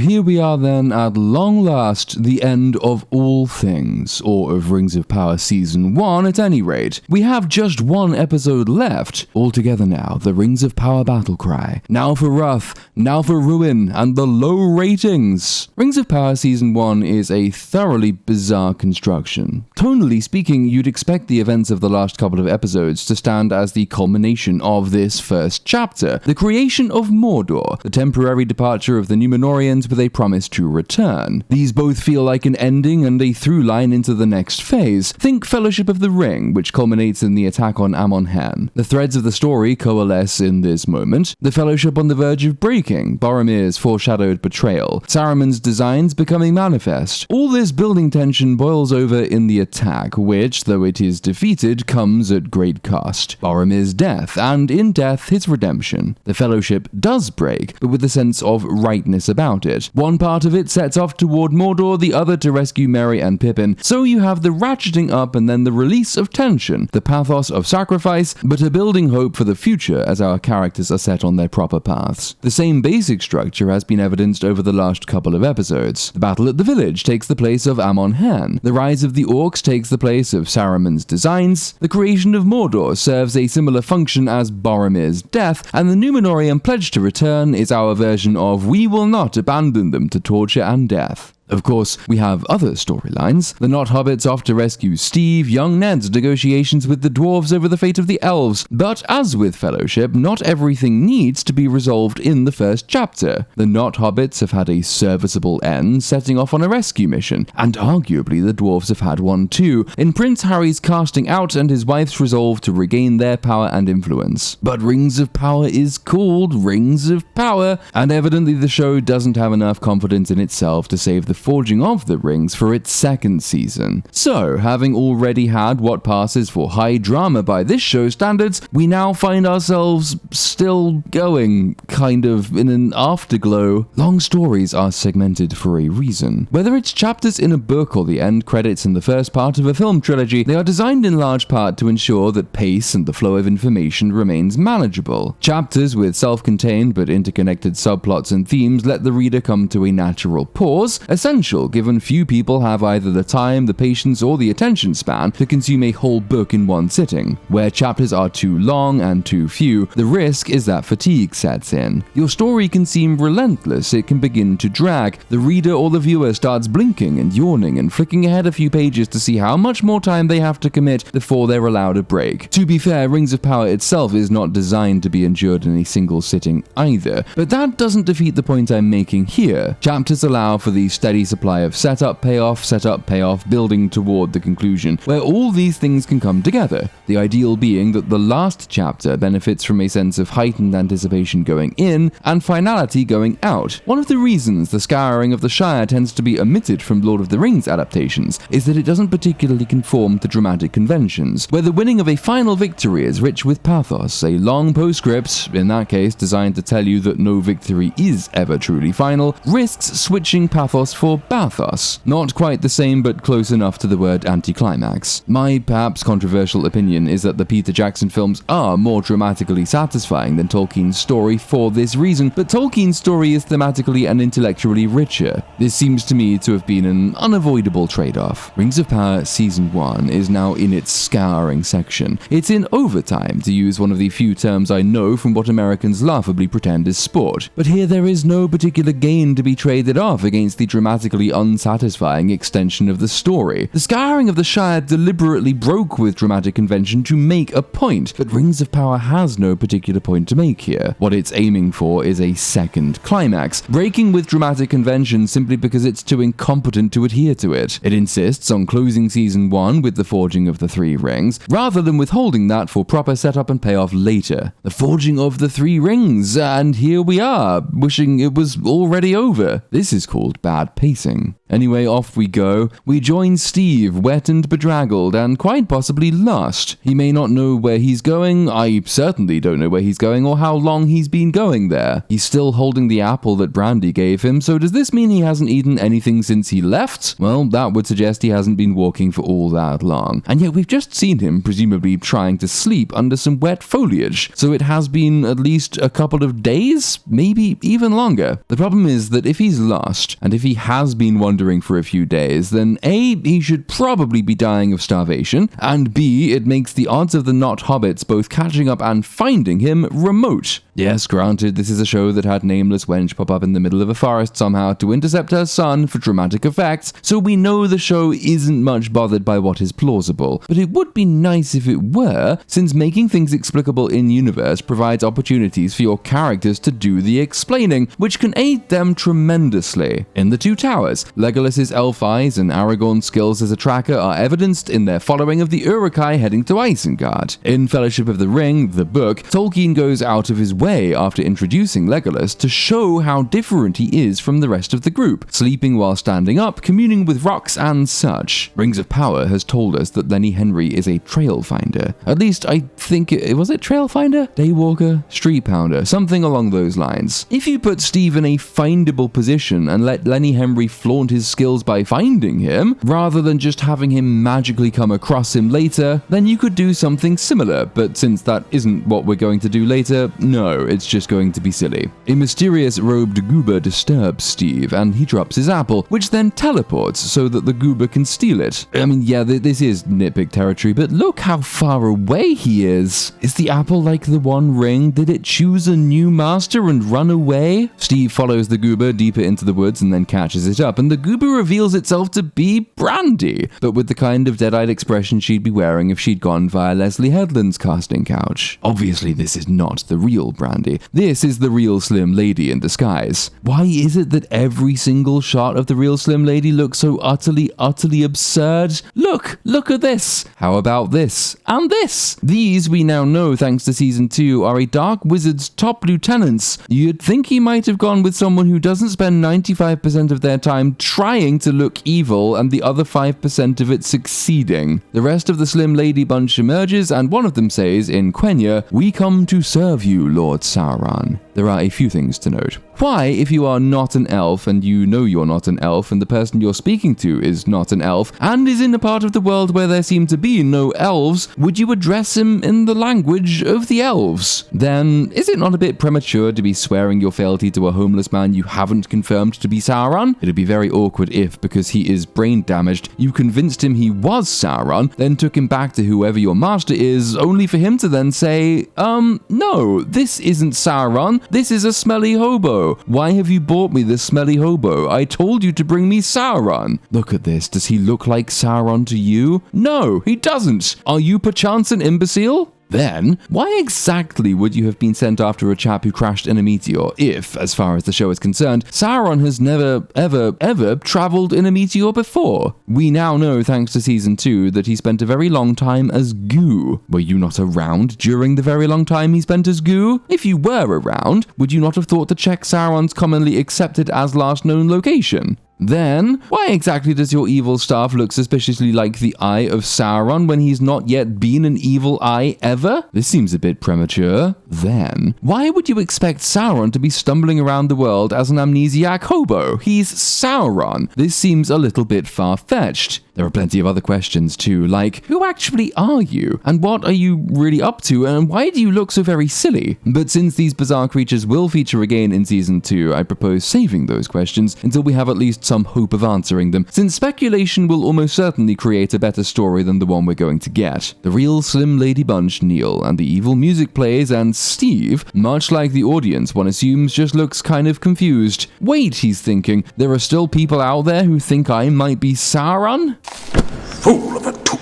Here we are then, at long last, the end of all things, or of Rings of Power Season 1 at any rate. We have just one episode left. All together now, the Rings of Power battle cry. Now for wrath, now for ruin, and the low ratings. Rings of Power Season 1 is a thoroughly bizarre construction. Tonally speaking, you'd expect the events of the last couple of episodes to stand as the culmination of this first chapter, the creation of Mordor, the temporary departure of the Númenóreans with a promise to return. These both feel like an ending and a through line into the next phase. Think Fellowship of the Ring, which culminates in the attack on Amon Hen. The threads of the story coalesce in this moment. The Fellowship on the verge of breaking, Boromir's foreshadowed betrayal, Saruman's designs becoming manifest. All this building tension boils over in the attack, which, though it is defeated, comes at great cost. Boromir's death, and in death, his redemption. The Fellowship does break, but with a sense of rightness about it. One part of it sets off toward Mordor, the other to rescue Merry and Pippin. So you have the ratcheting up and then the release of tension, the pathos of sacrifice, but a building hope for the future as our characters are set on their proper paths. The same basic structure has been evidenced over the last couple of episodes. The battle at the village takes the place of Amon Hen. The rise of the orcs takes the place of Saruman's designs. The creation of Mordor serves a similar function as Boromir's death, and the Númenórean pledge to return is our version of "we will not abandon them to torture and death." Of course, we have other storylines. The Not Hobbits off to rescue Steve, young Ned's negotiations with the dwarves over the fate of the elves. But as with Fellowship, not everything needs to be resolved in the first chapter. The Not Hobbits have had a serviceable end, setting off on a rescue mission, and arguably the dwarves have had one too, in Prince Harry's casting out and his wife's resolve to regain their power and influence. But Rings of Power is called Rings of Power, and evidently the show doesn't have enough confidence in itself to save the forging of the rings for its second season. So, having already had what passes for high drama by this show's standards, we now find ourselves still going, kind of, in an afterglow. Long stories are segmented for a reason. Whether it's chapters in a book or the end credits in the first part of a film trilogy, they are designed in large part to ensure that pace and the flow of information remains manageable. Chapters with self-contained but interconnected subplots and themes let the reader come to a natural pause, essential given few people have either the time, the patience, or the attention span to consume a whole book in one sitting. Where chapters are too long and too few, the risk is that fatigue sets in. Your story can seem relentless, it can begin to drag. The reader or the viewer starts blinking and yawning and flicking ahead a few pages to see how much more time they have to commit before they're allowed a break. To be fair, Rings of Power itself is not designed to be endured in a single sitting either, but that doesn't defeat the point I'm making here. Chapters allow for the steady supply of setup, payoff, building toward the conclusion, where all these things can come together. The ideal being that the last chapter benefits from a sense of heightened anticipation going in, and finality going out. One of the reasons the Scouring of the Shire tends to be omitted from Lord of the Rings adaptations is that it doesn't particularly conform to dramatic conventions, where the winning of a final victory is rich with pathos, a long postscript, in that case designed to tell you that no victory is ever truly final, risks switching pathos for bathos. Not quite the same, but close enough to the word anticlimax. My perhaps controversial opinion is that the Peter Jackson films are more dramatically satisfying than Tolkien's story for this reason, but Tolkien's story is thematically and intellectually richer. This seems to me to have been an unavoidable trade-off. Rings of Power Season 1 is now in its scouring section. It's in overtime, to use one of the few terms I know from what Americans laughably pretend is sport. But here there is no particular gain to be traded off against the dramatically unsatisfying extension of the story. The Scouring of the Shire deliberately broke with dramatic convention to make a point, but Rings of Power has no particular point to make here. What it's aiming for is a second climax, breaking with dramatic convention simply because it's too incompetent to adhere to it. It insists on closing Season 1 with the forging of the Three Rings, rather than withholding that for proper setup and payoff later. The forging of the Three Rings, and here we are, wishing it was already over. This is called bad pacing. Anyway, off we go. We join Steve, wet and bedraggled, and quite possibly lost. He may not know where he's going. I certainly don't know where he's going or how long he's been going there. He's still holding the apple that Brandy gave him, so does this mean he hasn't eaten anything since he left? Well, that would suggest he hasn't been walking for all that long. And yet we've just seen him presumably trying to sleep under some wet foliage, so it has been at least a couple of days, maybe even longer. The problem is that if he's lost, and if he has been wandering for a few days, then A, he should probably be dying of starvation, and B, it makes the odds of the not hobbits both catching up and finding him remote. Yes, granted, this is a show that had nameless wench pop up in the middle of a forest somehow to intercept her son for dramatic effects, so we know the show isn't much bothered by what is plausible. But it would be nice if it were, since making things explicable in-universe provides opportunities for your characters to do the explaining, which can aid them tremendously. In The Two Towers, Legolas's elf eyes and Aragorn's skills as a tracker are evidenced in their following of the Uruk-hai heading to Isengard. In Fellowship of the Ring, the book, Tolkien goes out of his way after introducing Legolas to show how different he is from the rest of the group, sleeping while standing up, communing with rocks and such. Rings of Power has told us that Lenny Henry is a trail finder. At least I think was it trail finder? Daywalker? Street pounder? Something along those lines. If you put Steve in a findable position and let Lenny Henry flaunt his skills by finding him, rather than just having him magically come across him later, then you could do something similar, but since that isn't what we're going to do later, no, it's just going to be silly. A mysterious robed goober disturbs Steve, and he drops his apple, which then teleports so that the goober can steal it. I mean, yeah, this is nitpick territory, but look how far away he is. Is the apple like the One Ring? Did it choose a new master and run away? Steve follows the goober deeper into the woods and then catches it up, and the goober reveals itself to be Brandy, but with the kind of dead-eyed expression she'd be wearing if she'd gone via Leslie Headland's casting couch. Obviously, this is not the real Brandy. This is the real Slim Lady in disguise. Why is it that every single shot of the real Slim Lady looks so utterly absurd? Look at this. How about this? And this? These, we now know thanks to season 2, are a Dark Wizard's top lieutenants. You'd think he might have gone with someone who doesn't spend 95% of their time trying to look evil and the other 5% of it succeeding. The rest of the Slim Lady bunch emerges, and one of them says in Quenya, "We come to serve you, Lord Sauron." There are a few things to note. Why, if you are not an elf and you know you're not an elf and the person you're speaking to is not an elf and is in a part of the world where there seem to be no elves, would you address him in the language of the elves? Then, is it not a bit premature to be swearing your fealty to a homeless man you haven't confirmed to be Sauron? It'd be very awkward if, because he is brain damaged, you convinced him he was Sauron, then took him back to whoever your master is, only for him to then say, no, this isn't Sauron, this is a smelly hobo. Why have you brought me this smelly hobo? I told you to bring me Sauron. Look at this. Does he look like Sauron to you? No, he doesn't. Are you perchance an imbecile? Then, why exactly would you have been sent after a chap who crashed in a meteor if, as far as the show is concerned, Sauron has never, ever traveled in a meteor before? We now know, thanks to season 2, that he spent a very long time as goo. Were you not around during the very long time he spent as goo? If you were around, would you not have thought to check Sauron's commonly accepted as last known location? Then, why exactly does your evil staff look suspiciously like the Eye of Sauron when he's not yet been an evil eye ever? This seems a bit premature. Then, why would you expect Sauron to be stumbling around the world as an amnesiac hobo? He's Sauron. This seems a little bit far-fetched. There are plenty of other questions too, like, who actually are you? And what are you really up to? And why do you look so very silly? But since these bizarre creatures will feature again in season 2, I propose saving those questions until we have at least some hope of answering them, since speculation will almost certainly create a better story than the one we're going to get. The real Slim Lady bunch kneel, and the evil music plays, and Steve, much like the audience, one assumes just looks kind of confused. Wait, he's thinking, there are still people out there who think I might be Sauron? Fool of a took!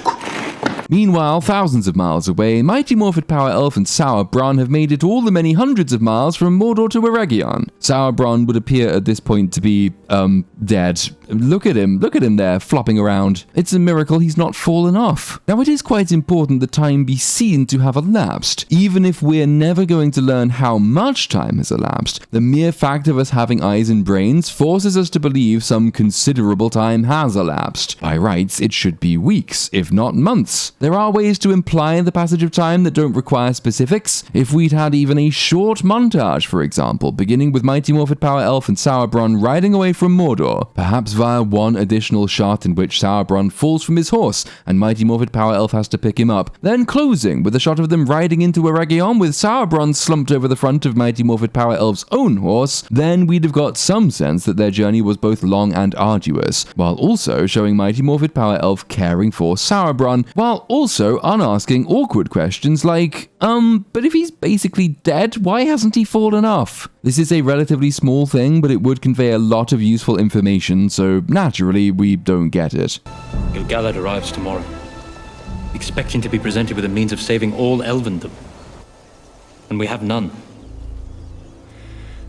Meanwhile, thousands of miles away, Mighty Morphed Power Elf and Sauerbraun have made it all the many hundreds of miles from Mordor to Eregion. Sauerbraun would appear at this point to be, dead. Look at him there, flopping around. It's a miracle he's not fallen off. Now, it is quite important that time be seen to have elapsed. Even if we're never going to learn how much time has elapsed, the mere fact of us having eyes and brains forces us to believe some considerable time has elapsed. By rights, it should be weeks, if not months. There are ways to imply the passage of time that don't require specifics. If we'd had even a short montage, for example, beginning with Mighty Morphed Power Elf and Sauerbraun riding away from Mordor, perhaps via one additional shot in which Sauerbraun falls from his horse and Mighty Morphed Power Elf has to pick him up, then closing with a shot of them riding into Eregion with Sauerbraun slumped over the front of Mighty Morphed Power Elf's own horse, then we'd have got some sense that their journey was both long and arduous, while also showing Mighty Morphed Power Elf caring for Sauerbraun, while also unasking awkward questions like, but if he's basically dead, why hasn't he fallen off? This is a relatively small thing, but it would convey a lot of useful information, so naturally we don't get it. Gil-galad arrives tomorrow, expecting to be presented with a means of saving all Elvendom. And we have none.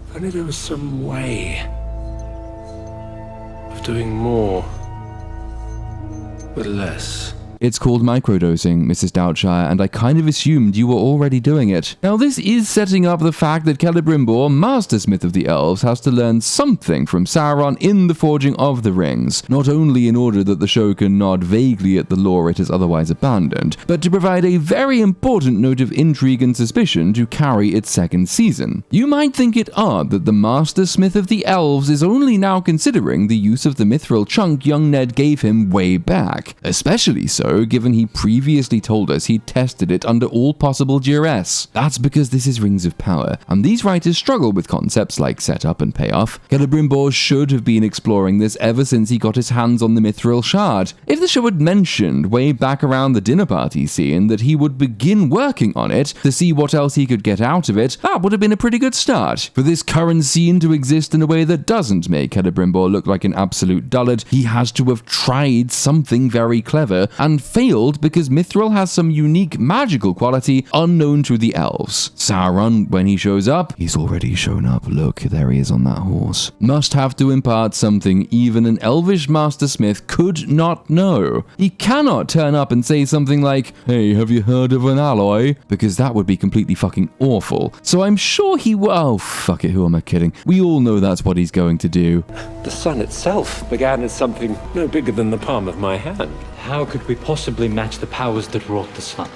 If only there was some way of doing more with less. It's called microdosing, Mrs. Doubtshire, and I kind of assumed you were already doing it. Now, this is setting up the fact that Celebrimbor, Master Smith of the Elves, has to learn something from Sauron in the forging of the rings, not only in order that the show can nod vaguely at the lore it has otherwise abandoned, but to provide a very important note of intrigue and suspicion to carry its second season. You might think it odd that the Master Smith of the Elves is only now considering the use of the mithril chunk young Ned gave him way back, especially so given he previously told us he tested it under all possible duress. That's because this is Rings of Power, and these writers struggle with concepts like setup and payoff. Celebrimbor should have been exploring this ever since he got his hands on the mithril shard. If the show had mentioned way back around the dinner party scene that he would begin working on it to see what else he could get out of it, that would have been a pretty good start. For this current scene to exist in a way that doesn't make Celebrimbor look like an absolute dullard, he has to have tried something very clever and failed because mithril has some unique magical quality unknown to the elves. Sauron, when he shows up, he's already shown up, look, there he is on that horse, must have to impart something even an elvish master smith could not know. He cannot turn up and say something like, hey, have you heard of an alloy? Because that would be completely fucking awful. So I'm sure he will. Oh, fuck it, who am I kidding? We all know that's what he's going to do. The sun itself began as something no bigger than the palm of my hand. How could we possibly match the powers that wrought the sun?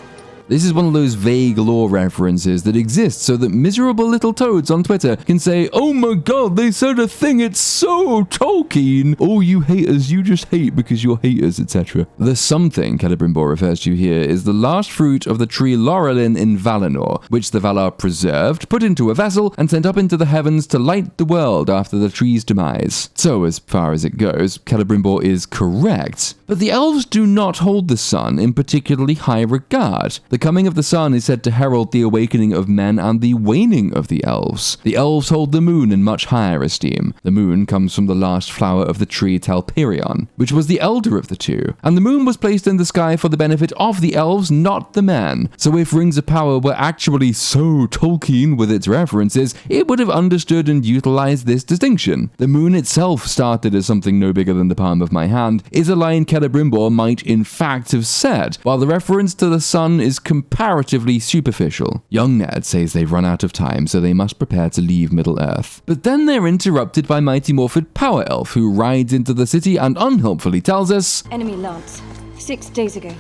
This is one of those vague lore references that exist so that miserable little toads on Twitter can say, oh my god, they said a thing, it's so Tolkien. Oh, you haters, you just hate because you're haters, etc. The something Celebrimbor refers to here is the last fruit of the tree Laurelin in Valinor, which the Valar preserved, put into a vessel, and sent up into the heavens to light the world after the tree's demise. So, as far as it goes, Celebrimbor is correct. But the elves do not hold the sun in particularly high regard. The coming of the sun is said to herald the awakening of men and the waning of the elves. The elves hold the moon in much higher esteem. The moon comes from the last flower of the tree Telperion, which was the elder of the two, and the moon was placed in the sky for the benefit of the elves, not the men. So if Rings of Power were actually so Tolkien with its references, it would have understood and utilized this distinction. The moon itself, started as something no bigger than the palm of my hand, is a line Celebrimbor might in fact have said, while the reference to the sun is comparatively superficial. Young Ned says they've run out of time, so they must prepare to leave Middle-earth. But then they're interrupted by Mighty Morphed Power Elf, who rides into the city and unhelpfully tells us, enemy lance, 6 days ago.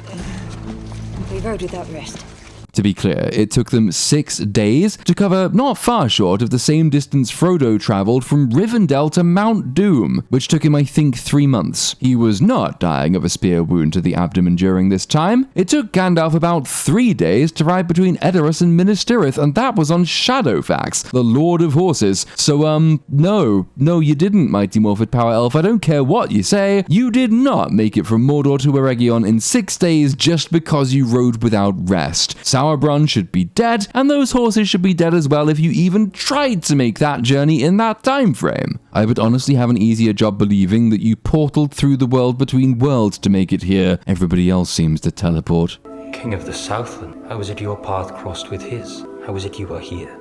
We rode without rest. To be clear, it took them 6 days to cover not far short of the same distance Frodo travelled from Rivendell to Mount Doom, which took him, I think, 3 months. He was not dying of a spear wound to the abdomen during this time. It took Gandalf about 3 days to ride between Edoras and Minas Tirith, and that was on Shadowfax, the Lord of Horses. So, no, you didn't, Mighty Morphed Power Elf. I don't care what you say. You did not make it from Mordor to Eregion in 6 days just because you rode without rest. Sauerbraun should be dead, and those horses should be dead as well if you even tried to make that journey in that time frame. I would honestly have an easier job believing that you portaled through the world between worlds to make it here. Everybody else seems to teleport. King of the Southland, how is it your path crossed with his? How is it you are here?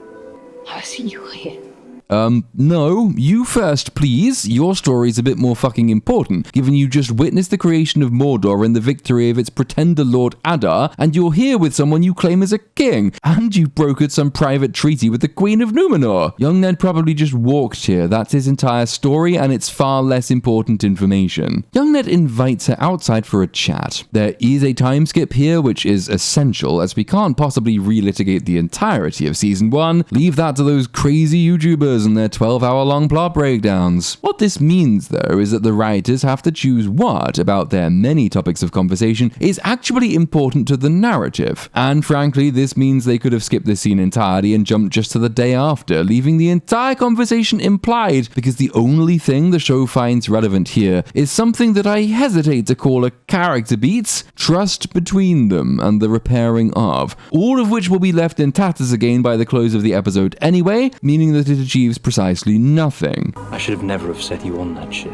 How is it you are here? No, you first, please. Your story's a bit more fucking important, given you just witnessed the creation of Mordor and the victory of its pretender lord Adar, and you're here with someone you claim as a king, and you brokered some private treaty with the Queen of Numenor. Young Ned probably just walked here, that's his entire story, and it's far less important information. Young Ned invites her outside for a chat. There is a time skip here, which is essential, as we can't possibly relitigate the entirety of Season 1. Leave that to those crazy YouTubers and their 12-hour-long plot breakdowns. What this means, though, is that the writers have to choose what, about their many topics of conversation, is actually important to the narrative. And frankly, this means they could have skipped this scene entirely and jumped just to the day after, leaving the entire conversation implied, because the only thing the show finds relevant here is something that I hesitate to call a character beat: trust between them and the repairing of, all of which will be left in tatters again by the close of the episode anyway, meaning that it achieves precisely nothing. I should have never have set you on that ship.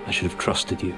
I should have trusted you.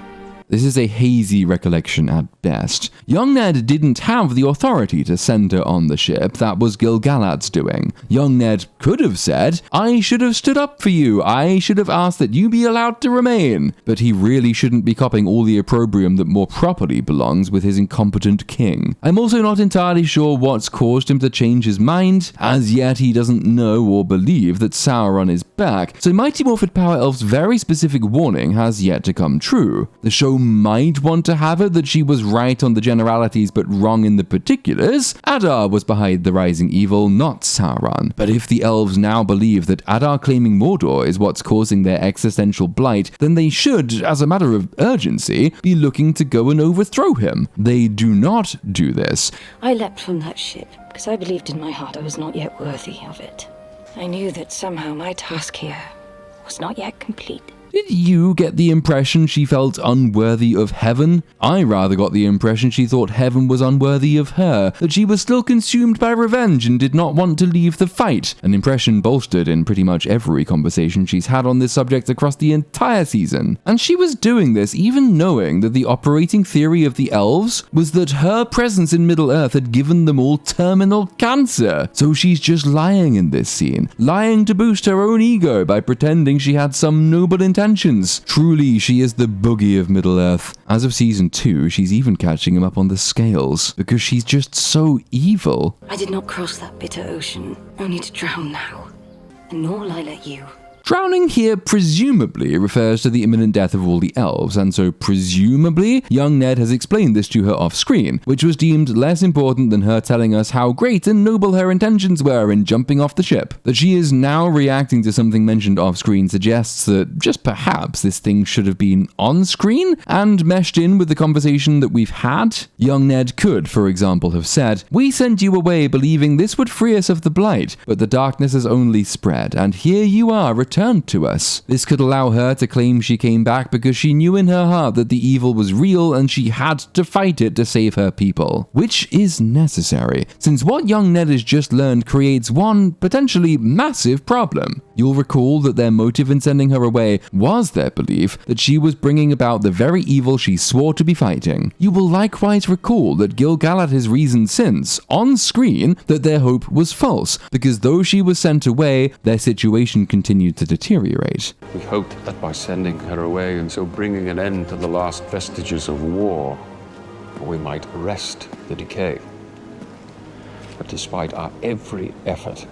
This is a hazy recollection at best. Young Ned didn't have the authority to send her on the ship, that was Gil-galad's doing. Young Ned could have said, I should have stood up for you, I should have asked that you be allowed to remain, but he really shouldn't be copying all the opprobrium that more properly belongs with his incompetent king. I'm also not entirely sure what's caused him to change his mind. As yet, he doesn't know or believe that Sauron is back, so Mighty Morphin Power Elf's very specific warning has yet to come true. The show might want to have it that she was right on the generalities but wrong in the particulars. Adar was behind the rising evil, not Sauron. But if the elves now believe that Adar claiming Mordor is what's causing their existential blight, then they should, as a matter of urgency, be looking to go and overthrow him. They do not do this. I leapt from that ship because I believed in my heart I was not yet worthy of it. I knew that somehow my task here was not yet complete. Did you get the impression she felt unworthy of heaven? I rather got the impression she thought heaven was unworthy of her, that she was still consumed by revenge and did not want to leave the fight, an impression bolstered in pretty much every conversation she's had on this subject across the entire season. And she was doing this even knowing that the operating theory of the elves was that her presence in Middle-earth had given them all terminal cancer. So she's just lying in this scene, lying to boost her own ego by pretending she had some noble intention. Truly, she is the boogie of Middle-earth. As of Season 2, she's even catching him up on the scales, because she's just so evil. I did not cross that bitter ocean, only to drown now. And nor will I let you. Drowning here presumably refers to the imminent death of all the elves, and so presumably young Ned has explained this to her off-screen, which was deemed less important than her telling us how great and noble her intentions were in jumping off the ship. That she is now reacting to something mentioned off-screen suggests that just perhaps this thing should have been on-screen and meshed in with the conversation that we've had. Young Ned could, for example, have said, "We sent you away believing this would free us of the blight, but the darkness has only spread, and here you are returned to us." This could allow her to claim she came back because she knew in her heart that the evil was real and she had to fight it to save her people. Which is necessary, since what young Ned has just learned creates one potentially massive problem. You'll recall that their motive in sending her away was their belief that she was bringing about the very evil she swore to be fighting. You will likewise recall that Gil-galad has reasoned since, on screen, that their hope was false, because though she was sent away, their situation continued to deteriorate. We hoped that by sending her away and so bringing an end to the last vestiges of war, we might arrest the decay. But despite our every effort,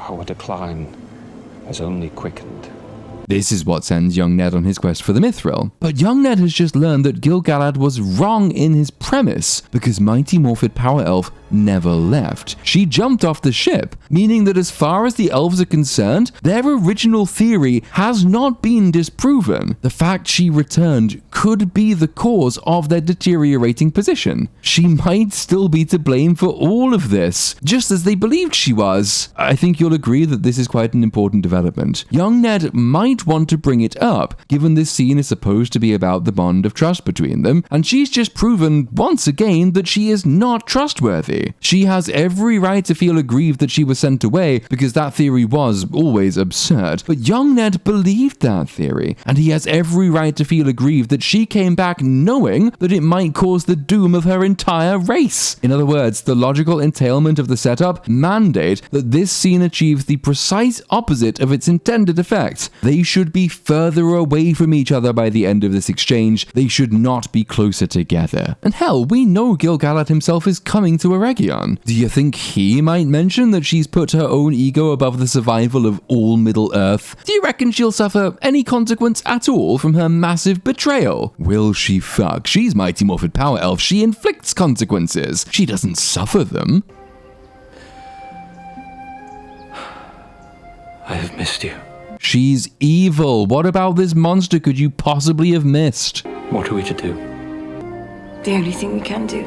our decline has only quickened. This is what sends young Ned on his quest for the Mithril. But young Ned has just learned that Gil-galad was wrong in his premise, because Mighty Morphin Power Elf never left. She jumped off the ship, meaning that as far as the elves are concerned, their original theory has not been disproven. The fact she returned could be the cause of their deteriorating position. She might still be to blame for all of this, just as they believed she was. I think you'll agree that this is quite an important development. Young Ned might want to bring it up, given this scene is supposed to be about the bond of trust between them, and she's just proven once again that she is not trustworthy. entirely. She has every right to feel aggrieved that she was sent away, because that theory was always absurd. But young Ned believed that theory, and he has every right to feel aggrieved that she came back knowing that it might cause the doom of her entire race. In other words, the logical entailment of the setup mandate that this scene achieves the precise opposite of its intended effect. They should be further away from each other by the end of this exchange. They should not be closer together. And hell, we know Gil-galad himself is coming to Eregion. Do you think he might mention that she's put her own ego above the survival of all Middle-earth? Do you reckon she'll suffer any consequence at all from her massive betrayal? Will she fuck? She's Mighty Morphin Power Elf. She inflicts consequences. She doesn't suffer them. I have missed you. She's evil. What about this monster could you possibly have missed? What are we to do? The only thing we can do.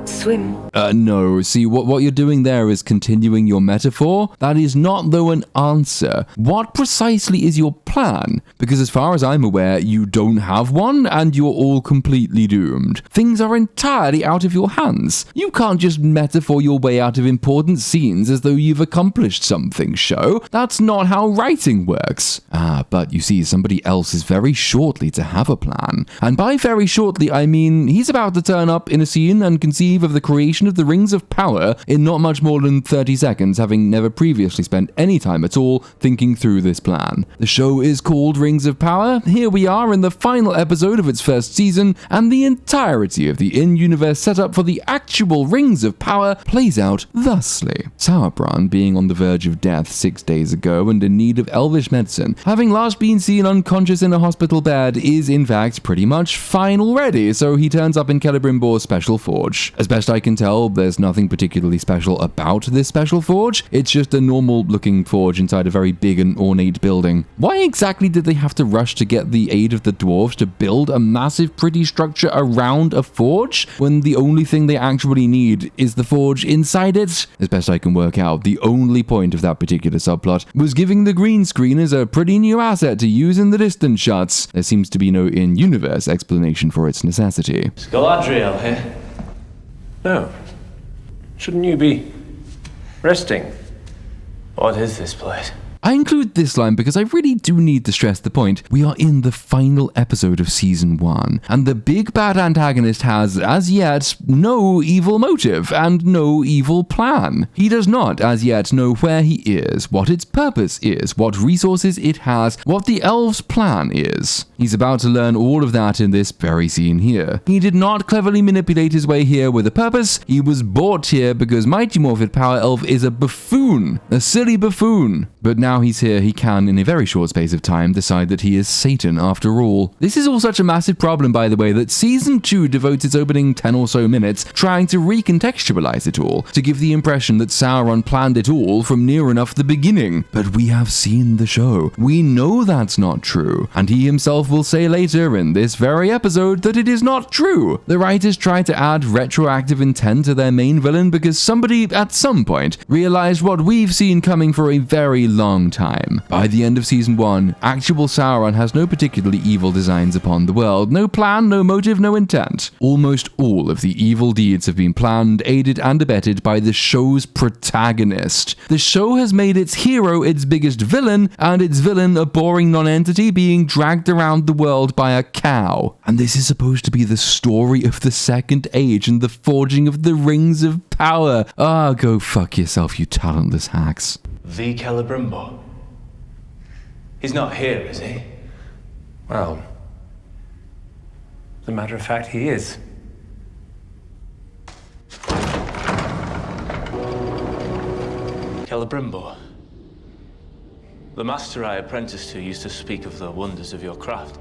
Swim. No. See, what you're doing there is continuing your metaphor. That is not, though, an answer. What precisely is your plan? Because as far as I'm aware, you don't have one, and you're all completely doomed. Things are entirely out of your hands. You can't just metaphor your way out of important scenes as though you've accomplished something, show. That's not how writing works. But you see, somebody else is very shortly to have a plan. And by very shortly, I mean he's about to turn up in a scene and conceive of the creation of the Rings of Power in not much more than 30 seconds, having never previously spent any time at all thinking through this plan. The show is called Rings of Power. Here we are in the final episode of its first season, and the entirety of the in-universe setup for the actual Rings of Power plays out thusly. Sauron, being on the verge of death 6 days ago and in need of elvish medicine, having last been seen unconscious in a hospital bed, is in fact pretty much fine already, so he turns up in Celebrimbor's special forge. As best I can tell, there's nothing particularly special about this special forge. It's just a normal looking forge inside a very big and ornate building. Why exactly did they have to rush to get the aid of the dwarves to build a massive pretty structure around a forge when the only thing they actually need is the forge inside it? As best I can work out, the only point of that particular subplot was giving the green screeners a pretty new asset to use in the distance shots. There seems to be no in-universe explanation for its necessity. Is Galadriel here? No. Shouldn't you be resting? What is this place? I include this line because I really do need to stress the point. We are in the final episode of Season 1, and the big bad antagonist has, as yet, no evil motive and no evil plan. He does not, as yet, know where he is, what its purpose is, what resources it has, what the elves' plan is. He's about to learn all of that in this very scene here. He did not cleverly manipulate his way here with a purpose. He was brought here because Mighty Morphin Power Elf is a buffoon, a silly buffoon. But now he's here, he can, in a very short space of time, decide that he is Satan after all. This is all such a massive problem, by the way, that Season 2 devotes its opening 10 or so minutes trying to recontextualize it all, to give the impression that Sauron planned it all from near enough the beginning. But we have seen the show. We know that's not true. And he himself will say later in this very episode that it is not true. The writers tried to add retroactive intent to their main villain because somebody, at some point, realized what we've seen coming for a very long time. By the end of Season 1, actual Sauron has no particularly evil designs upon the world, no plan, no motive, no intent. Almost all of the evil deeds have been planned, aided and abetted by the show's protagonist. The show has made its hero its biggest villain, and its villain a boring non-entity being dragged around the world by a cow. And this is supposed to be the story of the Second Age and the forging of the Rings of Power. Go fuck yourself, you talentless hacks. The Celebrimbor? He's not here, is he? Well, as a matter of fact, he is. Celebrimbor? The master I apprenticed to used to speak of the wonders of your craft.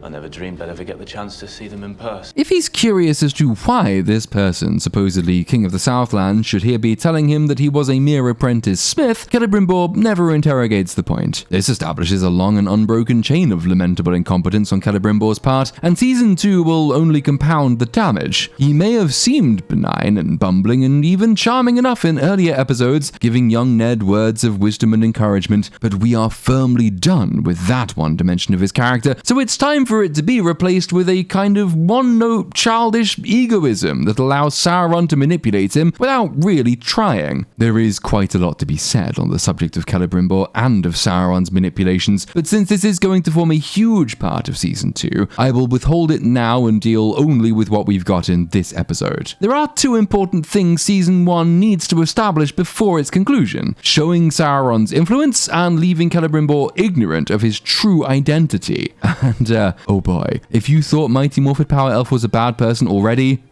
I never dreamed I'd ever get the chance to see them in person. If he's curious as to why this person, supposedly King of the Southland, should here be telling him that he was a mere apprentice smith, Celebrimbor never interrogates the point. This establishes a long and unbroken chain of lamentable incompetence on Celebrimbor's part, and Season 2 will only compound the damage. He may have seemed benign and bumbling and even charming enough in earlier episodes, giving young Ned words of wisdom and encouragement, but we are firmly done with that one dimension of his character, so it's time for for it to be replaced with a kind of one-note childish egoism that allows Sauron to manipulate him without really trying. There is quite a lot to be said on the subject of Celebrimbor and of Sauron's manipulations, but since this is going to form a huge part of Season 2, I will withhold it now and deal only with what we've got in this episode. There are two important things Season 1 needs to establish before its conclusion: showing Sauron's influence and leaving Celebrimbor ignorant of his true identity. And, oh boy, if you thought Mighty Morphed Power Elf was a bad person already,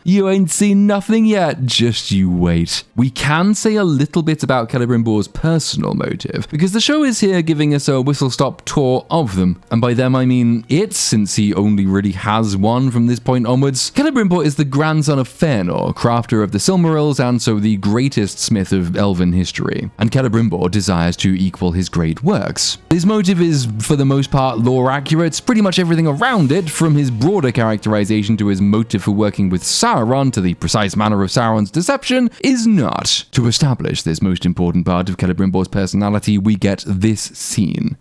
you ain't seen nothing yet, just you wait. We can say a little bit about Celebrimbor's personal motive, because the show is here giving us a whistle-stop tour of them, and by them I mean it, since he only really has one from this point onwards. Celebrimbor is the grandson of Fëanor, crafter of the Silmarils, and so the greatest smith of elven history, and Celebrimbor desires to equal his great works. His motive is, for the most part, lore accurate. Pretty much everything around it, from his broader characterization to his motive for working with Sauron to the precise manner of Sauron's deception, is not. To establish this most important part of Celebrimbor's personality, we get this scene.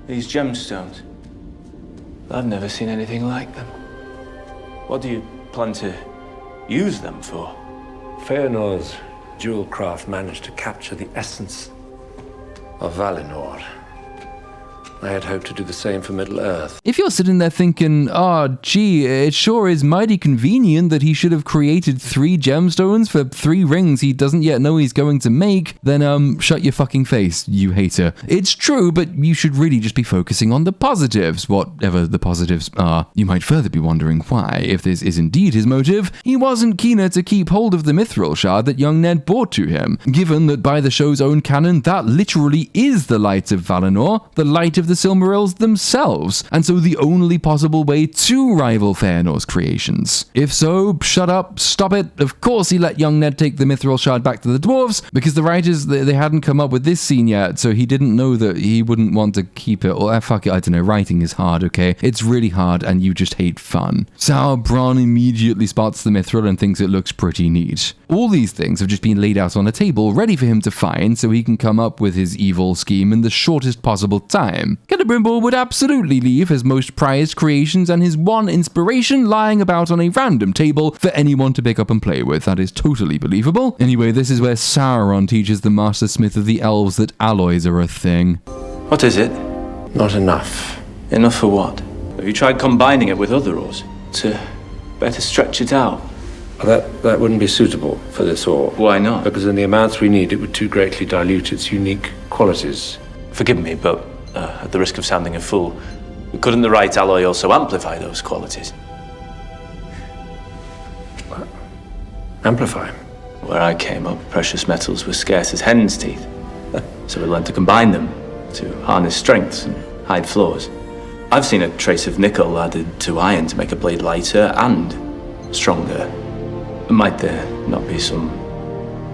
These gemstones. I've never seen anything like them. What do you plan to use them for? Fëanor's jewel craft managed to capture the essence of Valinor. I had hoped to do the same for Middle-earth. If you're sitting there thinking, oh gee, it sure is mighty convenient that he should have created 3 gemstones for 3 rings he doesn't yet know he's going to make, then shut your fucking face, you hater. It's true, but you should really just be focusing on the positives, whatever the positives are. You might further be wondering why, if this is indeed his motive, he wasn't keener to keep hold of the mithril shard that young Ned brought to him, given that by the show's own canon, that literally is the light of Valinor, the light of the Silmarils themselves, and so the only possible way to rival Fëanor's creations. If so, shut up, stop it. Of course he let young Ned take the mithril shard back to the dwarves, because the writers, they hadn't come up with this scene yet, so he didn't know that he wouldn't want to keep it, or fuck it, I don't know, writing is hard, okay? It's really hard, and you just hate fun. Sauron immediately spots the mithril and thinks it looks pretty neat. All these things have just been laid out on a table, ready for him to find, so he can come up with his evil scheme in the shortest possible time. Celebrimbor would absolutely leave his most prized creations and his one inspiration lying about on a random table for anyone to pick up and play with. That is totally believable. Anyway, this is where Sauron teaches the Master Smith of the Elves that alloys are a thing. What is it? Not enough. Enough for what? Have you tried combining it with other ores to better stretch it out? That wouldn't be suitable for this ore. Why not? Because in the amounts we need, it would too greatly dilute its unique qualities. Forgive me, but at the risk of sounding a fool, couldn't the right alloy also amplify those qualities? Amplify? Where I came up, precious metals were scarce as hen's teeth. So we learned to combine them, to harness strengths and hide flaws. I've seen a trace of nickel added to iron to make a blade lighter and stronger. Might there not be some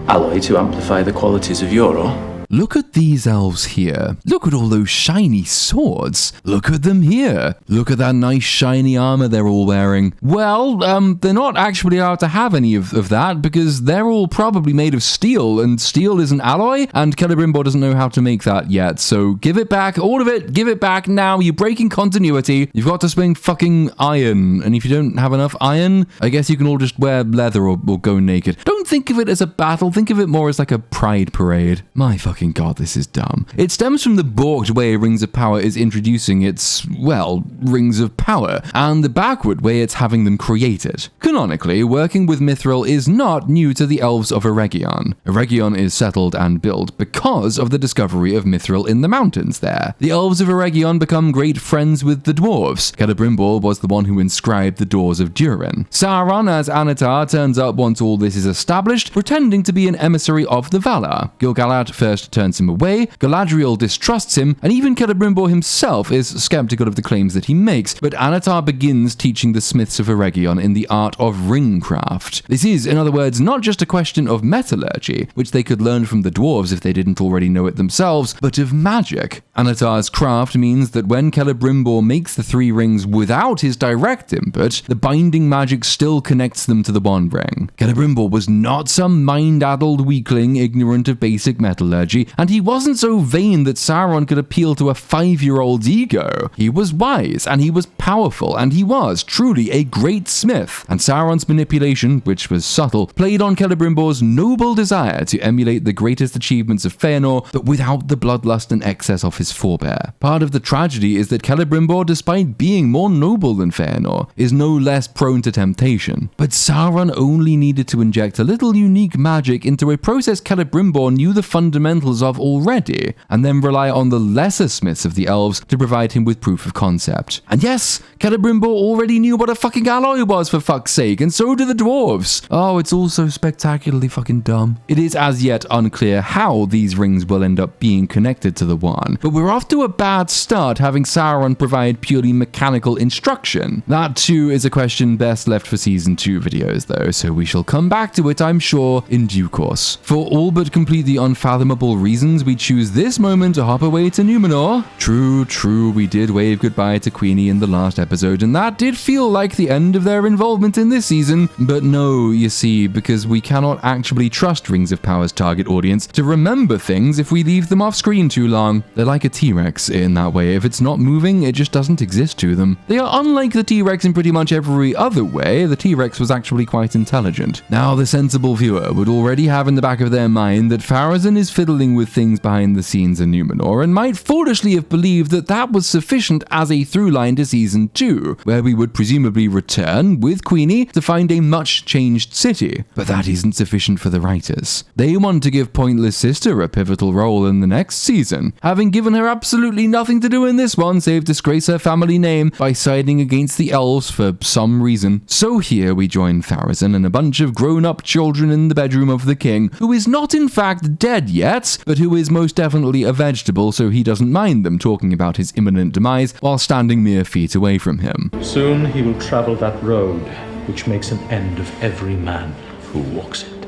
alloy to amplify the qualities of your ore? Look at these elves here. Look at all those shiny swords. Look at them here. Look at that nice shiny armor they're all wearing. Well, they're not actually allowed to have any of that because they're all probably made of steel, and steel is an alloy, and Celebrimbor doesn't know how to make that yet. So give it back, all of it, give it back now. You're breaking continuity. You've got to spend fucking iron, and if you don't have enough iron, I guess you can all just wear leather or go naked. Don't think of it as a battle. Think of it more as like a pride parade. My fucking god, this is dumb. It stems from the balked way Rings of Power is introducing its, well, Rings of Power, and the backward way it's having them created. Canonically, working with mithril is not new to the elves of Eregion. Eregion is settled and built because of the discovery of mithril in the mountains there. The elves of Eregion become great friends with the dwarves. Celebrimbor was the one who inscribed the doors of Durin. Sauron as Anatar turns up once all this is established, pretending to be an emissary of the Valar. Gil-galad first turns him away, Galadriel distrusts him, and even Celebrimbor himself is skeptical of the claims that he makes, but Anatar begins teaching the smiths of Eregion in the art of ringcraft. This is, in other words, not just a question of metallurgy, which they could learn from the dwarves if they didn't already know it themselves, but of magic. Anatar's craft means that when Celebrimbor makes the 3 rings without his direct input, the binding magic still connects them to the One Ring. Celebrimbor was not some mind-addled weakling ignorant of basic metallurgy. strategy, and he wasn't so vain that Sauron could appeal to a 5-year-old's ego. He was wise, and he was powerful, and he was truly a great smith. And Sauron's manipulation, which was subtle, played on Celebrimbor's noble desire to emulate the greatest achievements of Feanor, but without the bloodlust and excess of his forebear. Part of the tragedy is that Celebrimbor, despite being more noble than Feanor, is no less prone to temptation. But Sauron only needed to inject a little unique magic into a process Celebrimbor knew the fundamentals of already, and then rely on the lesser smiths of the elves to provide him with proof of concept. And yes, Celebrimbor already knew what a fucking alloy was, for fuck's sake, and so do the dwarves. Oh, it's all so spectacularly fucking dumb. It is as yet unclear how these rings will end up being connected to the one, but we're off to a bad start having Sauron provide purely mechanical instruction. That too is a question best left for season 2 videos though, so we shall come back to it, I'm sure, in due course. For all but completely unfathomable reasons, we choose this moment to hop away to Numenor. True, we did wave goodbye to Queenie in the last episode, and that did feel like the end of their involvement in this season, but no, you see, because we cannot actually trust Rings of Power's target audience to remember things if we leave them off screen too long. They're like a T-Rex in that way. If it's not moving, it just doesn't exist to them. They are unlike the T-Rex in pretty much every other way. The T-Rex was actually quite intelligent. Now, the sensible viewer would already have in the back of their mind that Pharazôn is fiddling with things behind the scenes in Numenor, and might foolishly have believed that that was sufficient as a through line to season 2, where we would presumably return with Queenie to find a much changed city. But that isn't sufficient for the writers. They want to give Pointless Sister a pivotal role in the next season, having given her absolutely nothing to do in this one save disgrace her family name by siding against the elves for some reason. So here we join Pharazôn and a bunch of grown-up children in the bedroom of the king, who is not in fact dead yet, but who is most definitely a vegetable, so he doesn't mind them talking about his imminent demise while standing mere feet away from him. Soon he will travel that road which makes an end of every man who walks it.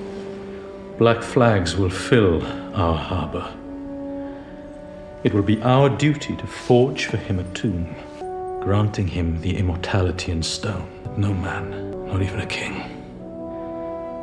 Black flags will fill our harbor. It will be our duty to forge for him a tomb, granting him the immortality in stone that no man, not even a king,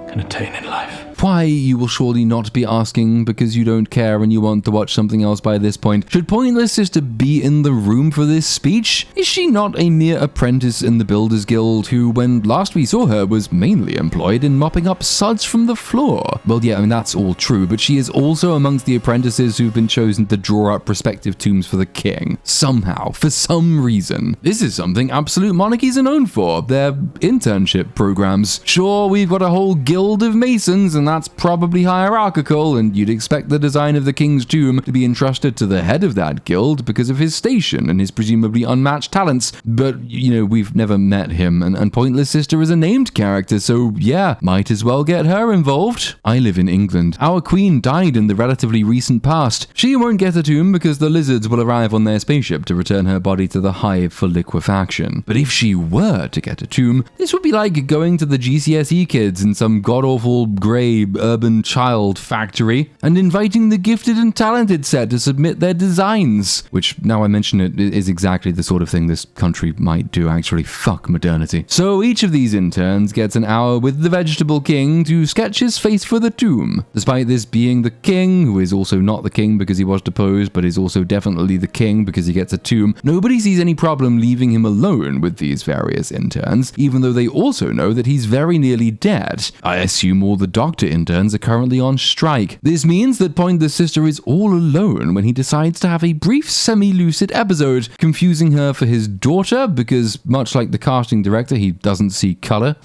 can attain in life. Why, you will surely not be asking because you don't care and you want to watch something else by this point. Should Pointless Sister be in the room for this speech? Is she not a mere apprentice in the Builders Guild who, when last we saw her, was mainly employed in mopping up suds from the floor? Well, yeah, I mean, that's all true, but she is also amongst the apprentices who've been chosen to draw up respective tombs for the king. Somehow, for some reason. This is something absolute monarchies are known for, their internship programs. Sure, we've got a whole guild of masons, and that's probably hierarchical, and you'd expect the design of the king's tomb to be entrusted to the head of that guild because of his station and his presumably unmatched talents, but, you know, we've never met him, and Pointless Sister is a named character, so yeah, might as well get her involved. I live in England. Our queen died in the relatively recent past. She won't get a tomb because the lizards will arrive on their spaceship to return her body to the hive for liquefaction. But if she were to get a tomb, this would be like going to the GCSE kids in some god-awful grey urban child factory and inviting the gifted and talented set to submit their designs, which, now I mention it, is exactly the sort of thing this country might do, actually. Fuck modernity. So each of these interns gets an hour with the vegetable king to sketch his face for the tomb. Despite this being the king, who is also not the king because he was deposed, but is also definitely the king because he gets a tomb, nobody sees any problem leaving him alone with these various interns, even though they also know that he's very nearly dead. I assume all the doctor interns are currently on strike. This means that Pointless Sister is all alone when he decides to have a brief semi-lucid episode, confusing her for his daughter because, much like the casting director, he doesn't see color.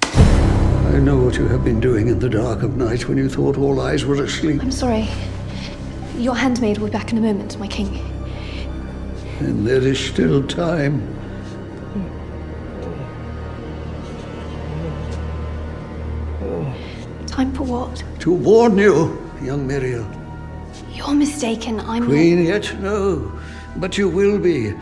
I know what you have been doing in the dark of night when you thought all eyes were asleep. I'm sorry. Your handmaid will be back in a moment, my king. And there is still time. Time for what? To warn you, young Miriel. You're mistaken. I'm Queen yet? No. But you will be.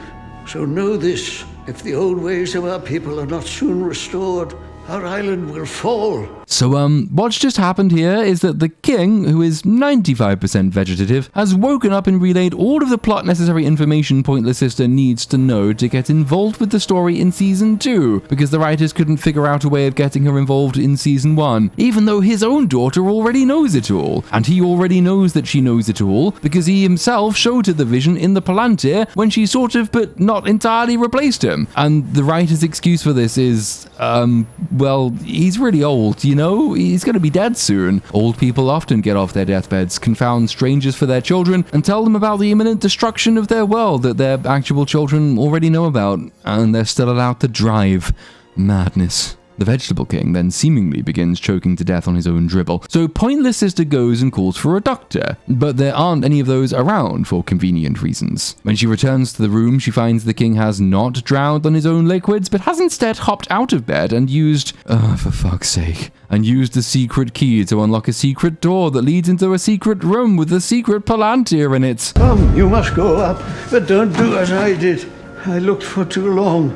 So know this. If the old ways of our people are not soon restored, our island will fall. So, what's just happened here is that the king, who is 95% vegetative, has woken up and relayed all of the plot necessary information Pointless Sister needs to know to get involved with the story in season 2, because the writers couldn't figure out a way of getting her involved in season 1, even though his own daughter already knows it all, and he already knows that she knows it all, because he himself showed her the vision in the Palantir when she sort of, but not entirely, replaced him. And the writer's excuse for this is, well, he's really old, you know? He's gonna be dead soon. Old people often get off their deathbeds, confound strangers for their children, and tell them about the imminent destruction of their world that their actual children already know about, and they're still allowed to drive. Madness. The Vegetable King then seemingly begins choking to death on his own dribble, so Pointless Sister goes and calls for a doctor, but there aren't any of those around for convenient reasons. When she returns to the room, she finds the king has not drowned on his own liquids, but has instead hopped out of bed and used, for fuck's sake, and used a secret key to unlock a secret door that leads into a secret room with a secret Palantir in it. Come, you must go up, but don't do as I did. I looked for too long,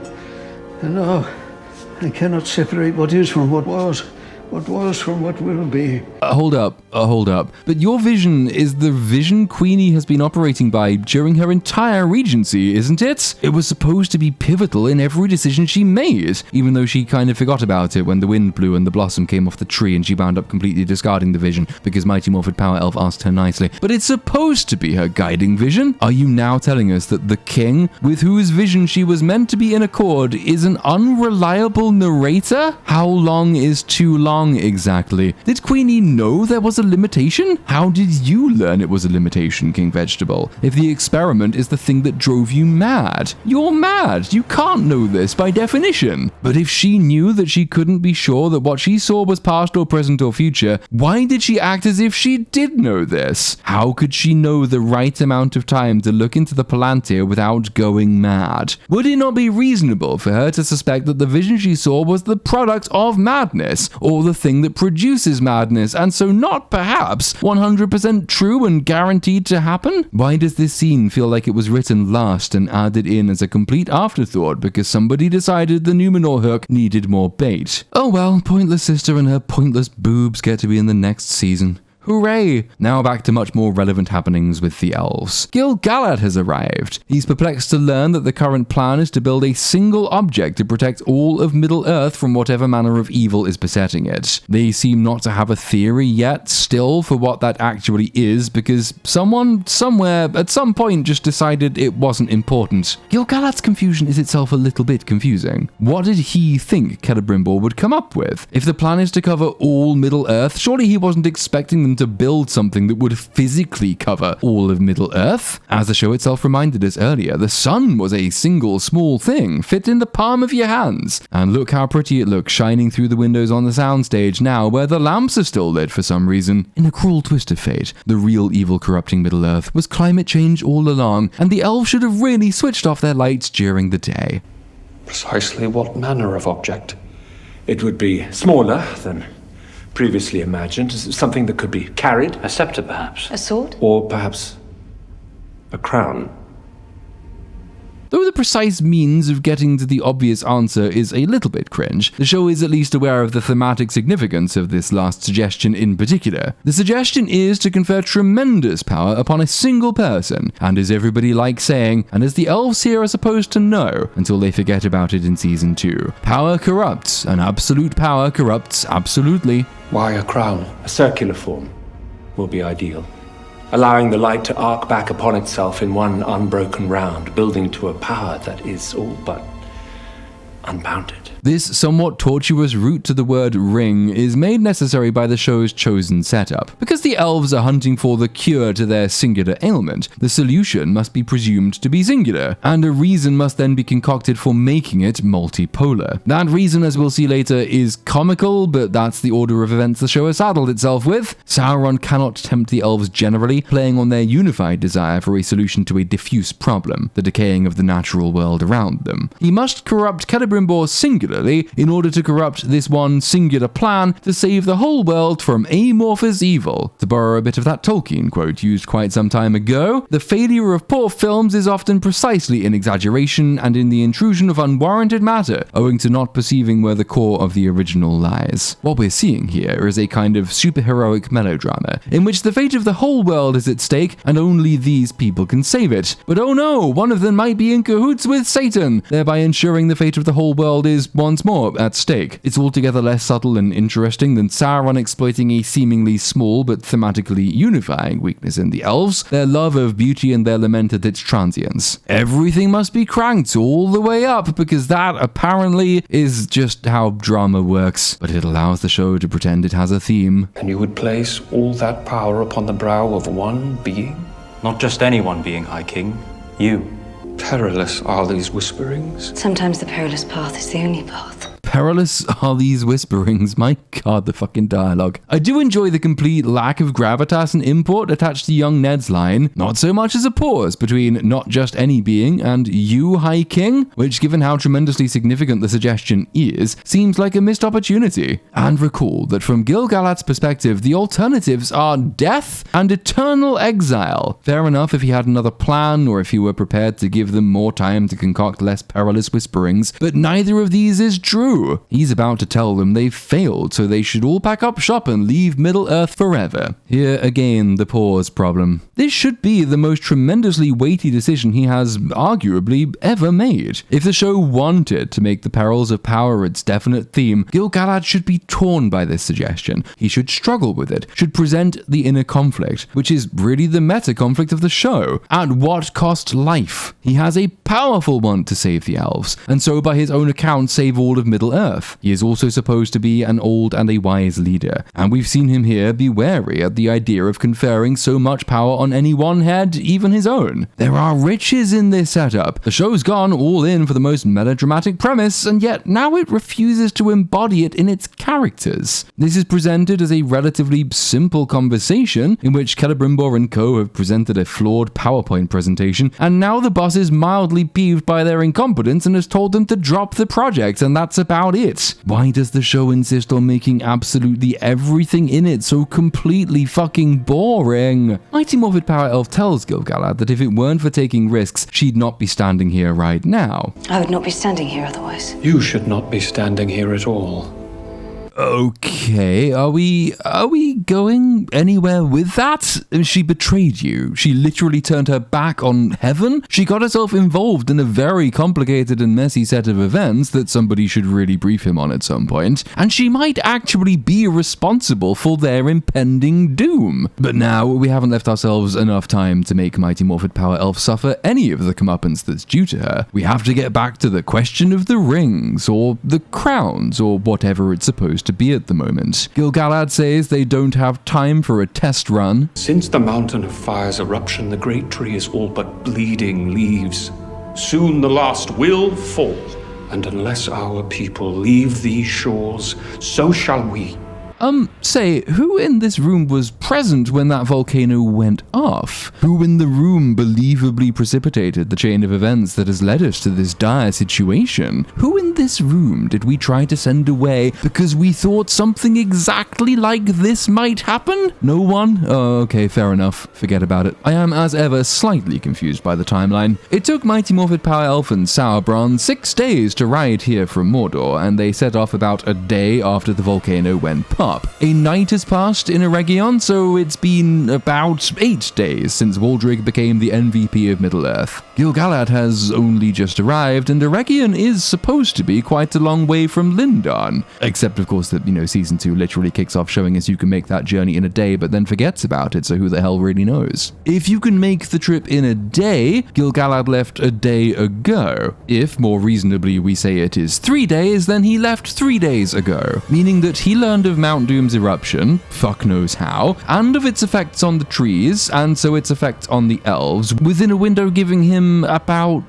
and now I cannot separate what is from what was from what will be. Hold up. But your vision is the vision Queenie has been operating by during her entire regency, isn't it? It was supposed to be pivotal in every decision she made, even though she kind of forgot about it when the wind blew and the blossom came off the tree and she wound up completely discarding the vision because Mighty Morphin Power Elf asked her nicely. But it's supposed to be her guiding vision. Are you now telling us that the king, with whose vision she was meant to be in accord, is an unreliable narrator? How long is too long exactly? Did Queenie know there was a limitation? How did you learn it was a limitation, King Vegetable? If the experiment is the thing that drove you mad, you're mad. You can't know this by definition. But if she knew that she couldn't be sure that what she saw was past or present or future, why did she act as if she did know this? How could she know the right amount of time to look into the Palantir without going mad? Would it not be reasonable for her to suspect that the vision she saw was the product of madness, or the thing that produces madness, and so not perhaps 100% true and guaranteed to happen? Why does this scene feel like it was written last and added in as a complete afterthought because somebody decided the Numenor hook needed more bait? Oh well, Pointless Sister and her pointless boobs get to be in the next season. Hooray! Now back to much more relevant happenings with the elves. Gil-galad has arrived. He's perplexed to learn that the current plan is to build a single object to protect all of Middle-earth from whatever manner of evil is besetting it. They seem not to have a theory yet still for what that actually is, because someone, somewhere, at some point just decided it wasn't important. Gil-galad's confusion is itself a little bit confusing. What did he think Celebrimbor would come up with? If the plan is to cover all Middle-earth, surely he wasn't expecting them to build something that would physically cover all of Middle-earth. As the show itself reminded us earlier, the sun was a single small thing, fit in the palm of your hands. And look how pretty it looks shining through the windows on the soundstage now, where the lamps are still lit for some reason. In a cruel twist of fate, the real evil corrupting Middle-earth was climate change all along, and the elves should have really switched off their lights during the day. Precisely what manner of object? It would be smaller than previously imagined, something that could be carried. A scepter, perhaps? A sword? Or perhaps a crown. Though the precise means of getting to the obvious answer is a little bit cringe, the show is at least aware of the thematic significance of this last suggestion in particular. The suggestion is to confer tremendous power upon a single person, and as everybody likes saying, and as the elves here are supposed to know, until they forget about it in season 2, power corrupts, and absolute power corrupts absolutely. Why a crown? A circular form will be ideal, allowing the light to arc back upon itself in one unbroken round, building to a power that is all but unbounded. This somewhat tortuous route to the word ring is made necessary by the show's chosen setup. Because the elves are hunting for the cure to their singular ailment, the solution must be presumed to be singular, and a reason must then be concocted for making it multipolar. That reason, as we'll see later, is comical, but that's the order of events the show has saddled itself with. Sauron cannot tempt the elves generally, playing on their unified desire for a solution to a diffuse problem, the decaying of the natural world around them. He must corrupt Celebrimbor Celebrimbor singularly in order to corrupt this one singular plan to save the whole world from amorphous evil. To borrow a bit of that Tolkien quote used quite some time ago, the failure of poor films is often precisely in exaggeration and in the intrusion of unwarranted matter, owing to not perceiving where the core of the original lies. What we're seeing here is a kind of superheroic melodrama, in which the fate of the whole world is at stake and only these people can save it. But oh no, one of them might be in cahoots with Satan, thereby ensuring the fate of the whole world is once more at stake. It's altogether less subtle and interesting than Sauron exploiting a seemingly small but thematically unifying weakness in the elves, their love of beauty and their lament at its transience. Everything must be cranked all the way up because that apparently is just how drama works, but it allows the show to pretend it has a theme. And you would place all that power upon the brow of one being? Not just any one being, High King. You. Perilous are these whisperings. Sometimes the perilous path is the only path. Perilous are these whisperings. My god, the fucking dialogue. I do enjoy the complete lack of gravitas and import attached to young Ned's line, not so much as a pause between not just any being and you, High King, which, given how tremendously significant the suggestion is, seems like a missed opportunity. And recall that from Gil-galad's perspective, the alternatives are death and eternal exile. Fair enough if he had another plan, or if he were prepared to give them more time to concoct less perilous whisperings, but neither of these is true. He's about to tell them they've failed, so they should all pack up shop and leave Middle-earth forever. Here again, the pause problem. This should be the most tremendously weighty decision he has arguably ever made. If the show wanted to make the perils of power its definite theme, Gil-galad should be torn by this suggestion. He should struggle with it, should present the inner conflict, which is really the meta-conflict of the show. At what cost life? He has a powerful want to save the elves, and so by his own account save all of Middle-earth. He is also supposed to be an old and a wise leader, and we've seen him here be wary at the idea of conferring so much power on any one head, even his own. There are riches in this setup. The show's gone all in for the most melodramatic premise, and yet now it refuses to embody it in its characters. This is presented as a relatively simple conversation in which Celebrimbor and co have presented a flawed PowerPoint presentation, and now the boss is mildly peeved by their incompetence and has told them to drop the project, and that's about it. Why does the show insist on making absolutely everything in it so completely fucking boring? Mighty Morphed Power Elf tells Gil-galad that if it weren't for taking risks, she'd not be standing here right now. I would not be standing here otherwise. You should not be standing here at all. Okay, are we going anywhere with that? She betrayed you. She literally turned her back on heaven. She got herself involved in a very complicated and messy set of events that somebody should really brief him on at some point, and she might actually be responsible for their impending doom. But now we haven't left ourselves enough time to make Mighty Morphed Power Elf suffer any of the comeuppance that's due to her. We have to get back to the question of the rings, or the crowns, or whatever it's supposed to be at the moment. Gil-galad says they don't have time for a test run. Since the Mountain of Fire's eruption, the great tree is all but bleeding leaves. Soon the last will fall, and unless our people leave these shores, so shall we. Say, who in this room was present when that volcano went off? Who in the room believably precipitated the chain of events that has led us to this dire situation? Who in this room did we try to send away because we thought something exactly like this might happen? No one? Oh, okay, fair enough. Forget about it. I am, as ever, slightly confused by the timeline. It took Mighty Morphed Power Elf and Sauron 6 days to ride here from Mordor, and they set off about a day after the volcano went pop. A night has passed in Eregion, so it's been about 8 days since Waldrig became the MVP of Middle-earth. Gil-galad has only just arrived, and Eregion is supposed to be quite a long way from Lindon. Except, of course, that, Season 2 literally kicks off showing us you can make that journey in a day, but then forgets about it, so who the hell really knows? If you can make the trip in a day, Gil-galad left a day ago. If, more reasonably, we say it is 3 days, then he left 3 days ago, meaning that he learned of Mount Doom's eruption, fuck knows how, and of its effects on the trees, and so its effects on the elves, within a window giving him about,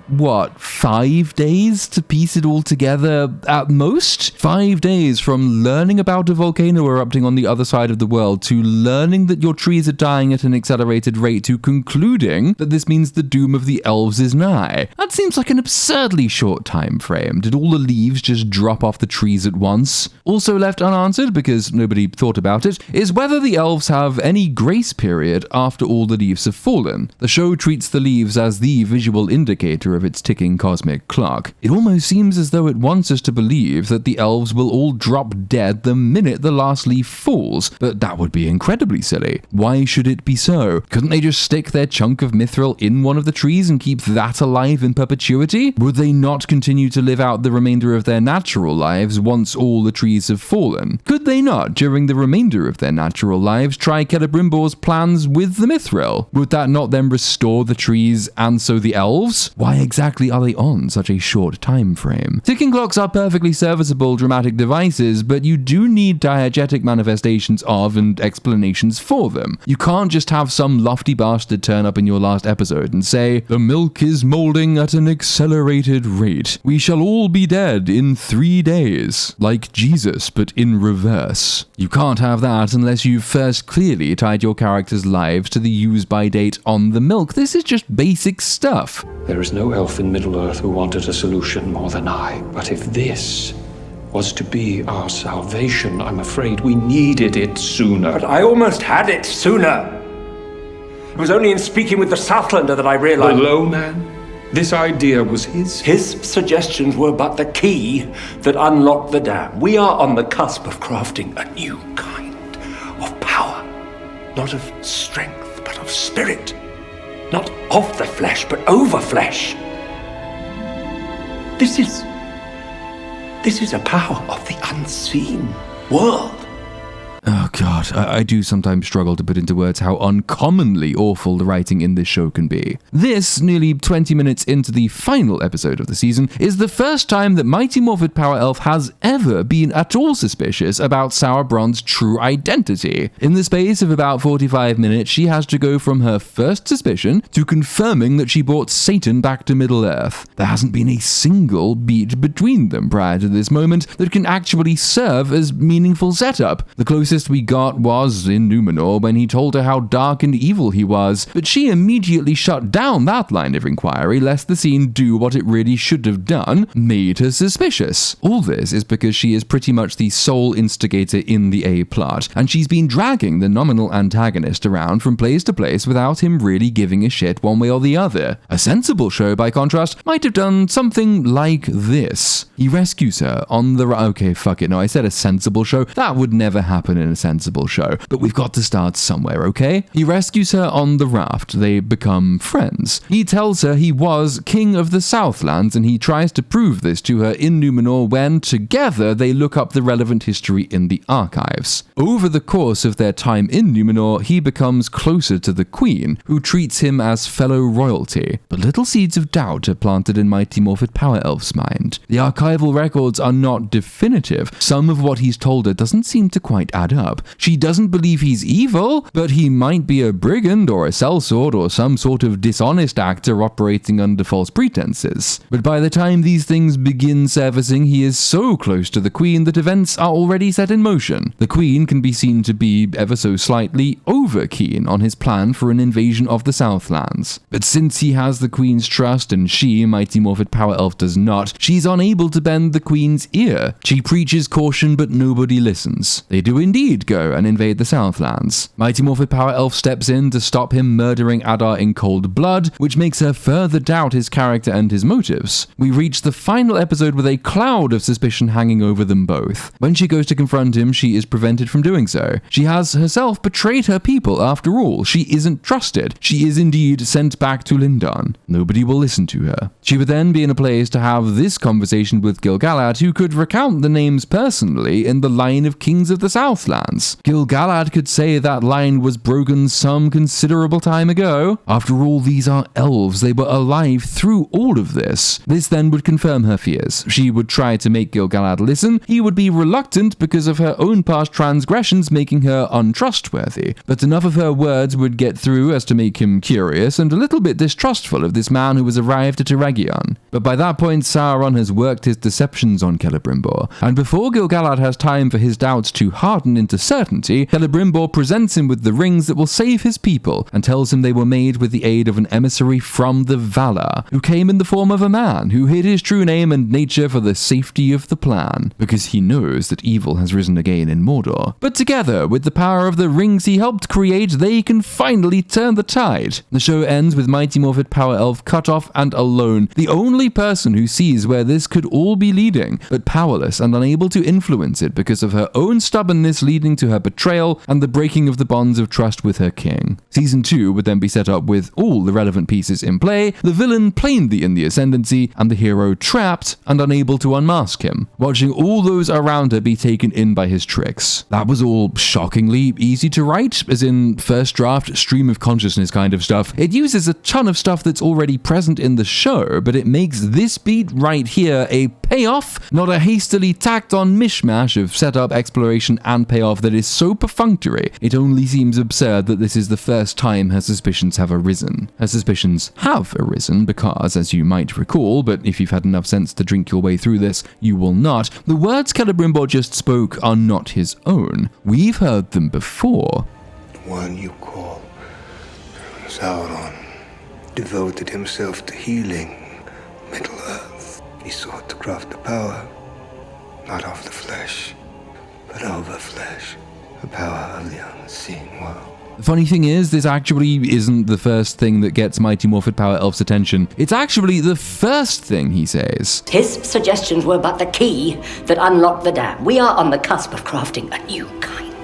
5 days to piece it all together? together at most 5 days from learning about a volcano erupting on the other side of the world to learning that your trees are dying at an accelerated rate to concluding that this means the doom of the elves is nigh. That seems like an absurdly short time frame. Did all the leaves just drop off the trees at once? Also left unanswered, because nobody thought about it, is whether the elves have any grace period after all the leaves have fallen. The show treats the leaves as the visual indicator of its ticking cosmic clock. It almost seems as though it wants us to believe that the elves will all drop dead the minute the last leaf falls, but that would be incredibly silly. Why should it be so? Couldn't they just stick their chunk of mithril in one of the trees and keep that alive in perpetuity? Would they not continue to live out the remainder of their natural lives once all the trees have fallen? Could they not, during the remainder of their natural lives, try Celebrimbor's plans with the mithril? Would that not then restore the trees and so the elves? Why exactly are they on such a short time frame? Ticking clocks are perfectly serviceable dramatic devices, but you do need diegetic manifestations of and explanations for them. You can't just have some lofty bastard turn up in your last episode and say, "The milk is molding at an accelerated rate. We shall all be dead in 3 days." Like Jesus, but in reverse. You can't have that unless you've first clearly tied your characters' lives to the use-by date on the milk. This is just basic stuff. There is no elf in Middle-earth who wanted a solution more than I. But if this was to be our salvation, I'm afraid we needed it sooner. But I almost had it sooner. It was only in speaking with the Southlander that I realized... The low man? This idea was his? His suggestions were but the key that unlocked the dam. We are on the cusp of crafting a new kind of power. Not of strength, but of spirit. Not of the flesh, but over flesh. This is a power of the unseen world. Oh god, I do sometimes struggle to put into words how uncommonly awful the writing in this show can be. This, nearly 20 minutes into the final episode of the season, is the first time that Mighty Morphed Power Elf has ever been at all suspicious about Sauerbrand's true identity. In the space of about 45 minutes, she has to go from her first suspicion to confirming that she brought Satan back to Middle-earth. There hasn't been a single beat between them prior to this moment that can actually serve as meaningful setup. The closest we got was in Numenor when he told her how dark and evil he was, but she immediately shut down that line of inquiry lest the scene do what it really should have done, made her suspicious. All this is because she is pretty much the sole instigator in the A-plot, and she's been dragging the nominal antagonist around from place to place without him really giving a shit one way or the other. A sensible show, by contrast, might have done something like this. He rescues her on the... Okay, fuck it, no, I said a sensible show. That would never happen in a sensible show, but we've got to start somewhere, okay? He rescues her on the raft. They become friends. He tells her he was king of the Southlands, and he tries to prove this to her in Numenor when, together, they look up the relevant history in the archives. Over the course of their time in Numenor, he becomes closer to the Queen, who treats him as fellow royalty. But little seeds of doubt are planted in Mighty Morphed Power Elf's mind. The archival records are not definitive. Some of what he's told her doesn't seem to quite add up. She doesn't believe he's evil, but he might be a brigand or a sellsword or some sort of dishonest actor operating under false pretenses. But by the time these things begin surfacing, he is so close to the Queen that events are already set in motion. The Queen can be seen to be ever so slightly over keen on his plan for an invasion of the Southlands. But since he has the Queen's trust and she, Mighty Morphed Power Elf, does not, she's unable to bend the Queen's ear. She preaches caution, but nobody listens. They do indeed go and invade the Southlands. Mighty Morphed Power Elf steps in to stop him murdering Adar in cold blood, which makes her further doubt his character and his motives. We reach the final episode with a cloud of suspicion hanging over them both. When she goes to confront him, she is prevented from doing so. She has herself betrayed her people after all. She isn't trusted. She is indeed sent back to Lindon. Nobody will listen to her. She would then be in a place to have this conversation with Gil-galad, who could recount the names personally in the line of kings of the Southlands. lands. Gil-galad could say that line was broken some considerable time ago. After all, these are elves. They were alive through all of this. This then would confirm her fears. She would try to make Gil-galad listen. He would be reluctant because of her own past transgressions making her untrustworthy. But enough of her words would get through as to make him curious and a little bit distrustful of this man who has arrived at Eregion. But by that point, Sauron has worked his deceptions on Celebrimbor, and before Gil-galad has time for his doubts to harden into certainty, Celebrimbor presents him with the rings that will save his people, and tells him they were made with the aid of an emissary from the Valar, who came in the form of a man, who hid his true name and nature for the safety of the plan, because he knows that evil has risen again in Mordor. But together, with the power of the rings he helped create, they can finally turn the tide. The show ends with Mighty Morphed Power Elf cut off and alone, the only person who sees where this could all be leading, but powerless and unable to influence it because of her own stubbornness leading to her betrayal and the breaking of the bonds of trust with her king. Season 2 would then be set up with all the relevant pieces in play, the villain plainly in the ascendancy, and the hero trapped and unable to unmask him, watching all those around her be taken in by his tricks. That was all shockingly easy to write, as in first draft, stream of consciousness kind of stuff. It uses a ton of stuff that's already present in the show, but it makes this beat right here a payoff, not a hastily tacked on mishmash of setup, exploration, and payoff that is so perfunctory, it only seems absurd that this is the first time her suspicions have arisen. Her suspicions have arisen because, as you might recall, but if you've had enough sense to drink your way through this, you will not, the words Celebrimbor just spoke are not his own. We've heard them before. The one you call Sauron devoted himself to healing Middle-earth. He sought to craft the power, not of the flesh, but of the flesh, the power of the unseen world. The funny thing is, this actually isn't the first thing that gets Mighty Morphed Power Elf's attention. It's actually the first thing he says. His suggestions were but the key that unlocked the dam. We are on the cusp of crafting a new kind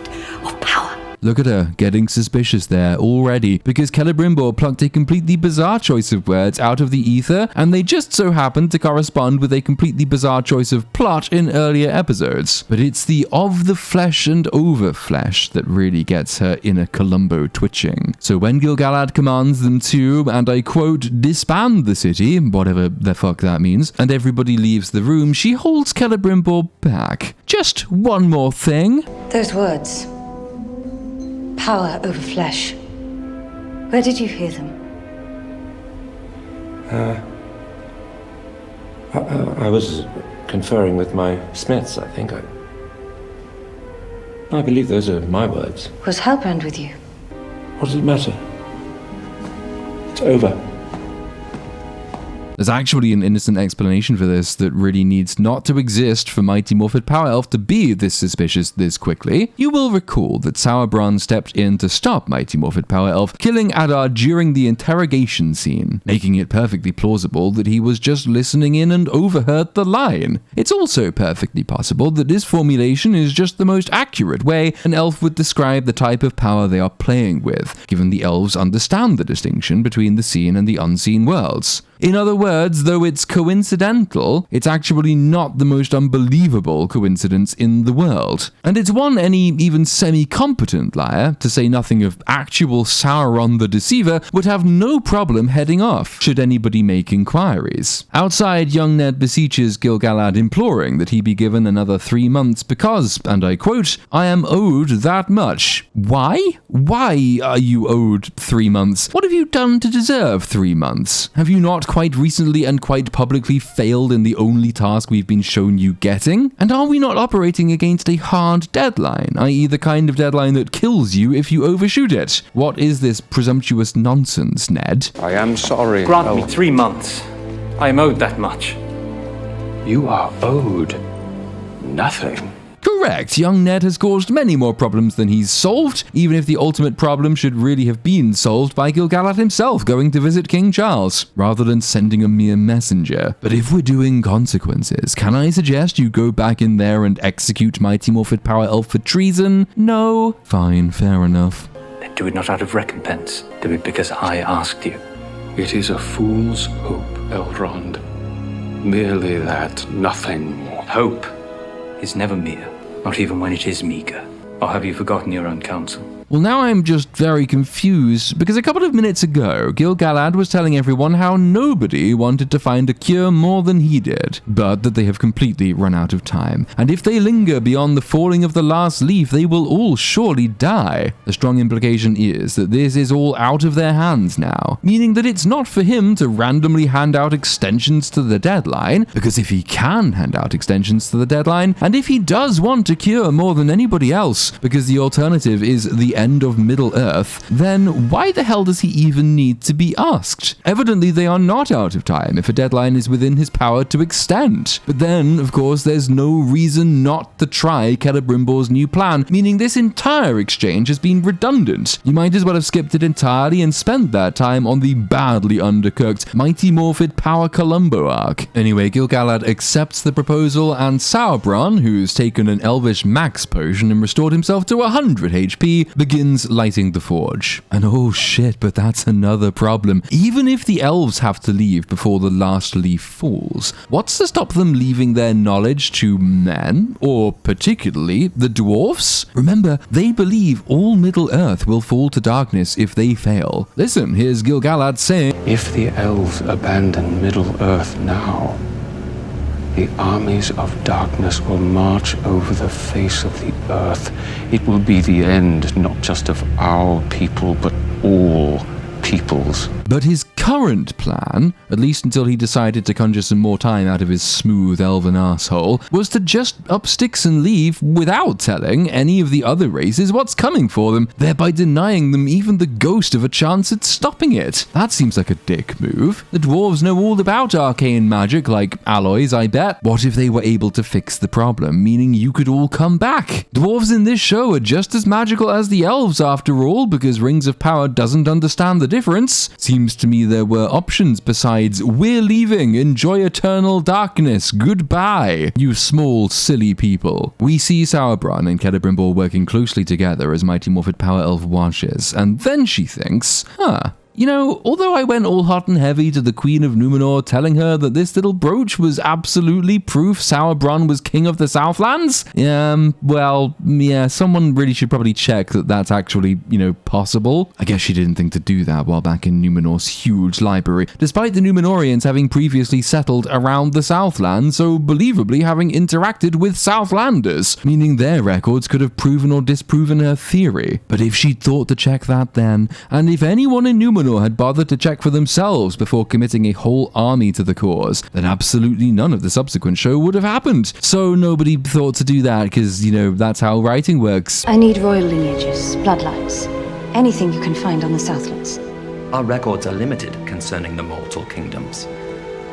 of power. Look at her, getting suspicious there already, because Celebrimbor plucked a completely bizarre choice of words out of the ether, and they just so happen to correspond with a completely bizarre choice of plot in earlier episodes. But it's the of the flesh and over flesh that really gets her inner Columbo twitching. So when Gil-galad commands them to, and I quote, disband the city, whatever the fuck that means, and everybody leaves the room, she holds Celebrimbor back. Just one more thing. Those words. Power over flesh. Where did you hear them? I was conferring with my smiths, I think. I believe those are my words. Was Halbrand with you? What does it matter? It's over. There's actually an innocent explanation for this that really needs not to exist for Mighty Morphed Power Elf to be this suspicious this quickly. You will recall that Sauron stepped in to stop Mighty Morphed Power Elf, killing Adar during the interrogation scene, making it perfectly plausible that he was just listening in and overheard the line. It's also perfectly possible that this formulation is just the most accurate way an elf would describe the type of power they are playing with, given the elves understand the distinction between the seen and the unseen worlds. In other words, though it's coincidental, it's actually not the most unbelievable coincidence in the world. And it's one any even semi-competent liar, to say nothing of actual Sauron the Deceiver, would have no problem heading off, should anybody make inquiries. Outside, young Ned beseeches Gil-galad, imploring that he be given another 3 months because, and I quote, I am owed that much. Why? Why are you owed 3 months? What have you done to deserve 3 months? Have you not quite recently and quite publicly failed in the only task we've been shown you getting? And are we not operating against a hard deadline, i.e. the kind of deadline that kills you if you overshoot it? What is this presumptuous nonsense, Ned? I am sorry. Grant me 3 months. I am owed that much. You are owed nothing. Correct, young Ned has caused many more problems than he's solved, even if the ultimate problem should really have been solved by Gil-galad himself going to visit King Charles, rather than sending a mere messenger. But if we're doing consequences, can I suggest you go back in there and execute Mighty Morphed Power Elf for treason? No? Fine, fair enough. Then do it not out of recompense. Do it because I asked you. It is a fool's hope, Elrond. Merely that, nothing more. Hope is never mere, not even when it is meager. Or have you forgotten your own counsel? Well, now I'm just very confused, because a couple of minutes ago, Gil-galad was telling everyone how nobody wanted to find a cure more than he did, but that they have completely run out of time, and if they linger beyond the falling of the last leaf, they will all surely die. The strong implication is that this is all out of their hands now, meaning that it's not for him to randomly hand out extensions to the deadline, because if he can hand out extensions to the deadline, and if he does want a cure more than anybody else, because the alternative is the end of Middle-earth, then why the hell does he even need to be asked? Evidently they are not out of time if a deadline is within his power to extend. But then, of course, there's no reason not to try Celebrimbor's new plan, meaning this entire exchange has been redundant. You might as well have skipped it entirely and spent that time on the badly undercooked Mighty Morphin Power Columbo arc. Anyway, Gil-galad accepts the proposal, and Sauron, who's taken an elvish max potion and restored himself to 100 HP, begins lighting the forge. And oh shit, but that's another problem. Even if the elves have to leave before the last leaf falls, what's to stop them leaving their knowledge to men, or particularly the dwarfs? Remember, they believe all Middle-earth will fall to darkness if they fail. Listen, here's Gil-galad saying, If the elves abandon Middle-earth now, the armies of darkness will march over the face of the earth. It will be the end, not just of our people, but all peoples. But his current plan, at least until he decided to conjure some more time out of his smooth elven asshole, was to just up sticks and leave without telling any of the other races what's coming for them, thereby denying them even the ghost of a chance at stopping it. That seems like a dick move. The dwarves know all about arcane magic, like alloys, I bet. What if they were able to fix the problem, meaning you could all come back? Dwarves in this show are just as magical as the elves after all, because Rings of Power doesn't understand the difference. Seems to me there were options besides "we're leaving, enjoy eternal darkness, goodbye, you small silly people." We see Sauron and Celebrimbor working closely together as Mighty Morphin Power Elf watches, and then she thinks, you know, although I went all hot and heavy to the Queen of Numenor telling her that this little brooch was absolutely proof Sauron was king of the Southlands, someone really should probably check that that's actually, possible. I guess she didn't think to do that while back in Numenor's huge library, despite the Numenorians having previously settled around the Southlands, so believably having interacted with Southlanders, meaning their records could have proven or disproven her theory. But if she'd thought to check that then, and if anyone in Numenor had bothered to check for themselves before committing a whole army to the cause, then absolutely none of the subsequent show would have happened. So nobody thought to do that because, that's how writing works. I need royal lineages, bloodlines, anything you can find on the Southlands. Our records are limited concerning the mortal kingdoms.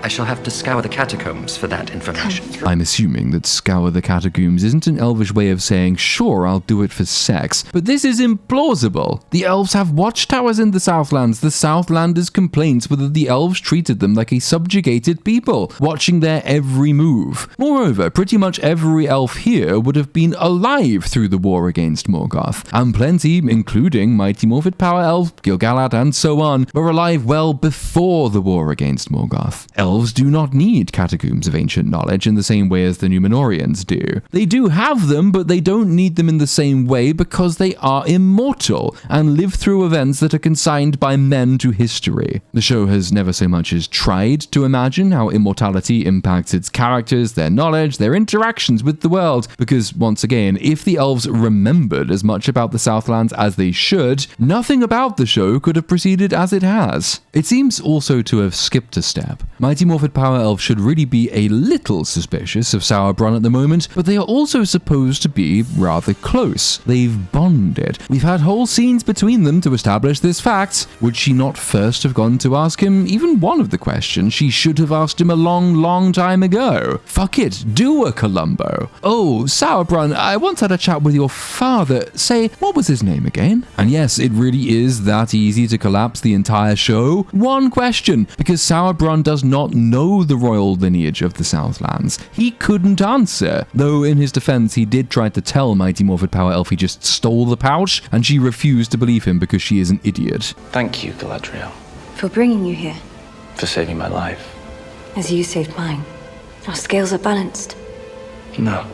I shall have to scour the catacombs for that information. I'm assuming that scour the catacombs isn't an elvish way of saying, sure, I'll do it for sex, but this is implausible. The elves have watchtowers in the Southlands. The Southlanders' complaints were that the elves treated them like a subjugated people, watching their every move. Moreover, pretty much every elf here would have been alive through the war against Morgoth, and plenty, including Mighty Morphin Power Elf, Gil-galad, and so on, were alive well before the war against Morgoth. Elves do not need catacombs of ancient knowledge in the same way as the Numenorians do. They do have them, but they don't need them in the same way because they are immortal and live through events that are consigned by men to history. The show has never so much as tried to imagine how immortality impacts its characters, their knowledge, their interactions with the world, because once again, if the elves remembered as much about the Southlands as they should, nothing about the show could have proceeded as it has. It seems also to have skipped a step. Mighty Morphin Power Elf should really be a little suspicious of Sauron at the moment, but they are also supposed to be rather close. They've bonded. We've had whole scenes between them to establish this fact. Would she not first have gone to ask him even one of the questions she should have asked him a long time ago? Fuck it, do a Columbo. Oh, Sauron, I once had a chat with your father. Say, what was his name again? And yes, it really is that easy to collapse the entire show. One question, because Sauron does not know the royal lineage of the Southlands. He couldn't answer, though in his defense he did try to tell Mighty Morphin Power Elf he just stole the pouch, and she refused to believe him because she is an idiot. Thank you, Galadriel. For bringing you here. For saving my life. As you saved mine. Our scales are balanced. No,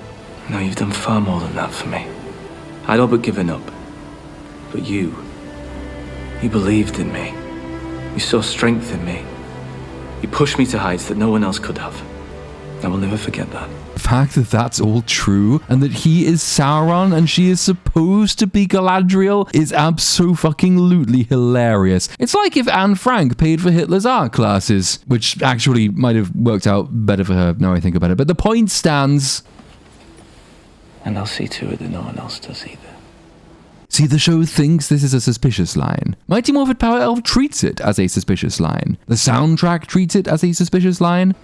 you've done far more than that for me. I'd all but given up. But you believed in me. You saw strength in me. You pushed me to heights that no one else could have. I will never forget that. The fact that that's all true and that he is Sauron and she is supposed to be Galadriel is abso-fucking-lutely hilarious. It's like if Anne Frank paid for Hitler's art classes, which actually might have worked out better for her now I think about it, but the point stands. And I'll see to it that no one else does either. See, the show thinks this is a suspicious line. Mighty Morphin Power Elf treats it as a suspicious line. The soundtrack treats it as a suspicious line.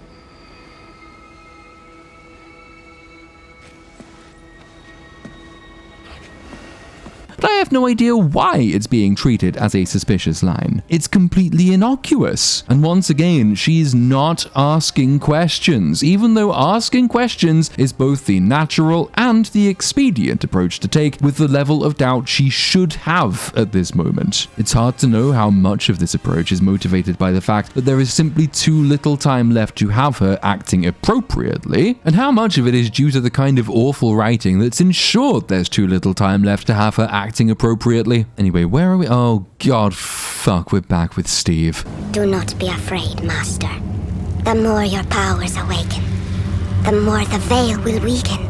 But I have no idea why it's being treated as a suspicious line. It's completely innocuous. And once again, she's not asking questions, even though asking questions is both the natural and the expedient approach to take with the level of doubt she should have at this moment. It's hard to know how much of this approach is motivated by the fact that there is simply too little time left to have her acting appropriately, and how much of it is due to the kind of awful writing that's ensured there's too little time left to have her acting appropriately. Anyway, where are we? Oh god, fuck, we're back with Steve. Do not be afraid, Master. The more your powers awaken, the more the veil will weaken.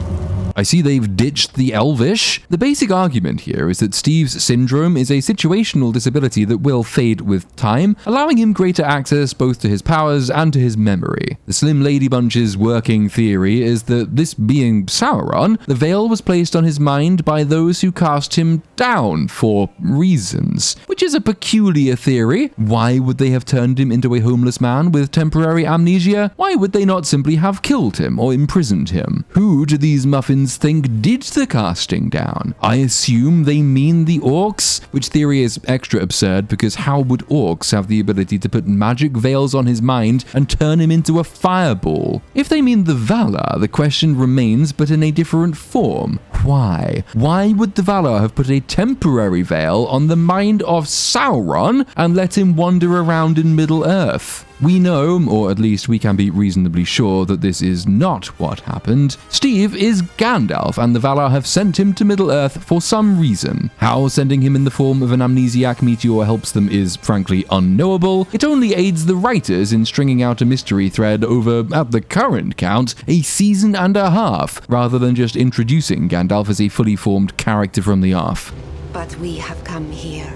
I see they've ditched the Elvish. The basic argument here is that Steve's syndrome is a situational disability that will fade with time, allowing him greater access both to his powers and to his memory. The Slim Lady Bunch's working theory is that this being Sauron, the veil was placed on his mind by those who cast him down for reasons, which is a peculiar theory. Why would they have turned him into a homeless man with temporary amnesia? Why would they not simply have killed him or imprisoned him? Who do these muffins think did the casting down? I assume they mean the orcs, which theory is extra absurd because how would orcs have the ability to put magic veils on his mind and turn him into a fireball? If they mean the Valar, the question remains but in a different form. Why? Why would the Valar have put a temporary veil on the mind of Sauron and let him wander around in Middle-earth? We know, or at least we can be reasonably sure, that this is not what happened. Steve is Gandalf, and the Valar have sent him to Middle-earth for some reason. How sending him in the form of an amnesiac meteor helps them is frankly unknowable. It only aids the writers in stringing out a mystery thread over, at the current count, a season and a half, rather than just introducing Gandalf as a fully formed character from the off. But we have come here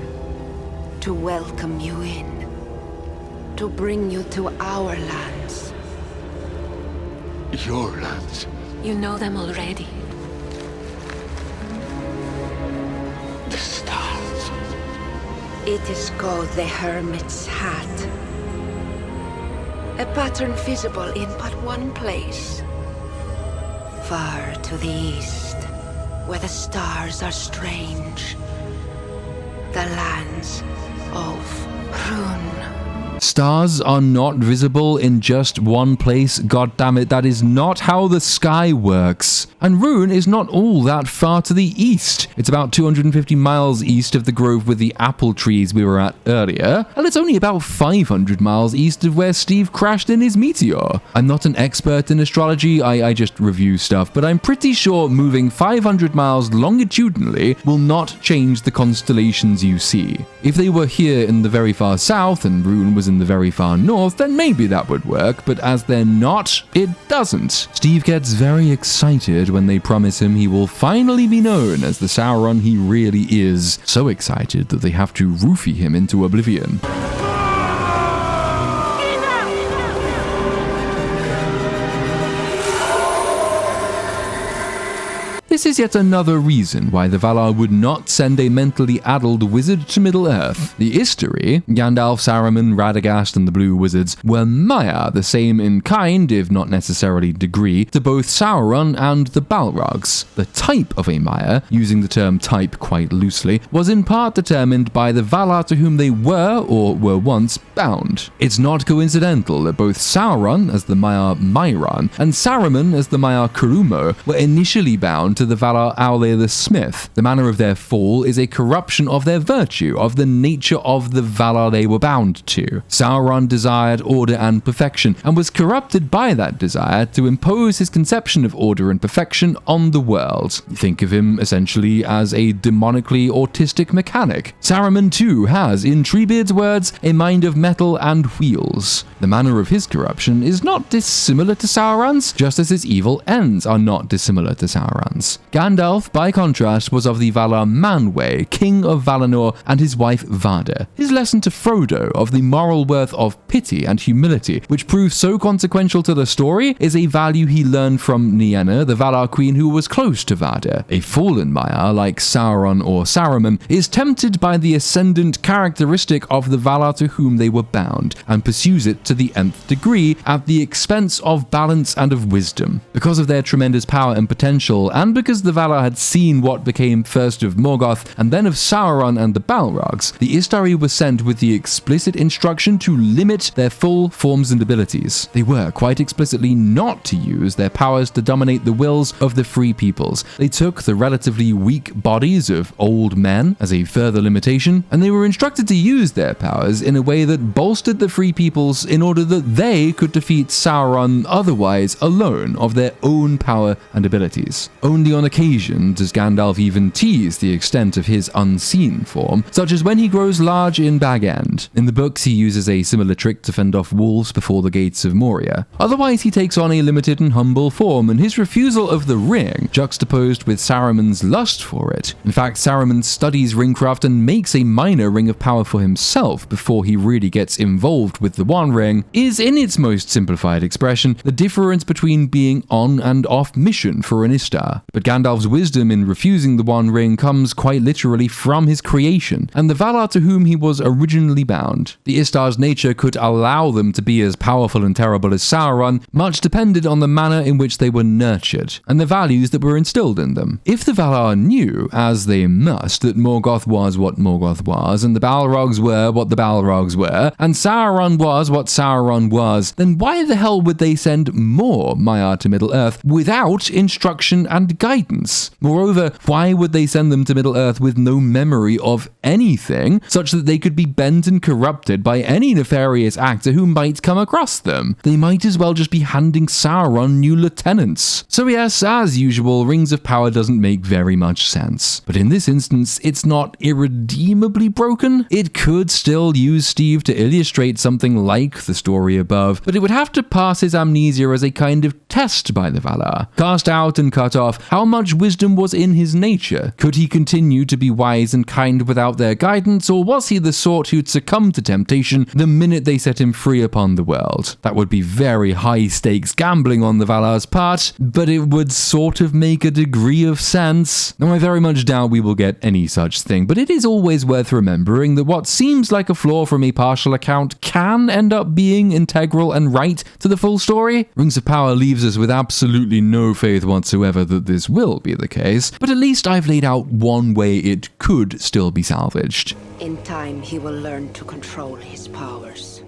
to welcome you in. To bring you to our lands. Your lands? You know them already. The stars. It is called the Hermit's Hat. A pattern visible in but one place. Far to the east, where the stars are strange. The lands of Rhûn. Stars are not visible in just one place, goddammit, that is not how the sky works. And Rhûn is not all that far to the east. It's about 250 miles east of the grove with the apple trees we were at earlier, and it's only about 500 miles east of where Steve crashed in his meteor. I'm not an expert in astrology, I just review stuff, but I'm pretty sure moving 500 miles longitudinally will not change the constellations you see. If they were here in the very far south and Rhûn was in the very far north, then maybe that would work, but as they're not, it doesn't. Steve gets very excited when they promise him he will finally be known as the Sauron he really is. So excited that they have to roofie him into oblivion. This is yet another reason why the Valar would not send a mentally addled wizard to Middle-earth. The Istari, Gandalf, Saruman, Radagast, and the Blue Wizards, were Maiar, the same in kind, if not necessarily degree, to both Sauron and the Balrogs. The type of a Maiar, using the term type quite loosely, was in part determined by the Valar to whom they were, or were once, bound. It's not coincidental that both Sauron, as the Maiar Mairon, and Saruman, as the Maiar Kurumo, were initially bound to to the Valar Aule the Smith. The manner of their fall is a corruption of their virtue, of the nature of the Valar they were bound to. Sauron desired order and perfection, and was corrupted by that desire to impose his conception of order and perfection on the world. Think of him essentially as a demonically autistic mechanic. Saruman too has, in Treebeard's words, a mind of metal and wheels. The manner of his corruption is not dissimilar to Sauron's, just as his evil ends are not dissimilar to Sauron's. Gandalf, by contrast, was of the Valar Manwë, king of Valinor, and his wife Vada. His lesson to Frodo of the moral worth of pity and humility, which proves so consequential to the story, is a value he learned from Nienna, the Valar queen who was close to Vada. A fallen Maiar, like Sauron or Saruman, is tempted by the ascendant characteristic of the Valar to whom they were bound, and pursues it to the nth degree at the expense of balance and of wisdom. Because of their tremendous power and potential, and because the Valar had seen what became first of Morgoth and then of Sauron and the Balrogs, the Istari was sent with the explicit instruction to limit their full forms and abilities. They were quite explicitly not to use their powers to dominate the wills of the free peoples. They took the relatively weak bodies of old men as a further limitation, and they were instructed to use their powers in a way that bolstered the free peoples in order that they could defeat Sauron otherwise alone of their own power and abilities. Only on occasion does Gandalf even tease the extent of his unseen form, such as when he grows large in Bag End. In the books, he uses a similar trick to fend off wolves before the gates of Moria. Otherwise, he takes on a limited and humble form, and his refusal of the ring, juxtaposed with Saruman's lust for it. In fact, Saruman studies ringcraft and makes a minor ring of power for himself before he really gets involved with the One Ring, is, in its most simplified expression, the difference between being on and off mission for an Istar. But Gandalf's wisdom in refusing the One Ring comes quite literally from his creation, and the Valar to whom he was originally bound. The Istar's nature could allow them to be as powerful and terrible as Sauron, much depended on the manner in which they were nurtured, and the values that were instilled in them. If the Valar knew, as they must, that Morgoth was what Morgoth was, and the Balrogs were what the Balrogs were, and Sauron was what Sauron was, then why the hell would they send more Maiar to Middle-earth without instruction and guidance? Moreover, why would they send them to Middle-earth with no memory of anything, such that they could be bent and corrupted by any nefarious actor who might come across them? They might as well just be handing Sauron new lieutenants. So yes, as usual, Rings of Power doesn't make very much sense. But in this instance, it's not irredeemably broken. It could still use Steve to illustrate something like the story above, but it would have to pass his amnesia as a kind of test by the Valar. Cast out and cut off, how much wisdom was in his nature? Could he continue to be wise and kind without their guidance, or was he the sort who'd succumb to temptation the minute they set him free upon the world? That would be very high-stakes gambling on the Valar's part, but it would sort of make a degree of sense. Now, I very much doubt we will get any such thing, but it is always worth remembering that what seems like a flaw from a partial account can end up being integral and right to the full story. Rings of Power leaves us with absolutely no faith whatsoever that this will be the case, but at least I've laid out one way it could still be salvaged. In time, he will learn to control his powers.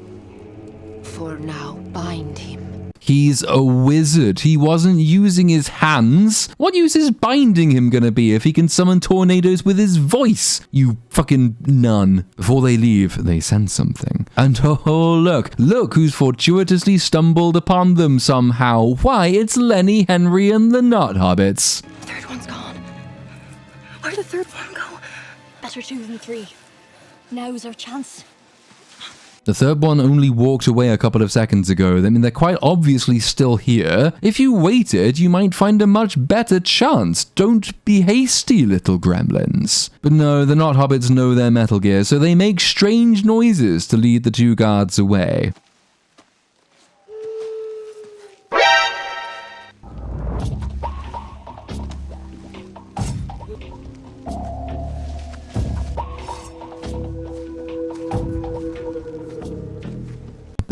For now, bind him. He's a wizard. He wasn't using his hands. What use is binding him gonna be if he can summon tornadoes with his voice? You fucking nun. Before they leave, they send something. And oh, look who's fortuitously stumbled upon them somehow. Why, it's Lenny, Henry, and the Not Hobbits. The third one's gone. Where'd the third one go? Better 2 than 3. Now's our chance. The third one only walked away a couple of seconds ago. I mean, they're quite obviously still here. If you waited, you might find a much better chance. Don't be hasty, little gremlins. But no, the Not Hobbits know their Metal Gear, so they make strange noises to lead the two guards away.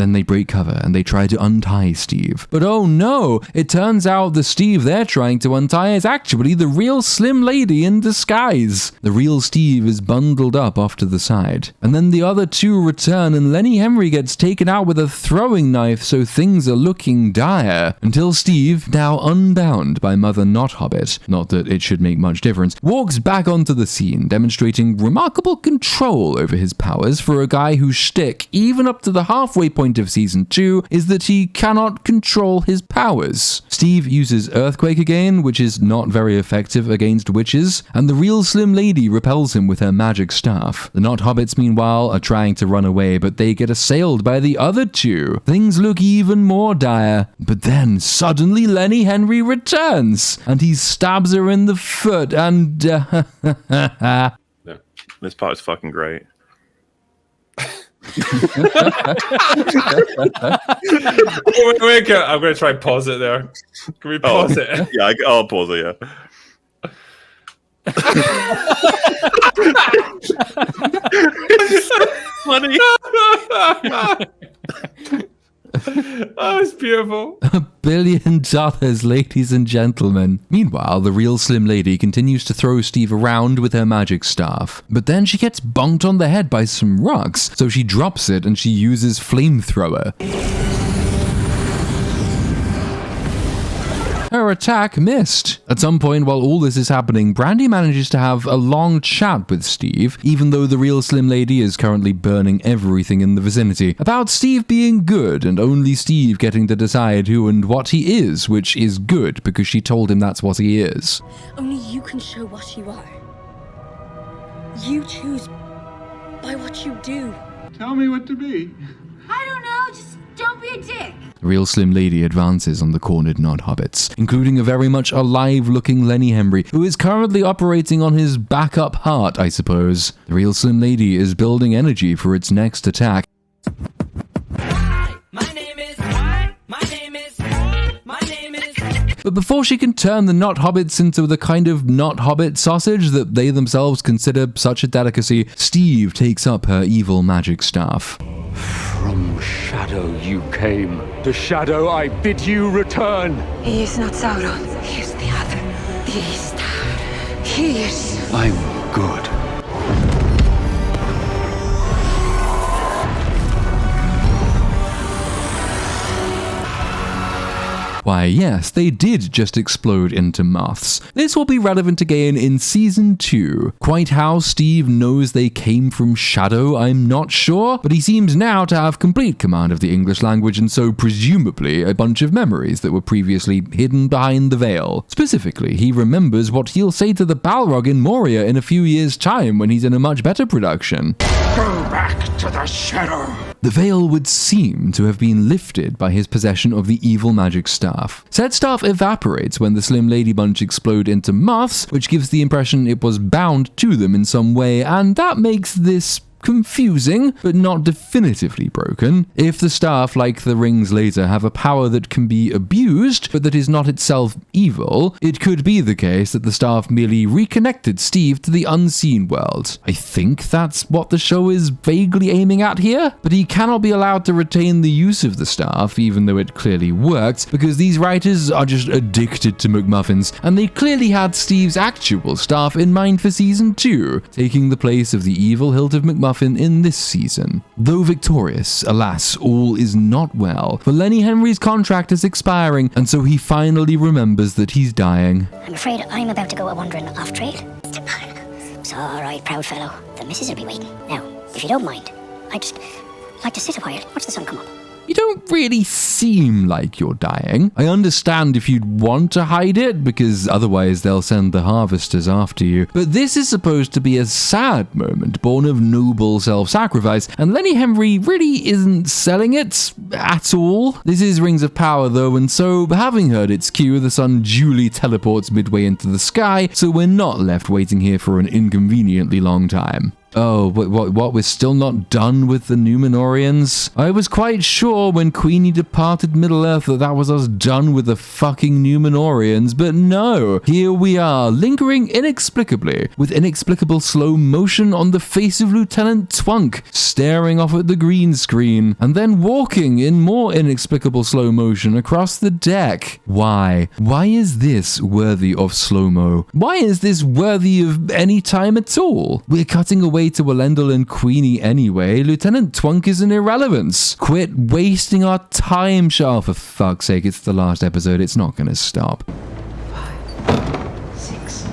Then they break cover and they try to untie Steve. But oh no, it turns out the Steve they're trying to untie is actually the real Slim Lady in disguise. The real Steve is bundled up off to the side. And then the other two return and Lenny Henry gets taken out with a throwing knife, so things are looking dire. Until Steve, now unbound by Mother Not Hobbit, not that it should make much difference, walks back onto the scene, demonstrating remarkable control over his powers for a guy whose shtick, even up to the halfway point of season 2, is that he cannot control his powers. Steve uses Earthquake again, which is not very effective against witches, and the real Slim Lady repels him with her magic staff. The Not Hobbits, meanwhile, are trying to run away, but they get assailed by the other two. Things look even more dire, but then suddenly Lenny Henry returns, and he stabs her in the foot, and Yeah, this part is fucking great. wait, I'm going to try and pause it there. Can we pause it? Yeah, I'll pause it, yeah. Funny. Oh, it's beautiful. $1 billion, ladies and gentlemen. Meanwhile, the real Slim Lady continues to throw Steve around with her magic staff, but then she gets bonked on the head by some rocks, so she drops it and she uses flamethrower. Her attack missed. At some point while all this is happening, Brandy manages to have a long chat with Steve, even though the real Slim Lady is currently burning everything in the vicinity, about Steve being good and only Steve getting to decide who and what he is, which is good because she told him that's what he is. Only you can show what you are. You choose by what you do. Tell me what to be. I don't know, just don't be a dick. The real Slim Lady advances on the cornered Not Hobbits, including a very much alive-looking Lenny Henry, who is currently operating on his backup heart, I suppose. The real Slim Lady is building energy for its next attack. But before she can turn the Not Hobbits into the kind of Not Hobbit sausage that they themselves consider such a delicacy, Steve takes up her evil magic staff. From shadow you came. To shadow I bid you return. He is not Sauron. He is the other. The East. He is. I'm good. Why, yes, they did just explode into moths. This will be relevant again in Season 2. Quite how Steve knows they came from Shadow, I'm not sure, but he seems now to have complete command of the English language and so presumably a bunch of memories that were previously hidden behind the veil. Specifically, he remembers what he'll say to the Balrog in Moria in a few years' time when he's in a much better production. Go back to the Shadow! The veil would seem to have been lifted by his possession of the evil magic staff. Said staff evaporates when the Slim Lady bunch explode into moths, which gives the impression it was bound to them in some way, and that makes this confusing, but not definitively broken. If the staff, like the rings later, have a power that can be abused, but that is not itself evil, it could be the case that the staff merely reconnected Steve to the unseen world. I think that's what the show is vaguely aiming at here, but he cannot be allowed to retain the use of the staff, even though it clearly worked, because these writers are just addicted to McMuffins, and they clearly had Steve's actual staff in mind for Season 2, taking the place of the evil hilt of McMuffin in this season. Though victorious, alas, all is not well, for Lenny Henry's contract is expiring, and so he finally remembers that he's dying. I'm afraid I'm about to go a-wandering off trade. It's all right, proud fellow. The missus will be waiting. Now, if you don't mind, I'd just like to sit a while, watch the sun come up. You don't really seem like you're dying. I understand if you'd want to hide it, because otherwise they'll send the harvesters after you. But this is supposed to be a sad moment, born of noble self-sacrifice, and Lenny Henry really isn't selling it at all. This is Rings of Power though, and so, having heard its cue, the sun duly teleports midway into the sky, so we're not left waiting here for an inconveniently long time. Oh, what? We're still not done with the Númenóreans? I was quite sure when Queenie departed Middle-earth that was us done with the fucking Númenóreans, but no. Here we are, lingering inexplicably, with inexplicable slow motion on the face of Lieutenant Twunk, staring off at the green screen, and then walking in more inexplicable slow motion across the deck. Why? Why is this worthy of slow-mo? Why is this worthy of any time at all? We're cutting away to Elendil and Queenie anyway. Lieutenant Twunk is an irrelevance. Quit wasting our time, Shah. For fuck's sake, it's the last episode. It's not gonna stop. 5, 6,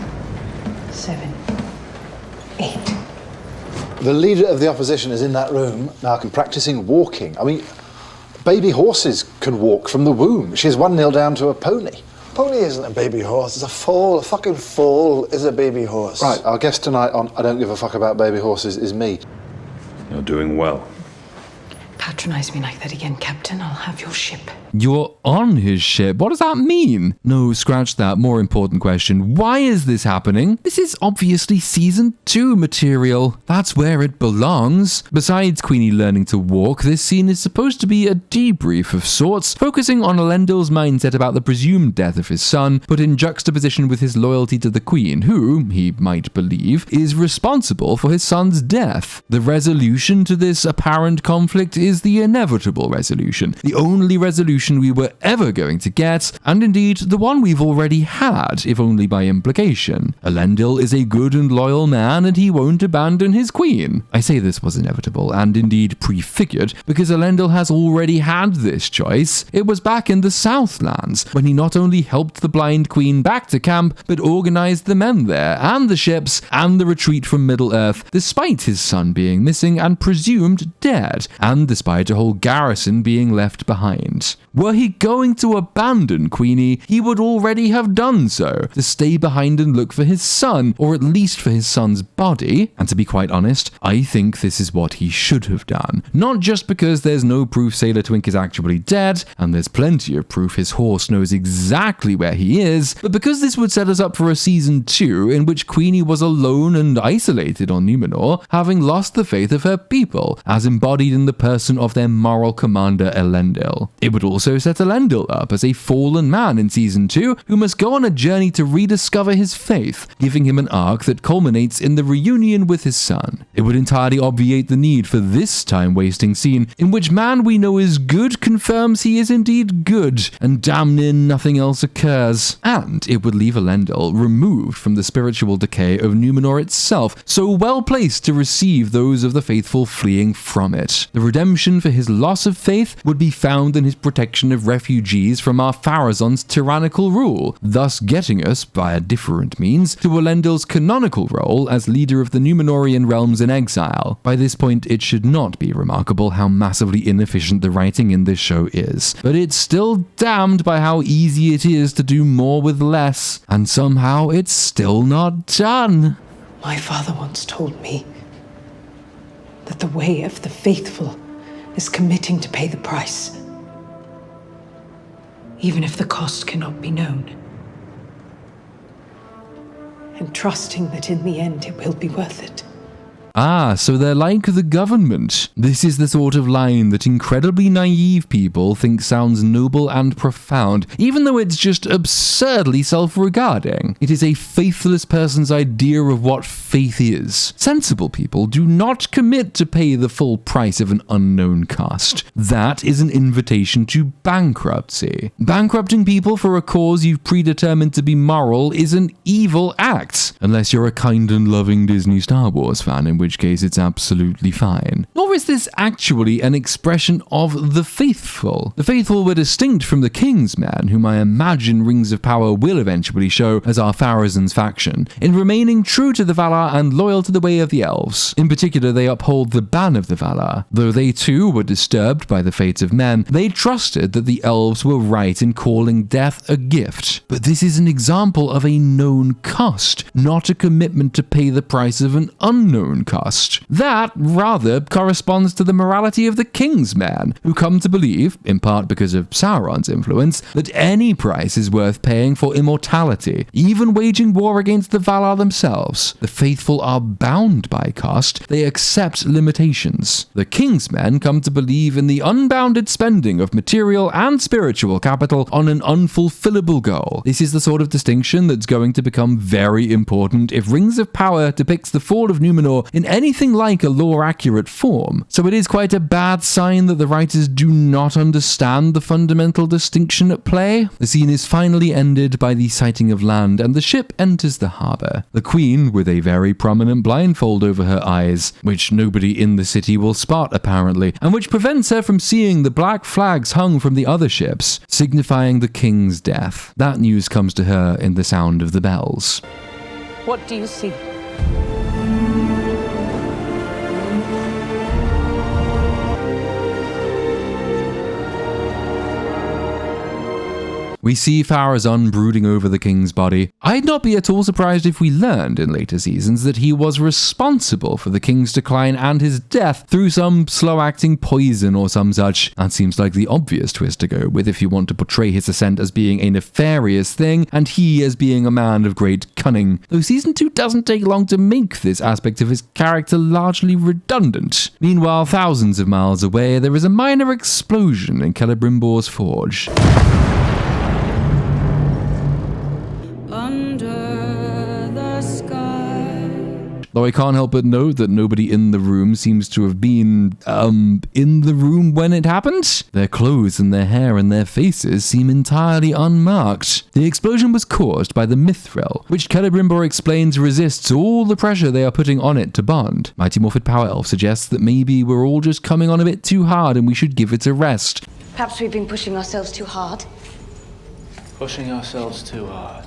7, 8. The leader of the opposition is in that room now, practicing walking. I mean, baby horses can walk from the womb. She's 1-0 down to a pony. Pony isn't a baby horse, it's a foal. A fucking foal is a baby horse. Right, our guest tonight on I Don't Give a Fuck About Baby Horses is me. You're doing well. Patronize me like that again, Captain. I'll have your ship. You're on his ship? What does that mean? No, scratch that. More important question. Why is this happening? This is obviously Season 2 material. That's where it belongs. Besides Queenie learning to walk, this scene is supposed to be a debrief of sorts, focusing on Elendil's mindset about the presumed death of his son, put in juxtaposition with his loyalty to the Queen, who, he might believe, is responsible for his son's death. The resolution to this apparent conflict is the inevitable resolution, the only resolution we were ever going to get, and indeed the one we've already had, if only by implication. Elendil is a good and loyal man, and he won't abandon his queen. I say this was inevitable, and indeed prefigured, because Elendil has already had this choice. It was back in the Southlands, when he not only helped the blind queen back to camp, but organized the men there, and the ships, and the retreat from Middle-earth, despite his son being missing and presumed dead, and despite a whole garrison being left behind. Were he going to abandon Queenie, he would already have done so, to stay behind and look for his son, or at least for his son's body. And to be quite honest, I think this is what he should have done. Not just because there's no proof Sailor Twink is actually dead, and there's plenty of proof his horse knows exactly where he is, but because this would set us up for a Season 2 in which Queenie was alone and isolated on Númenor, having lost the faith of her people, as embodied in the person of their moral commander Elendil. It would also set Elendil up as a fallen man in Season 2 who must go on a journey to rediscover his faith, giving him an arc that culminates in the reunion with his son. It would entirely obviate the need for this time-wasting scene in which man we know is good confirms he is indeed good, and damn near nothing else occurs. And it would leave Elendil removed from the spiritual decay of Númenor itself, so well placed to receive those of the faithful fleeing from it. The redemption for his loss of faith would be found in his protection of refugees from our Pharazon's tyrannical rule, thus getting us, by a different means, to Elendil's canonical role as leader of the Númenórean realms in exile. By this point, it should not be remarkable how massively inefficient the writing in this show is, but it's still damned by how easy it is to do more with less, and somehow it's still not done. My father once told me that the way of the faithful is committing to pay the price, even if the cost cannot be known, and trusting that in the end it will be worth it. Ah, so they're like the government. This is the sort of line that incredibly naive people think sounds noble and profound, even though it's just absurdly self-regarding. It is a faithless person's idea of what faith is. Sensible people do not commit to pay the full price of an unknown cost. That is an invitation to bankruptcy. Bankrupting people for a cause you've predetermined to be moral is an evil act, unless you're a kind and loving Disney Star Wars fan, in which case it's absolutely fine. Nor is this actually an expression of the faithful. The faithful were distinct from the King's Men, whom I imagine Rings of Power will eventually show as our Pharazon's faction, in remaining true to the Valar and loyal to the way of the elves. In particular, they uphold the ban of the Valar. Though they too were disturbed by the fate of men, they trusted that the elves were right in calling death a gift. But this is an example of a known cost, not a commitment to pay the price of an unknown cost. That rather corresponds to the morality of the King's men, who come to believe, in part because of Sauron's influence, that any price is worth paying for immortality, even waging war against the Valar themselves. The faithful are bound by cost, they accept limitations. The King's men come to believe in the unbounded spending of material and spiritual capital on an unfulfillable goal. This is the sort of distinction that's going to become very important if Rings of Power depicts the fall of Numenor in anything like a lore-accurate form. So it is quite a bad sign that the writers do not understand the fundamental distinction at play. The scene is finally ended by the sighting of land, and the ship enters the harbour. The Queen, with a very prominent blindfold over her eyes, which nobody in the city will spot apparently, and which prevents her from seeing the black flags hung from the other ships, signifying the King's death. That news comes to her in the sound of the bells. What do you see? We see Pharazôn brooding over the king's body. I'd not be at all surprised if we learned in later seasons that he was responsible for the king's decline and his death through some slow-acting poison or some such. That seems like the obvious twist to go with if you want to portray his ascent as being a nefarious thing and he as being a man of great cunning. Though season 2 doesn't take long to make this aspect of his character largely redundant. Meanwhile, thousands of miles away, there is a minor explosion in Celebrimbor's forge. Though I can't help but note that nobody in the room seems to have been, in the room when it happened. Their clothes and their hair and their faces seem entirely unmarked. The explosion was caused by the Mithril, which Celebrimbor explains resists all the pressure they are putting on it to bond. Mighty Morphed Power Elf suggests that maybe we're all just coming on a bit too hard and we should give it a rest. Perhaps we've been pushing ourselves too hard. Pushing ourselves too hard.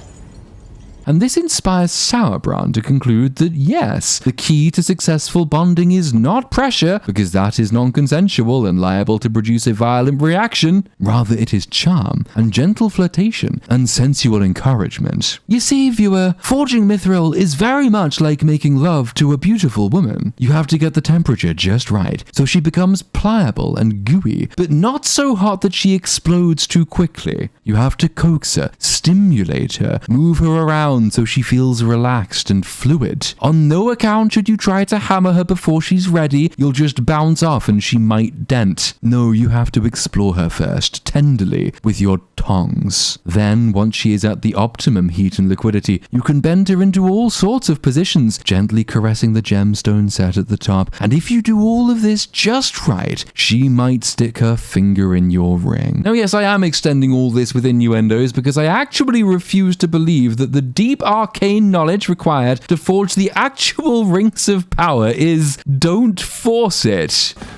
And this inspires Sauerbrand to conclude that yes, the key to successful bonding is not pressure, because that is non-consensual and liable to produce a violent reaction. Rather, it is charm and gentle flirtation and sensual encouragement. You see, viewer, forging Mithril is very much like making love to a beautiful woman. You have to get the temperature just right, so she becomes pliable and gooey, but not so hot that she explodes too quickly. You have to coax her, stimulate her, move her around so she feels relaxed and fluid. On no account should you try to hammer her before she's ready. You'll just bounce off and she might dent. No, you have to explore her first, tenderly, with your tongs. Then, once she is at the optimum heat and liquidity, you can bend her into all sorts of positions, gently caressing the gemstone set at the top. And if you do all of this just right, she might stick her finger in your ring. Now yes, I am extending all this with innuendos because I actually refuse to believe that the deep arcane knowledge required to forge the actual Rings of Power is don't force it.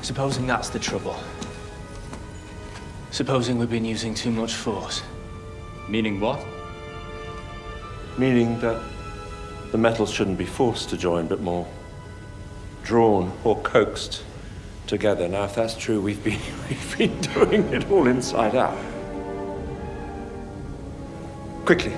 Supposing that's the trouble. Supposing we've been using too much force. Meaning what? Meaning that the metals shouldn't be forced to join, but more drawn or coaxed together. Now, if that's true, we've been doing it all inside out. Quickly.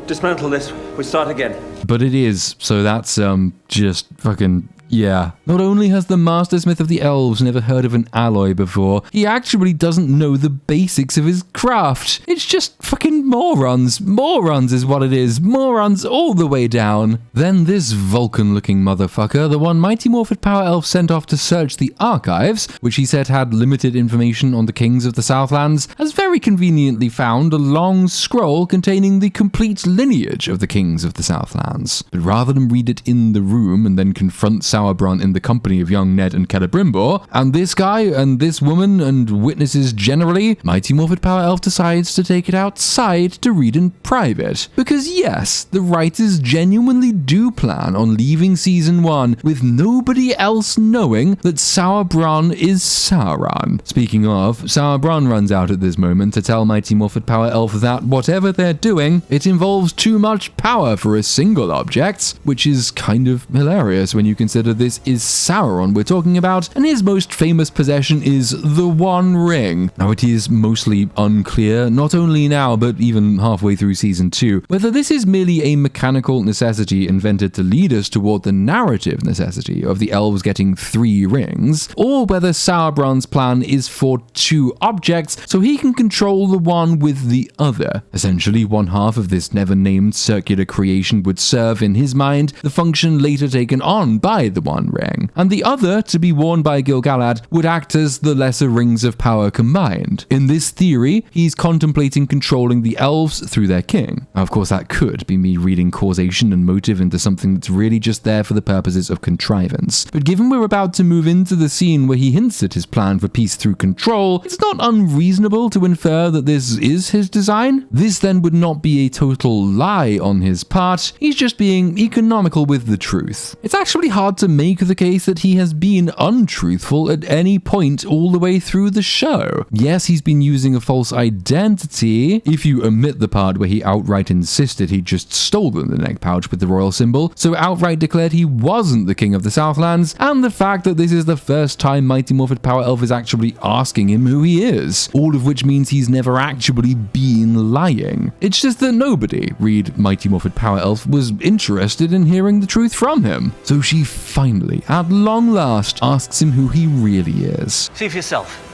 Dismantle this. We start again. But it is, so that's just fucking yeah. Not only has the Mastersmith of the Elves never heard of an alloy before, he actually doesn't know the basics of his craft. It's just fucking morons. Morons is what it is. Morons all the way down. Then this Vulcan-looking motherfucker, the one Mighty Morphed Power Elf sent off to search the archives, which he said had limited information on the kings of the Southlands, has very conveniently found a long scroll containing the complete lineage of the kings of the Southlands. But rather than read it in the room and then confront Sauerbrand in the company of young Ned and Celebrimbor, and this guy and this woman and witnesses generally, Mighty Morphed Power Elf decides to take it outside to read in private. Because yes, the writers genuinely do plan on leaving season 1 with nobody else knowing that Sauerbrand is Sauron. Speaking of, Sauerbrand runs out at this moment to tell Mighty Morphed Power Elf that whatever they're doing, it involves too much power for a single object, which is kind of hilarious when you consider consider this is Sauron we're talking about, and his most famous possession is the One Ring. Now, it is mostly unclear, not only now but even halfway through season 2, whether this is merely a mechanical necessity invented to lead us toward the narrative necessity of the elves getting 3 rings, or whether Sauron's plan is for 2 objects so he can control the one with the other. Essentially, one half of this never-named circular creation would serve, in his mind, the function later taken on by the One Ring, and the other, to be worn by Gil-galad, would act as the lesser rings of power combined. In this theory, he's contemplating controlling the elves through their king. Now, of course, that could be me reading causation and motive into something that's really just there for the purposes of contrivance. But given we're about to move into the scene where he hints at his plan for peace through control, it's not unreasonable to infer that this is his design. This then would not be a total lie on his part, he's just being economical with the truth. It's actually hard to make the case that he has been untruthful at any point all the way through the show. Yes, he's been using a false identity, if you omit the part where he outright insisted he'd just stolen the neck pouch with the royal symbol, so outright declared he wasn't the king of the Southlands, and the fact that this is the first time Mighty Morphed Power Elf is actually asking him who he is, all of which means he's never actually been lying. It's just that nobody, read Mighty Morphed Power Elf, was interested in hearing the truth from him. So she finally, at long last, asks him who he really is. See for yourself.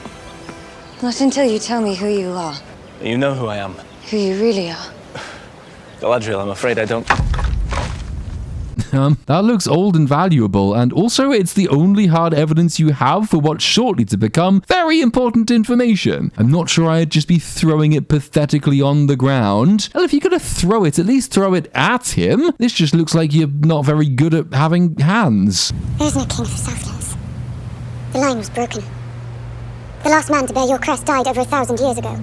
Not until you tell me who you are. You know who I am. Who you really are. Galadriel, I'm afraid I don't... That looks old and valuable, and also it's the only hard evidence you have for what's shortly to become very important information. I'm not sure I'd just be throwing it pathetically on the ground. Well, if you're gonna throw it, at least throw it at him. This just looks like you're not very good at having hands. There is no king of the Southlands. The line was broken. The last man to bear your crest died over 1,000 years ago.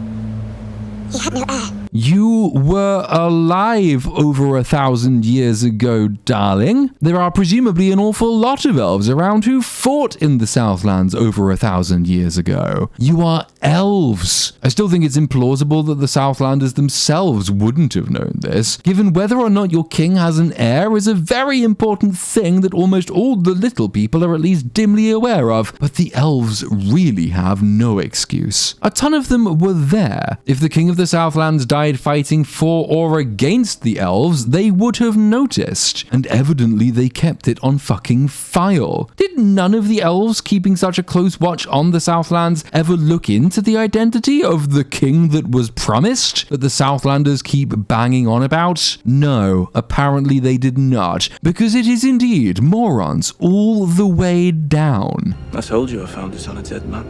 He had no heir. You were alive over 1,000 years ago, darling. There are presumably an awful lot of elves around who fought in the Southlands over 1,000 years ago. You are elves. I still think it's implausible that the Southlanders themselves wouldn't have known this, given whether or not your king has an heir is a very important thing that almost all the little people are at least dimly aware of, but the elves really have no excuse. A ton of them were there. If the king of the Southlands died fighting for or against the elves, they would have noticed, and evidently they kept it on fucking file. Did none of the elves keeping such a close watch on the Southlands ever look into the identity of the king that was promised, that the Southlanders keep banging on about? No, apparently they did not, because it is indeed morons all the way down. I told you I found it on a dead man.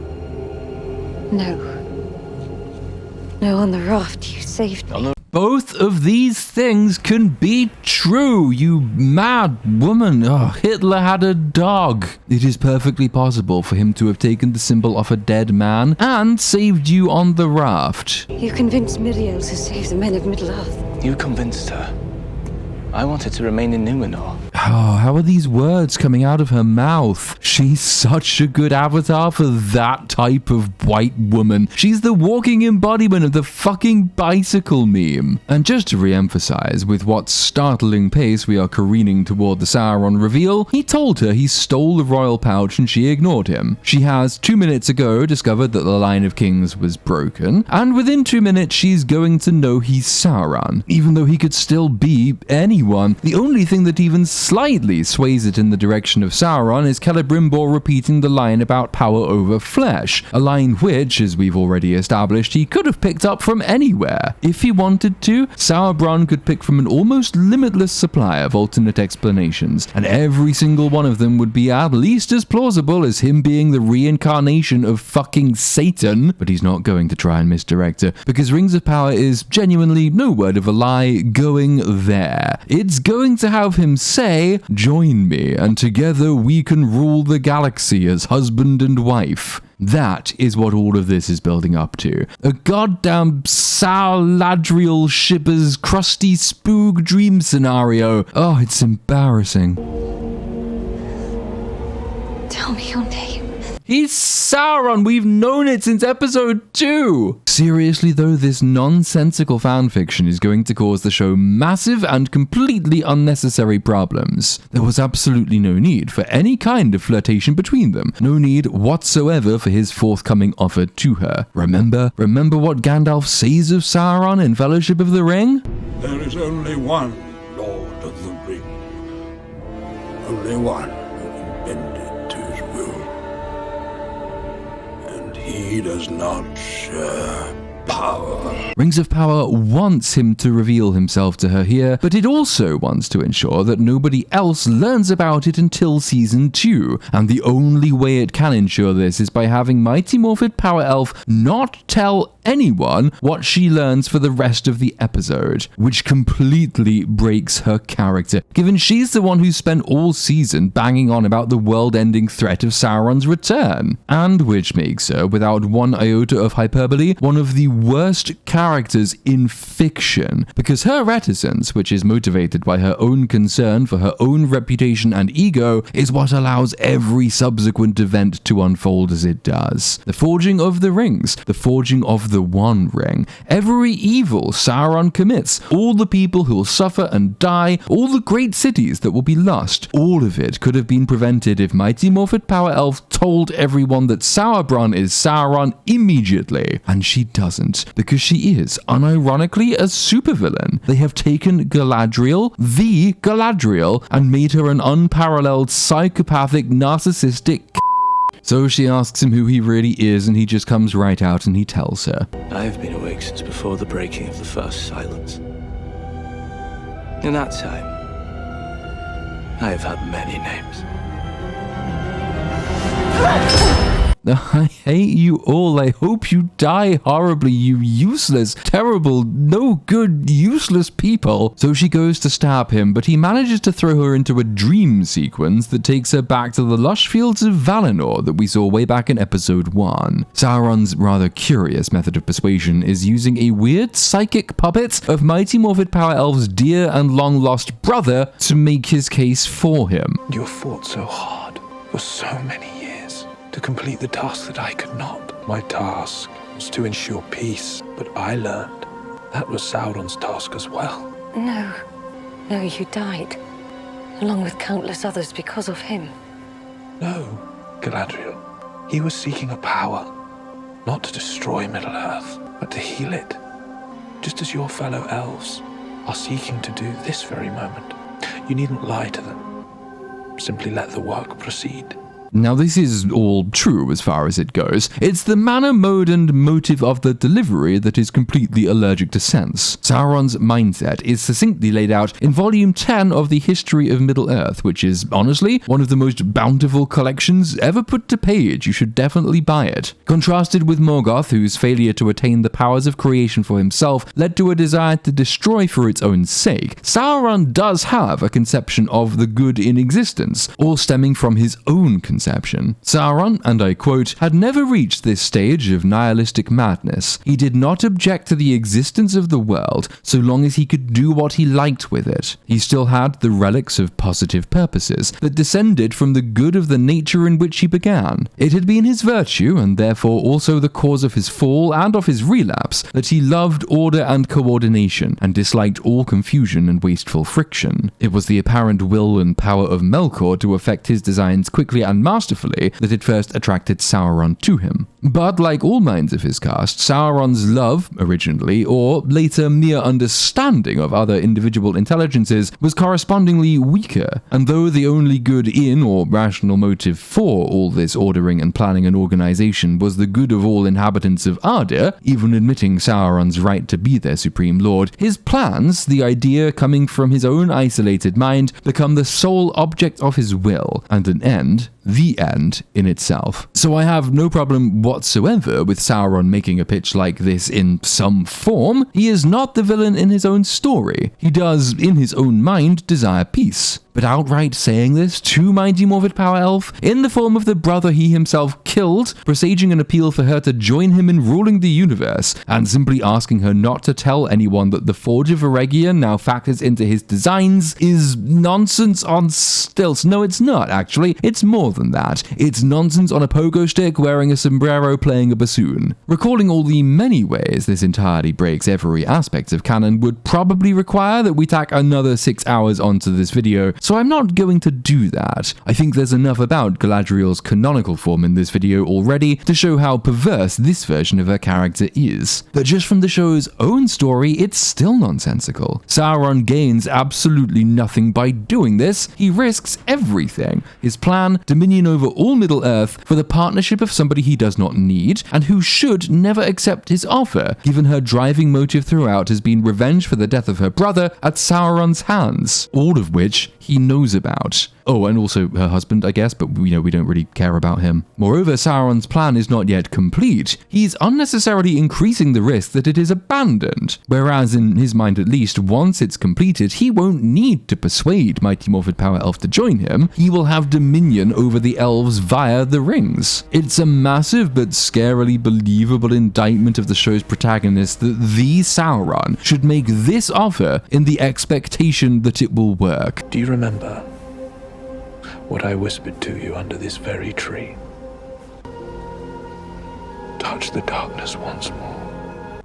No. No, on the raft, you saved me. Both of these things can be true, you mad woman. Oh, Hitler had a dog. It is perfectly possible for him to have taken the symbol off a dead man and saved you on the raft. You convinced Miriel to save the men of Middle-earth. You convinced her. I wanted to remain in Numenor. Oh, how are these words coming out of her mouth? She's such a good avatar for that type of white woman. She's the walking embodiment of the fucking bicycle meme. And just to re-emphasize with what startling pace we are careening toward the Sauron reveal, he told her he stole the royal pouch and she ignored him. She has 2 minutes ago discovered that the line of kings was broken, and within 2 minutes she's going to know he's Sauron, even though he could still be anyone. The only thing that even slightly sways it in the direction of Sauron is Celebrimbor repeating the line about power over flesh, a line which, as we've already established, he could have picked up from anywhere. If he wanted to, Sauron could pick from an almost limitless supply of alternate explanations, and every single one of them would be at least as plausible as him being the reincarnation of fucking Satan, but he's not going to try and misdirect her, because Rings of Power is genuinely, no word of a lie, going there. It's going to have him say, "Join me, and together we can rule the galaxy as husband and wife." That is what all of this is building up to. A goddamn Saladriel Shipper's crusty spook dream scenario. Oh, it's embarrassing. Tell me your name. He's Sauron! We've known it since episode 2! Seriously though, this nonsensical fanfiction is going to cause the show massive and completely unnecessary problems. There was absolutely no need for any kind of flirtation between them. No need whatsoever for his forthcoming offer to her. Remember what Gandalf says of Sauron in Fellowship of the Ring? There is only one Lord of the Ring. Only one who can bend it to his will. And he does not share power. Rings of Power wants him to reveal himself to her here, but it also wants to ensure that nobody else learns about it until season 2, and the only way it can ensure this is by having Mighty Morphin Power Elf not tell anyone what she learns for the rest of the episode, which completely breaks her character, given she's the one who spent all season banging on about the world-ending threat of Sauron's return, and which makes her, without one iota of hyperbole, one of the worst characters in fiction, because her reticence, which is motivated by her own concern for her own reputation and ego, is what allows every subsequent event to unfold as it does. The forging of the rings, the forging of the One Ring, every evil Sauron commits, all the people who'll suffer and die, all the great cities that will be lost, all of it could have been prevented if Mighty Morphin Power Elf told everyone that Sauron is Sauron immediately, and she doesn't, because she is, unironically, a supervillain. They have taken Galadriel, the Galadriel, and made her an unparalleled psychopathic, narcissistic So she asks him who he really is, and he just comes right out and he tells her. I have been awake since before the breaking of the first silence. In that time, I have had many names. I hate you all. I hope you die horribly, you useless, terrible, no good, useless people. So she goes to stab him, but he manages to throw her into a dream sequence that takes her back to the lush fields of Valinor that we saw way back in episode 1. Sauron's rather curious method of persuasion is using a weird psychic puppet of Mighty Morphin Power Elf's dear and long-lost brother to make his case for him. You fought so hard for so many years to complete the task that I could not. My task was to ensure peace, but I learned that was Sauron's task as well. No, you died, along with countless others because of him. No, Galadriel. He was seeking a power, not to destroy Middle-earth, but to heal it. Just as your fellow elves are seeking to do this very moment. You needn't lie to them. Simply let the work proceed. Now this is all true as far as it goes. It's the manner, mode, and motive of the delivery that is completely allergic to sense. Sauron's mindset is succinctly laid out in volume 10 of the History of Middle-earth, which is, honestly, one of the most bountiful collections ever put to page. You should definitely buy it. Contrasted with Morgoth, whose failure to attain the powers of creation for himself led to a desire to destroy for its own sake, Sauron does have a conception of the good in existence, all stemming from his own conception. Sauron, and I quote, had never reached this stage of nihilistic madness. He did not object to the existence of the world so long as he could do what he liked with it. He still had the relics of positive purposes that descended from the good of the nature in which he began. It had been his virtue, and therefore also the cause of his fall and of his relapse, that he loved order and coordination, and disliked all confusion and wasteful friction. It was the apparent will and power of Melkor to effect his designs quickly and masterfully that it first attracted Sauron to him. But like all minds of his cast, Sauron's love, originally, or later mere understanding of other individual intelligences, was correspondingly weaker, and though the only good in or rational motive for all this ordering and planning and organization was the good of all inhabitants of Ardir, even admitting Sauron's right to be their supreme lord, his plans, the idea coming from his own isolated mind, become the sole object of his will, and an end, the end in itself. So I have no problem whatsoever with Sauron making a pitch like this in some form. He is not the villain in his own story. He does, in his own mind, desire peace. But outright saying this to Mighty Morphin Power Elf, in the form of the brother he himself killed, presaging an appeal for her to join him in ruling the universe, and simply asking her not to tell anyone that the Forge of Eregion now factors into his designs, is nonsense on stilts. No, it's not, actually. It's more than than that. It's nonsense on a pogo stick wearing a sombrero playing a bassoon. Recalling all the many ways this entirely breaks every aspect of canon would probably require that we tack another 6 hours onto this video, so I'm not going to do that. I think there's enough about Galadriel's canonical form in this video already to show how perverse this version of her character is. But just from the show's own story, it's still nonsensical. Sauron gains absolutely nothing by doing this. He risks everything. His plan, dominion over all Middle-earth, for the partnership of somebody he does not need, and who should never accept his offer, given her driving motive throughout has been revenge for the death of her brother at Sauron's hands, all of which he knows about. Oh, and also her husband, I guess, but we don't really care about him. Moreover, Sauron's plan is not yet complete. He's unnecessarily increasing the risk that it is abandoned. Whereas, in his mind at least, once it's completed, he won't need to persuade Mighty Morphed Power Elf to join him. He will have dominion over the elves via the rings. It's a massive but scarily believable indictment of the show's protagonist that the Sauron should make this offer in the expectation that it will work. Do you remember what I whispered to you under this very tree? Touch the darkness once more.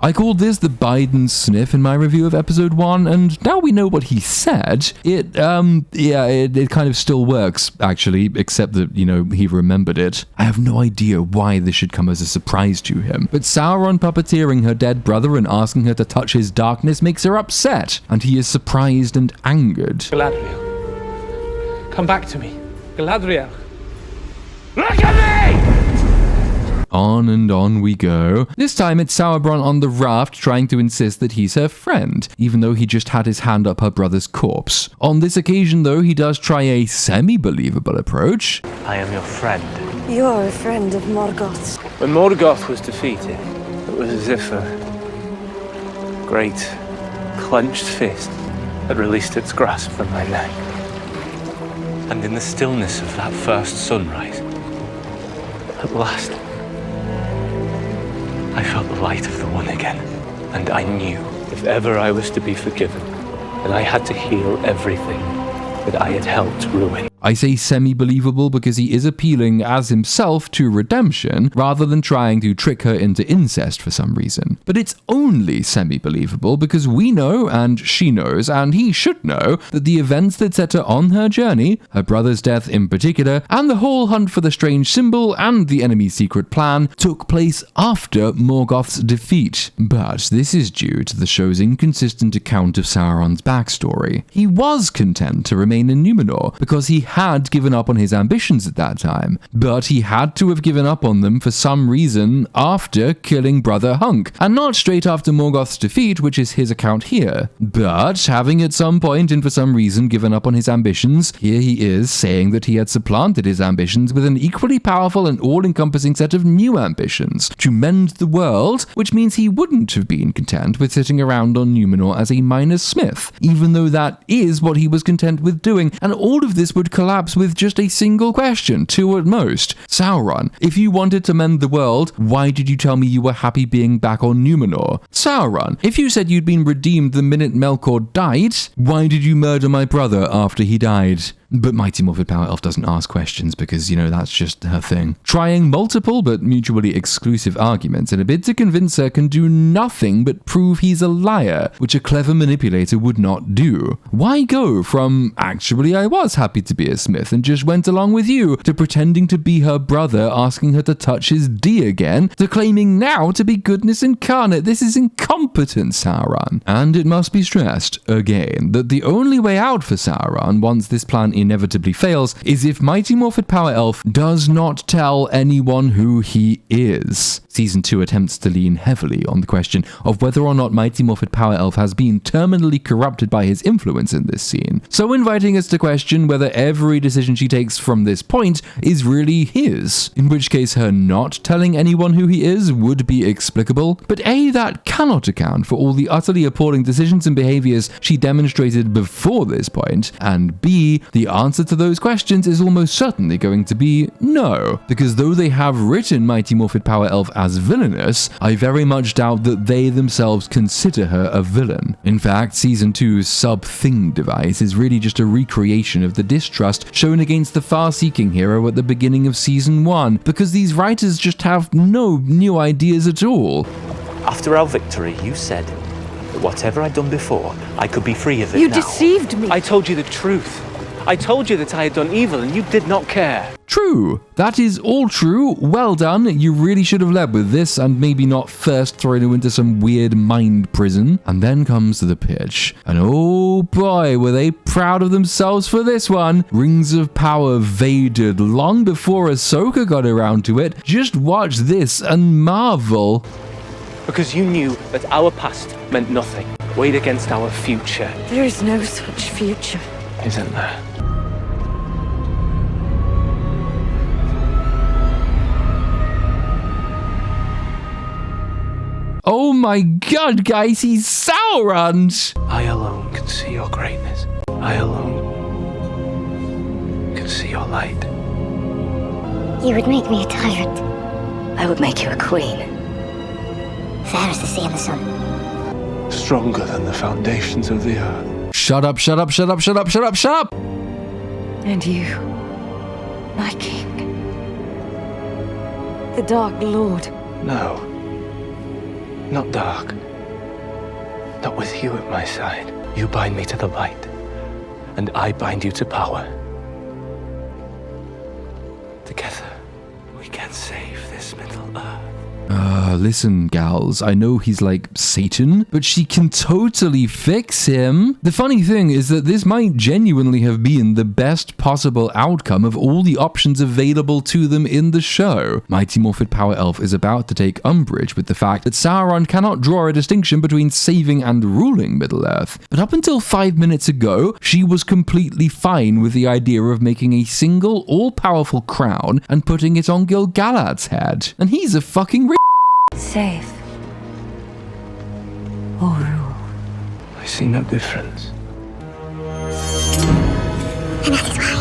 I called this the Biden sniff in my review of episode 1, and now we know what he said. It kind of still works, actually, except that, he remembered it. I have no idea why this should come as a surprise to him, but Sauron puppeteering her dead brother and asking her to touch his darkness makes her upset, and he is surprised and angered. Galadriel, come back to me. Galadriel, look at me! On and on we go. This time it's Sauron on the raft trying to insist that he's her friend, even though he just had his hand up her brother's corpse. On this occasion, though, he does try a semi-believable approach. I am your friend. You are a friend of Morgoth's. When Morgoth was defeated, it was as if a great, clenched fist had released its grasp from my neck. And in the stillness of that first sunrise, at last, I felt the light of the One again, and I knew if ever I was to be forgiven, that I had to heal everything that I had helped ruin. I say semi-believable because he is appealing as himself to redemption rather than trying to trick her into incest for some reason. But it's only semi-believable because we know, and she knows, and he should know, that the events that set her on her journey, her brother's death in particular, and the whole hunt for the strange symbol and the enemy's secret plan, took place after Morgoth's defeat. But this is due to the show's inconsistent account of Sauron's backstory. He was content to remain in Numenor because he had given up on his ambitions at that time, but he had to have given up on them for some reason after killing Brother Hunk, and not straight after Morgoth's defeat, which is his account here. But having at some point and for some reason given up on his ambitions, here he is saying that he had supplanted his ambitions with an equally powerful and all-encompassing set of new ambitions, to mend the world, which means he wouldn't have been content with sitting around on Numenor as a minor smith, even though that is what he was content with doing, and all of this would collapse with just a single question, two at most. Sauron, if you wanted to mend the world, why did you tell me you were happy being back on Numenor? Sauron, if you said you'd been redeemed the minute Melkor died, why did you murder my brother after he died? But Mighty Morphed Power Elf doesn't ask questions because, that's just her thing. Trying multiple but mutually exclusive arguments in a bid to convince her can do nothing but prove he's a liar, which a clever manipulator would not do. Why go from, actually I was happy to be a smith and just went along with you, to pretending to be her brother asking her to touch his D again, to claiming now to be goodness incarnate? This is incompetent, Sauron. And it must be stressed, again, that the only way out for Sauron once this plan inevitably fails is if Mighty Morphed Power Elf does not tell anyone who he is. Season 2 attempts to lean heavily on the question of whether or not Mighty Morphed Power Elf has been terminally corrupted by his influence in this scene, so inviting us to question whether every decision she takes from this point is really his, in which case her not telling anyone who he is would be explicable, but A, that cannot account for all the utterly appalling decisions and behaviors she demonstrated before this point, and B, the the answer to those questions is almost certainly going to be no, because though they have written Mighty Morphin Power Elf as villainous, I very much doubt that they themselves consider her a villain. In fact, Season 2's sub-thing device is really just a recreation of the distrust shown against the far-seeking hero at the beginning of Season 1, because these writers just have no new ideas at all. After our victory, you said that whatever I'd done before, I could be free of it You now. deceived me. I told you the truth. I told you that I had done evil and you did not care. True. That is all true. Well done. You really should have led with this and maybe not first thrown her into some weird mind prison. And then comes the pitch. And oh boy, were they proud of themselves for this one. Rings of Power vaded long before Ahsoka got around to it. Just watch this and marvel. Because you knew that our past meant nothing. Weighed against our future. There is no such future. Isn't there? Oh my god, guys, he's Sauron! I alone can see your greatness. I alone can see your light. You would make me a tyrant. I would make you a queen. Fair as the sea and the sun. Stronger than the foundations of the earth. Shut up, shut up, shut up, shut up, shut up, shut up! And you, my king. The Dark Lord. No. Not dark. Not with you at my side. You bind me to the light, and I bind you to power. Together, we can save this Middle Earth. Listen, gals, I know he's like Satan, but she can totally fix him. The funny thing is that this might genuinely have been the best possible outcome of all the options available to them in the show. Mighty Morphin Power Elf is about to take umbrage with the fact that Sauron cannot draw a distinction between saving and ruling Middle-earth. But up until 5 minutes ago, she was completely fine with the idea of making a single, all-powerful crown and putting it on Gil-galad's head. And he's a fucking Save. Or rule. I see no difference. And that is why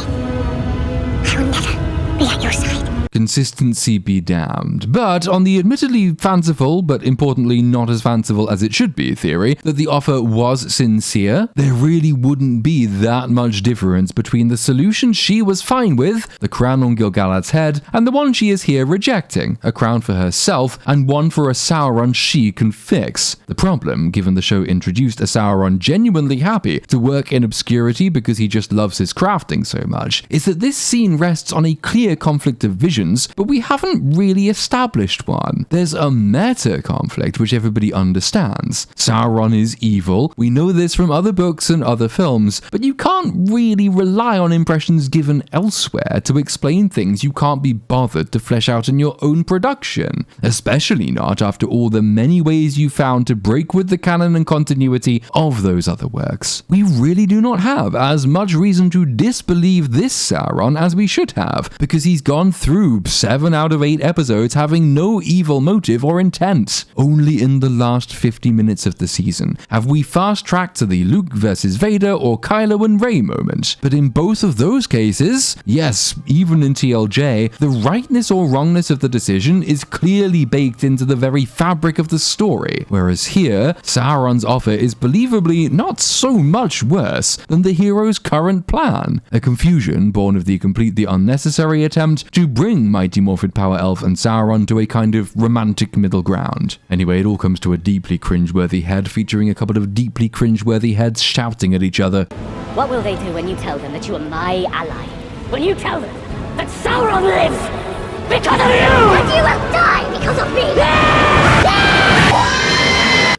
I will never be at your side. Consistency be damned. But on the admittedly fanciful, but importantly not as fanciful as it should be theory, that the offer was sincere, there really wouldn't be that much difference between the solution she was fine with, the crown on Gil-galad's head, and the one she is here rejecting, a crown for herself, and one for a Sauron she can fix. The problem, given the show introduced a Sauron genuinely happy to work in obscurity because he just loves his crafting so much, is that this scene rests on a clear conflict of vision, but we haven't really established one. There's a meta conflict which everybody understands. Sauron is evil, we know this from other books and other films, but you can't really rely on impressions given elsewhere to explain things you can't be bothered to flesh out in your own production, especially not after all the many ways you found to break with the canon and continuity of those other works. We really do not have as much reason to disbelieve this Sauron as we should have, because he's gone through 7 out of 8 episodes having no evil motive or intent. Only in the last 50 minutes of the season have we fast-tracked to the Luke versus Vader or Kylo and Rey moment. But in both of those cases, yes, even in TLJ, the rightness or wrongness of the decision is clearly baked into the very fabric of the story. Whereas here, Sauron's offer is believably not so much worse than the hero's current plan. A confusion born of the completely unnecessary attempt to bring Mighty Morphin Power Elf and Sauron to a kind of romantic middle ground. Anyway, it all comes to a deeply cringeworthy head featuring a couple of deeply cringeworthy heads shouting at each other. What will they do when you tell them that you are my ally? When you tell them that Sauron lives because of you! And you will die because of me!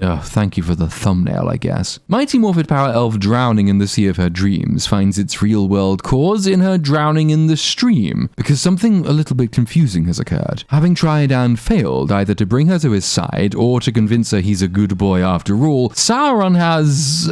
Oh, thank you for the thumbnail, I guess. Mighty Morphin Power Elf drowning in the sea of her dreams finds its real-world cause in her drowning in the stream, because something a little bit confusing has occurred. Having tried and failed either to bring her to his side or to convince her he's a good boy after all, Sauron has,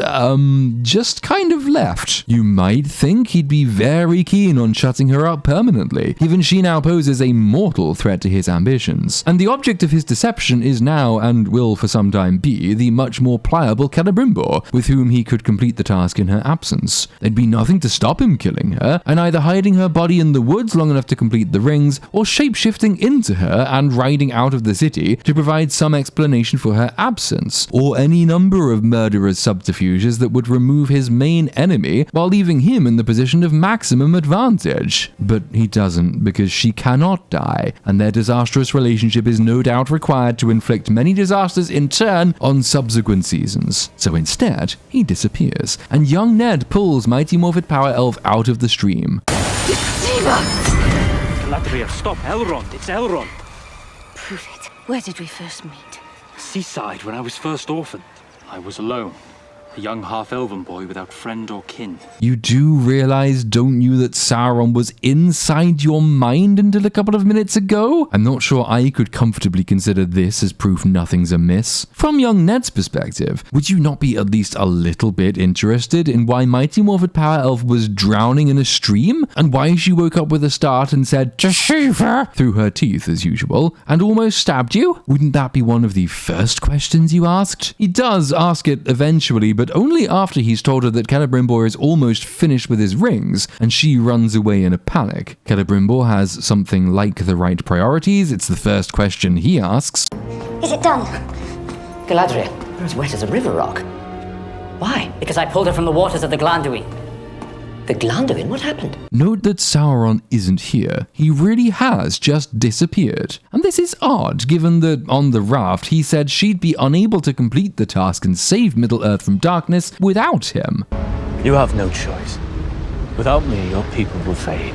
just kind of left. You might think he'd be very keen on shutting her up permanently, given she now poses a mortal threat to his ambitions. And the object of his deception is now, and will for some time be, be the much more pliable Celebrimbor, with whom he could complete the task in her absence. There'd be nothing to stop him killing her, and either hiding her body in the woods long enough to complete the rings, or shapeshifting into her and riding out of the city to provide some explanation for her absence, or any number of murderous subterfuges that would remove his main enemy while leaving him in the position of maximum advantage. But he doesn't, because she cannot die, and their disastrous relationship is no doubt required to inflict many disasters in turn on subsequent seasons. So instead, he disappears, and young Ned pulls Mighty Morphed Power Elf out of the stream. Galadriel, stop! Elrond! It's Elrond! Prove it. Where did we first meet? Seaside, when I was first orphaned. I was alone. A young half-elven boy without friend or kin. You do realize, don't you, that Sauron was inside your mind until a couple of minutes ago? I'm not sure I could comfortably consider this as proof nothing's amiss. From young Ned's perspective, would you not be at least a little bit interested in why Mighty Morphed Power Elf was drowning in a stream? And why she woke up with a start and said, "Deceiver," through her teeth as usual, and almost stabbed you? Wouldn't that be one of the first questions you asked? He does ask it eventually, but only after he's told her that Celebrimbor is almost finished with his rings, and she runs away in a panic. Celebrimbor has something like the right priorities. It's the first question he asks. Is it done? Galadriel, you're as wet as a river rock. Why? Because I pulled her from the waters of the Glanduin. The Glanduin? What happened? Note that Sauron isn't here. He really has just disappeared. And this is odd, given that on the raft he said she'd be unable to complete the task and save Middle-earth from darkness without him. You have no choice. Without me, your people will fade,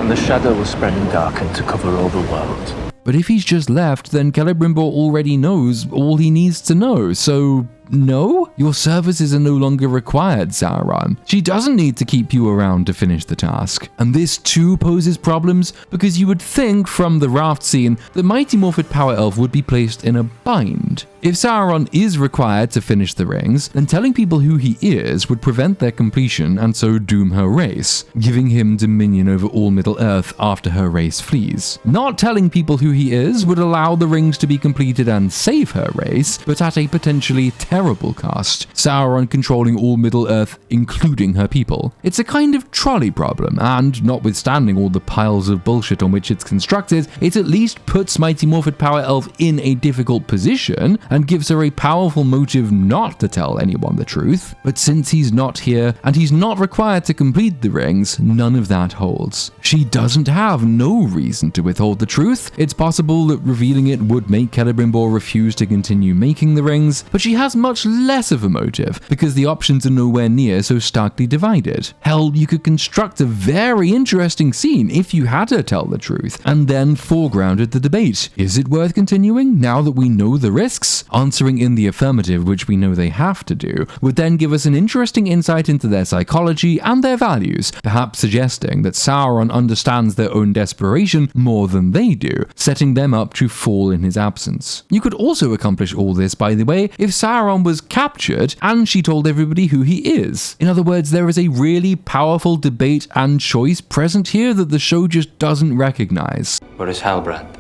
and the shadow will spread and darken to cover all the world. But if he's just left, then Celebrimbor already knows all he needs to know, so no? Your services are no longer required, Sauron. She doesn't need to keep you around to finish the task. And this too poses problems, because you would think from the raft scene that Mighty Morphed Power Elf would be placed in a bind. If Sauron is required to finish the rings, then telling people who he is would prevent their completion and so doom her race, giving him dominion over all Middle-earth after her race flees. Not telling people who he is would allow the rings to be completed and save her race, but at a potentially terrible cost. Sauron controlling all Middle-earth, including her people. It's a kind of trolley problem, and notwithstanding all the piles of bullshit on which it's constructed, it at least puts Mighty Morphed Power Elf in a difficult position, and gives her a powerful motive not to tell anyone the truth. But since he's not here, and he's not required to complete the rings, none of that holds. She doesn't have no reason to withhold the truth. It's possible that revealing it would make Celebrimbor refuse to continue making the rings, but she has much less of a motive, because the options are nowhere near so starkly divided. Hell, you could construct a very interesting scene if you had her tell the truth, and then foregrounded the debate. Is it worth continuing now that we know the risks? Answering in the affirmative, which we know they have to do, would then give us an interesting insight into their psychology and their values, perhaps suggesting that Sauron understands their own desperation more than they do, setting them up to fall in his absence. You could also accomplish all this, by the way, if Sauron was captured and she told everybody who he is. In other words, there is a really powerful debate and choice present here that the show just doesn't recognize. Where is Halbrand?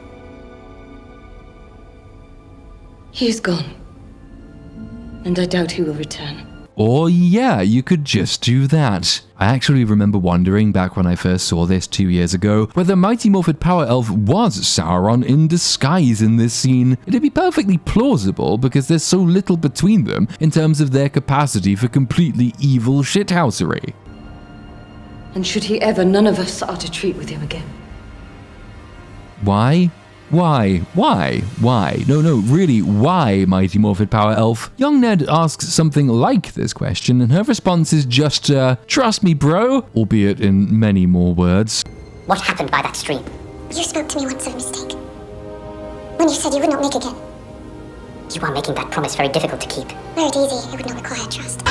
He's gone. And I doubt he will return. Or yeah, you could just do that. I actually remember wondering back when I first saw this 2 years ago whether Mighty Morphed Power Elf was Sauron in disguise in this scene. It'd be perfectly plausible because there's so little between them in terms of their capacity for completely evil shithousery. And should he ever, none of us are to treat with him again. Why? Why? No, really, why, Mighty Morphed Power Elf? Young Ned asks something like this question, and her response is just, trust me, bro, albeit in many more words. What happened by that stream? You spoke to me once of a mistake. When you said you would not make again. You are making that promise very difficult to keep. Were it easy, it would not require trust.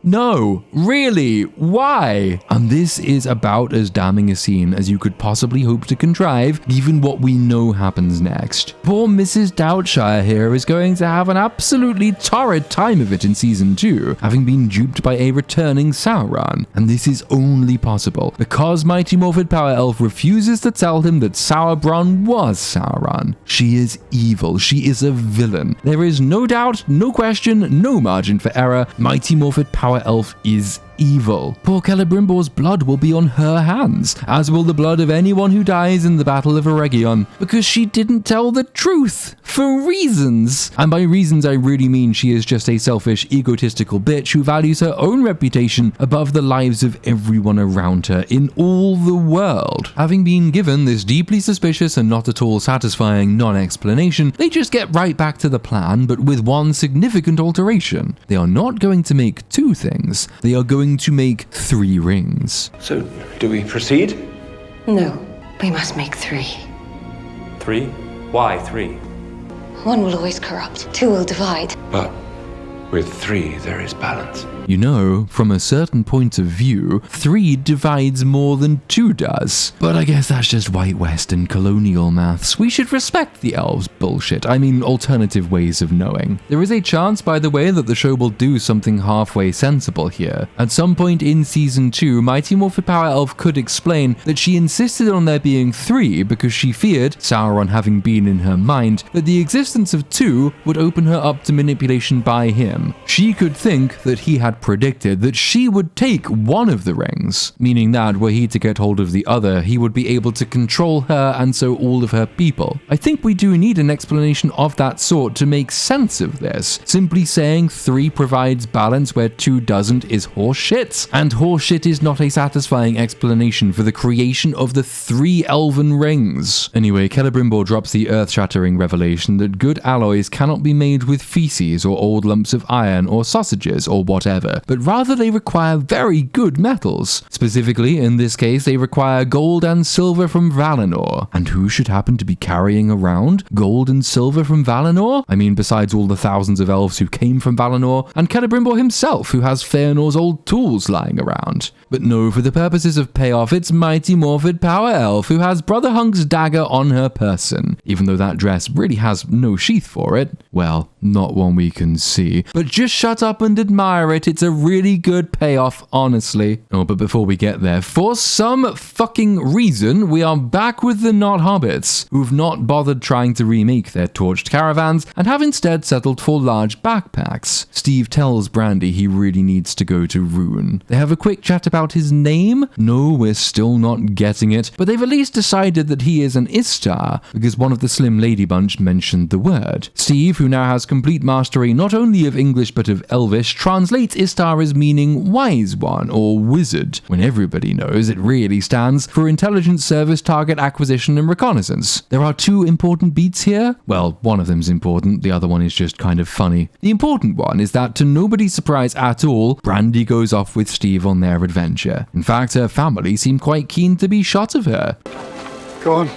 No, really, why? And this is about as damning a scene as you could possibly hope to contrive, given what we know happens next. Poor Mrs. Doubtshire here is going to have an absolutely torrid time of it in season 2, having been duped by a returning Sauron. And this is only possible because Mighty Morphed Power Elf refuses to tell him that Sauron was Sauron. She is evil. She is a villain. There is no doubt, no question, no margin for error. Mighty Morphed Power Elf is evil. Poor Celebrimbor's blood will be on her hands, as will the blood of anyone who dies in the Battle of Eregion, because she didn't tell the truth, for reasons. And by reasons I really mean she is just a selfish, egotistical bitch who values her own reputation above the lives of everyone around her in all the world. Having been given this deeply suspicious and not at all satisfying non-explanation, they just get right back to the plan, but with one significant alteration. They are not going to make 2 things, they are going to make 3 rings. So, do we proceed? No, we must make 3. 3? Why 3? 1 will always corrupt, 2 will divide. But with 3, there is balance. You know, from a certain point of view, 3 divides more than 2 does. But I guess that's just white western colonial maths. We should respect the elves' bullshit. I mean, alternative ways of knowing. There is a chance, by the way, that the show will do something halfway sensible here. At some point in season 2, Mighty Morphed Power Elf could explain that she insisted on there being 3 because she feared, Sauron having been in her mind, that the existence of 2 would open her up to manipulation by him. She could think that he had predicted that she would take one of the rings, meaning that were he to get hold of the other, he would be able to control her and so all of her people. I think we do need an explanation of that sort to make sense of this. Simply saying 3 provides balance where 2 doesn't is horseshit, and horseshit is not a satisfying explanation for the creation of the 3 elven rings. Anyway, Celebrimbor drops the earth-shattering revelation that good alloys cannot be made with feces or old lumps of iron or sausages or whatever, but rather they require very good metals. Specifically, in this case, they require gold and silver from Valinor. And who should happen to be carrying around gold and silver from Valinor? I mean, besides all the thousands of elves who came from Valinor, and Celebrimbor himself, who has Feanor's old tools lying around. But no, for the purposes of payoff, it's Mighty Morphed Power Elf, who has Brother Hunk's dagger on her person, even though that dress really has no sheath for it. Well, not one we can see. But just shut up and admire it. It's a really good payoff, honestly. Oh, but before we get there, for some fucking reason, we are back with the Not Hobbits, who've not bothered trying to remake their torched caravans and have instead settled for large backpacks. Steve tells Brandy he really needs to go to Rune. They have a quick chat about his name. No, we're still not getting it, but they've at least decided that he is an Istar, because one of the Slim Lady bunch mentioned the word. Steve, who now has complete mastery not only of English but of Elvish, translates Istar as meaning wise one or wizard, when everybody knows it really stands for Intelligence Service Target Acquisition and Reconnaissance. There are 2 important beats here. Well, one of them's important, the other one is just kind of funny. The important one is that, to nobody's surprise at all, Brandy goes off with Steve on their adventure. In fact, her family seem quite keen to be shot of her. Go on.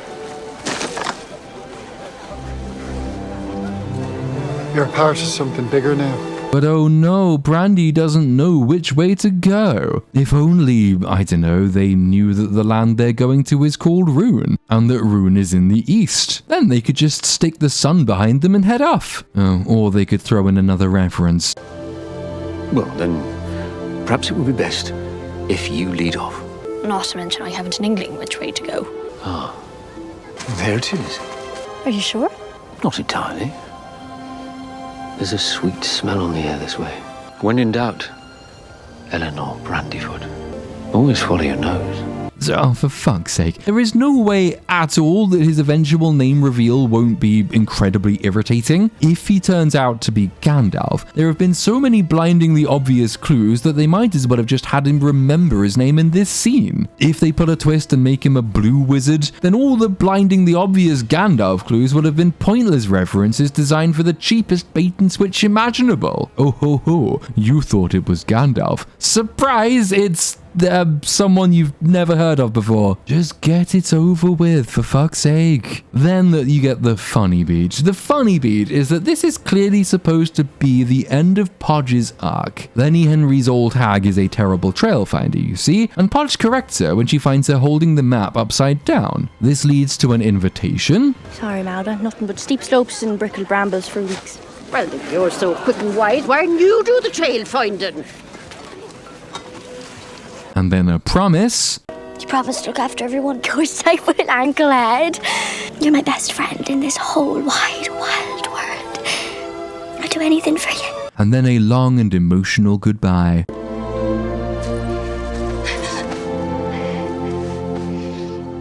You're part of something bigger now. But oh no, Brandy doesn't know which way to go. If only, I don't know, they knew that the land they're going to is called Rune, and that Rune is in the east. Then they could just stick the sun behind them and head off. Oh, or they could throw in another reference. Well, then, perhaps it would be best if you lead off. Not to mention I haven't an inkling which way to go. Ah, there it is. Are you sure? Not entirely. There's a sweet smell on the air this way. When in doubt, Eleanor Brandyfoot. Always follow your nose. Oh, for fuck's sake. There is no way at all that his eventual name reveal won't be incredibly irritating. If he turns out to be Gandalf, there have been so many blindingly obvious clues that they might as well have just had him remember his name in this scene. If they put a twist and make him a blue wizard, then all the blindingly obvious Gandalf clues would have been pointless references designed for the cheapest bait and switch imaginable. Oh ho ho, you thought it was Gandalf. Surprise, it's someone you've never heard of before. Just get it over with, for fuck's sake. Then you get the funny beat. The funny beat is that this is clearly supposed to be the end of Podge's arc. Lenny Henry's old hag is a terrible trail finder, you see, and Podge corrects her when she finds her holding the map upside down. This leads to an invitation. Sorry, Malda, nothing but steep slopes and brickled brambles for weeks. Well, if you're so quick and wise, why didn't you do the trail finding? And then a promise. You promised to look after everyone. Of course I will, Uncle Ed. You're my best friend in this whole wide, wild world. I'd do anything for you. And then a long and emotional goodbye.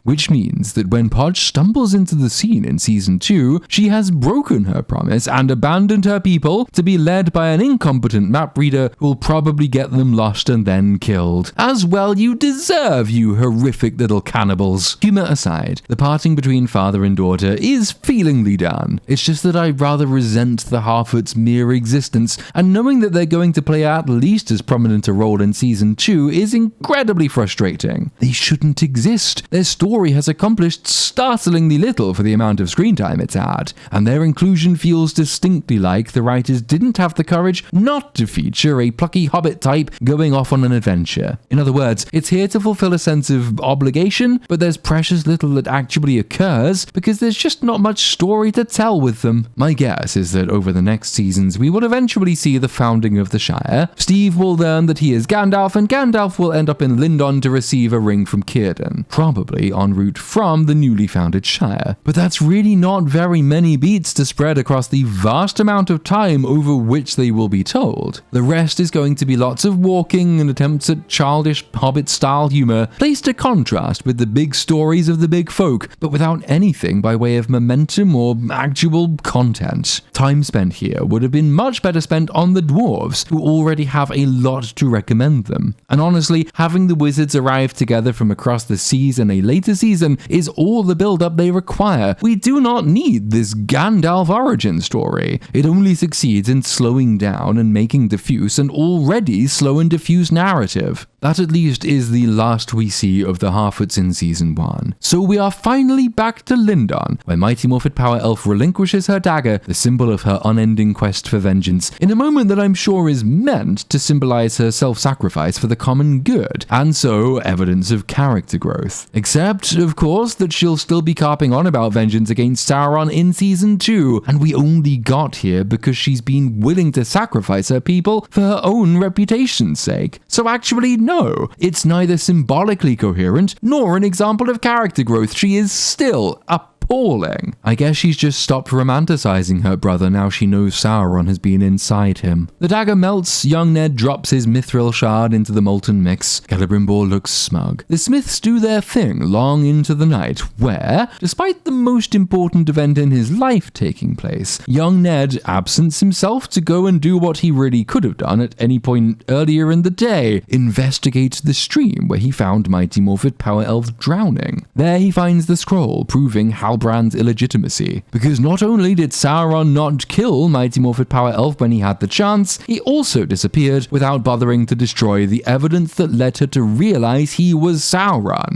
Which means that when Podge stumbles into the scene in Season 2, she has broken her promise and abandoned her people to be led by an incompetent map reader who'll probably get them lost and then killed. As well you deserve, you horrific little cannibals. Humor aside, the parting between father and daughter is feelingly done. It's just that I rather resent the Harfoots' mere existence, and knowing that they're going to play at least as prominent a role in Season 2 is incredibly frustrating. They shouldn't exist. Their story has accomplished startlingly little for the amount of screen time it's had, and their inclusion feels distinctly like the writers didn't have the courage not to feature a plucky hobbit type going off on an adventure. In other words, it's here to fulfill a sense of obligation, but there's precious little that actually occurs because there's just not much story to tell with them. My guess is that over the next seasons we will eventually see the founding of the Shire. Steve will learn that he is Gandalf, and Gandalf will end up in Lindon to receive a ring from Círdan, probably en route from the newly founded Shire. But that's really not very many beats to spread across the vast amount of time over which they will be told. The rest is going to be lots of walking and attempts at childish Hobbit-style humor, placed to contrast with the big stories of the big folk, but without anything by way of momentum or actual content. Time spent here would have been much better spent on the dwarves, who already have a lot to recommend them. And honestly, having the wizards arrive together from across the seas in a later season is all the build-up they require. We do not need this Gandalf origin story. It only succeeds in slowing down and making diffuse an already slow and diffuse narrative. That at least is the last we see of the Harfoots in Season 1. So we are finally back to Lindon, where Mighty Morphet Power Elf relinquishes her dagger, the symbol of her unending quest for vengeance, in a moment that I'm sure is meant to symbolize her self-sacrifice for the common good, and so evidence of character growth. Except, of course, that she'll still be carping on about vengeance against Sauron in Season 2, and we only got here because she's been willing to sacrifice her people for her own reputation's sake. So actually, no, it's neither symbolically coherent nor an example of character growth. She is still appalling. I guess she's just stopped romanticizing her brother now she knows Sauron has been inside him. The dagger melts, young Ned drops his mithril shard into the molten mix. Celebrimbor looks smug. The Smiths do their thing long into the night, where, despite the most important event in his life taking place, young Ned absents himself to go and do what he really could have done at any point earlier in the day: investigate the stream where he found Mighty Morphet Power Elf drowning. There he finds the scroll proving Halbrand's illegitimacy, because not only did Sauron not kill Mighty Morphet Power Elf when he had the chance, he also disappeared without bothering to destroy the evidence that led her to realize he was Sauron.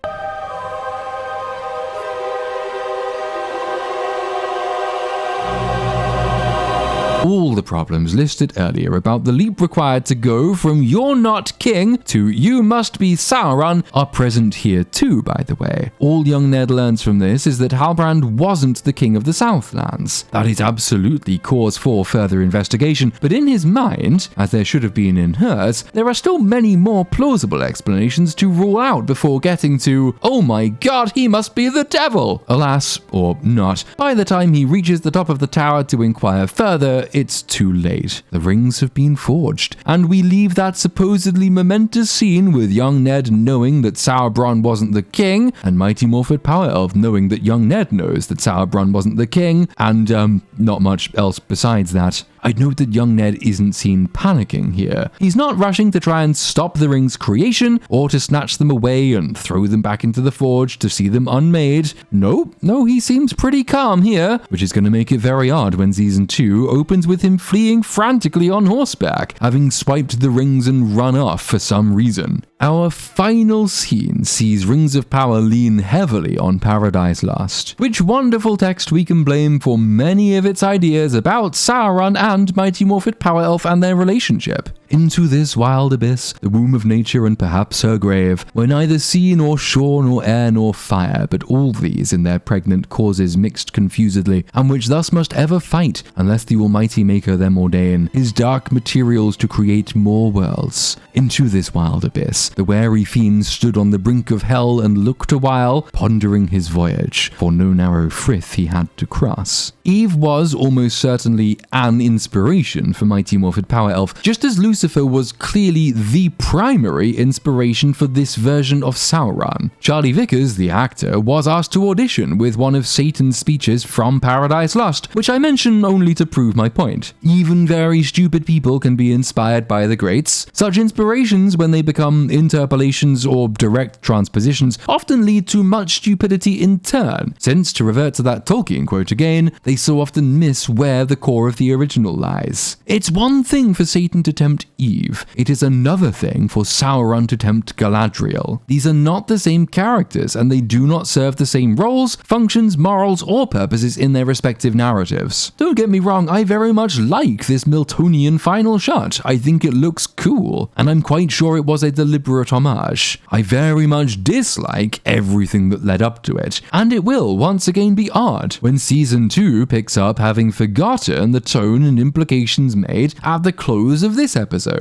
All the problems listed earlier about the leap required to go from "you're not king" to "you must be Sauron" are present here too, by the way. All young Ned learns from this is that Halbrand wasn't the king of the Southlands. That is absolutely cause for further investigation, but in his mind, as there should have been in hers, there are still many more plausible explanations to rule out before getting to, "oh my god, he must be the devil." Alas, or not, by the time he reaches the top of the tower to inquire further, it's too late. The rings have been forged, and we leave that supposedly momentous scene with young Ned knowing that Sauron wasn't the king, and Mighty Morphet Power Elf knowing that young Ned knows that Sauron wasn't the king, and not much else besides that. I'd note that young Ned isn't seen panicking here. He's not rushing to try and stop the ring's creation, or to snatch them away and throw them back into the forge to see them unmade. No, he seems pretty calm here, which is going to make it very odd when Season 2 opens with him fleeing frantically on horseback, having swiped the rings and run off for some reason. Our final scene sees Rings of Power lean heavily on Paradise Lost. Which wonderful text we can blame for many of its ideas about Sauron and Mighty Morphin Power Elf and their relationship. Into this wild abyss, the womb of nature and perhaps her grave, where neither sea nor shore nor air nor fire, but all these in their pregnant causes mixed confusedly, and which thus must ever fight, unless the Almighty Maker them ordain, his dark materials to create more worlds. Into this wild abyss, the wary fiend stood on the brink of hell and looked a while, pondering his voyage, for no narrow frith he had to cross. Eve was almost certainly an inspiration for Mighty Morphin Power Elf, just as Lucifer was clearly the primary inspiration for this version of Sauron. Charlie Vickers, the actor, was asked to audition with one of Satan's speeches from Paradise Lost, which I mention only to prove my point. Even very stupid people can be inspired by the greats. Such inspirations, when they become interpolations or direct transpositions, often lead to much stupidity in turn, since, to revert to that Tolkien quote again, they so often miss where the core of the original lies. It's one thing for Satan to tempt Eve, it is another thing for Sauron to tempt Galadriel. These are not the same characters, and they do not serve the same roles, functions, morals, or purposes in their respective narratives. Don't get me wrong, I very much like this Miltonian final shot. I think it looks cool, and I'm quite sure it was a deliberate homage. I very much dislike everything that led up to it, and it will once again be odd when Season 2 picks up having forgotten the tone and implications made at the close of this episode.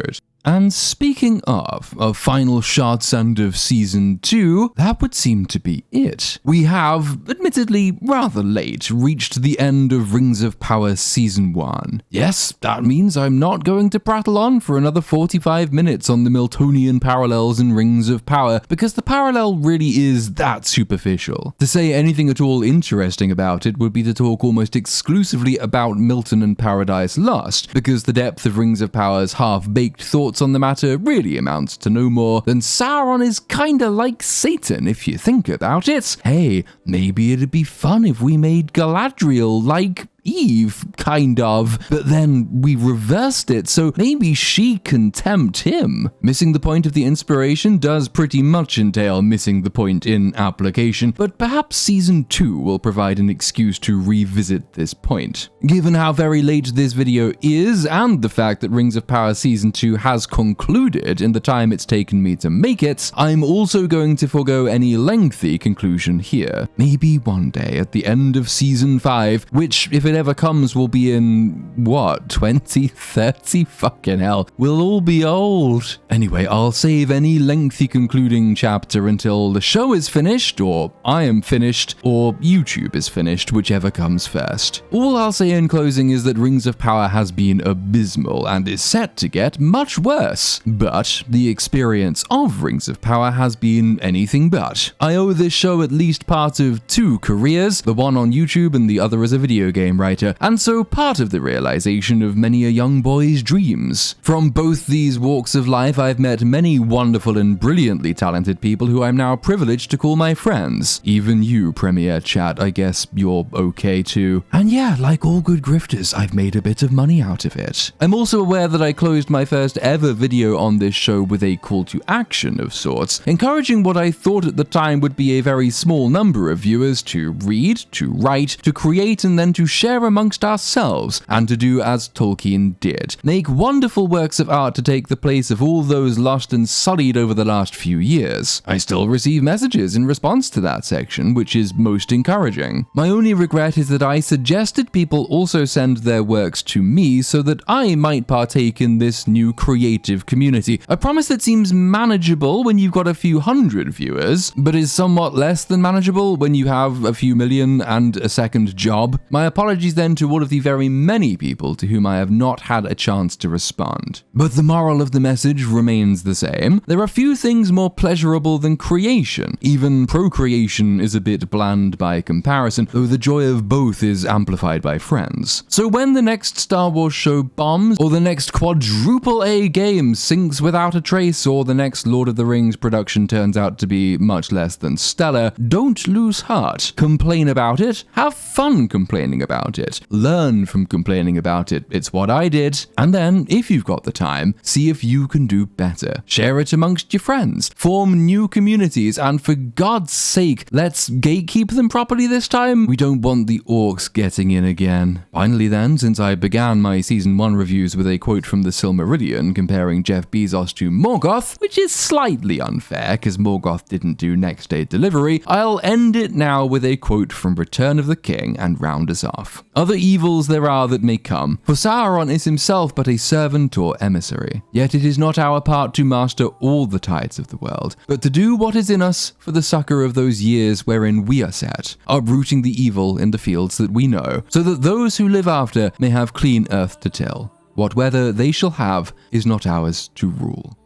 And speaking of final shots and of Season 2, that would seem to be it. We have, admittedly rather late, reached the end of Rings of Power Season 1. Yes, that means I'm not going to prattle on for another 45 minutes on the Miltonian parallels in Rings of Power, because the parallel really is that superficial. To say anything at all interesting about it would be to talk almost exclusively about Milton and Paradise Lost, because the depth of Rings of Power's half-baked thoughts on the matter really amounts to no more than Sauron is kinda like Satan if you think about it. Hey, maybe it'd be fun if we made Galadriel like Eve, kind of, but then we reversed it, so maybe she can tempt him. Missing the point of the inspiration does pretty much entail missing the point in application, but perhaps Season 2 will provide an excuse to revisit this point. Given how very late this video is, and the fact that Rings of Power Season 2 has concluded in the time it's taken me to make it, I'm also going to forego any lengthy conclusion here. Maybe one day at the end of Season 5, which, if it ever comes, will be in, what, 2030? Fucking hell. We'll all be old. Anyway, I'll save any lengthy concluding chapter until the show is finished, or I am finished, or YouTube is finished, whichever comes first. All I'll say in closing is that Rings of Power has been abysmal and is set to get much worse, but the experience of Rings of Power has been anything but. I owe this show at least part of two careers, the one on YouTube and the other as a video game writer, and so part of the realization of many a young boy's dreams. From both these walks of life, I've met many wonderful and brilliantly talented people who I'm now privileged to call my friends. Even you, Premier Chat, I guess you're okay too. And yeah, like all good grifters, I've made a bit of money out of it. I'm also aware that I closed my first ever video on this show with a call to action of sorts, encouraging what I thought at the time would be a very small number of viewers to read, to write, to create, and then to share amongst ourselves, and to do as Tolkien did. Make wonderful works of art to take the place of all those lost and sullied over the last few years. I still receive messages in response to that section, which is most encouraging. My only regret is that I suggested people also send their works to me so that I might partake in this new creative community. A promise that seems manageable when you've got a few hundred viewers, but is somewhat less than manageable when you have a few million and a second job. My apologies then to all of the very many people to whom I have not had a chance to respond. But the moral of the message remains the same. There are few things more pleasurable than creation. Even procreation is a bit bland by comparison, though the joy of both is amplified by friends. So when the next Star Wars show bombs, or the next quadruple A game sinks without a trace, or the next Lord of the Rings production turns out to be much less than stellar, don't lose heart. Complain about it, have fun complaining about about it. Learn from complaining about it. It's what I did. And then, if you've got the time, see if you can do better. Share it amongst your friends. Form new communities, and for God's sake, let's gatekeep them properly this time. We don't want the orcs getting in again. Finally then, since I began my Season 1 reviews with a quote from the Silmarillion comparing Jeff Bezos to Morgoth, which is slightly unfair because Morgoth didn't do next day delivery, I'll end it now with a quote from Return of the King and round us off. Other evils there are that may come, for Sauron is himself but a servant or emissary. Yet it is not our part to master all the tides of the world, but to do what is in us for the succor of those years wherein we are set, uprooting the evil in the fields that we know, so that those who live after may have clean earth to till. What weather they shall have is not ours to rule.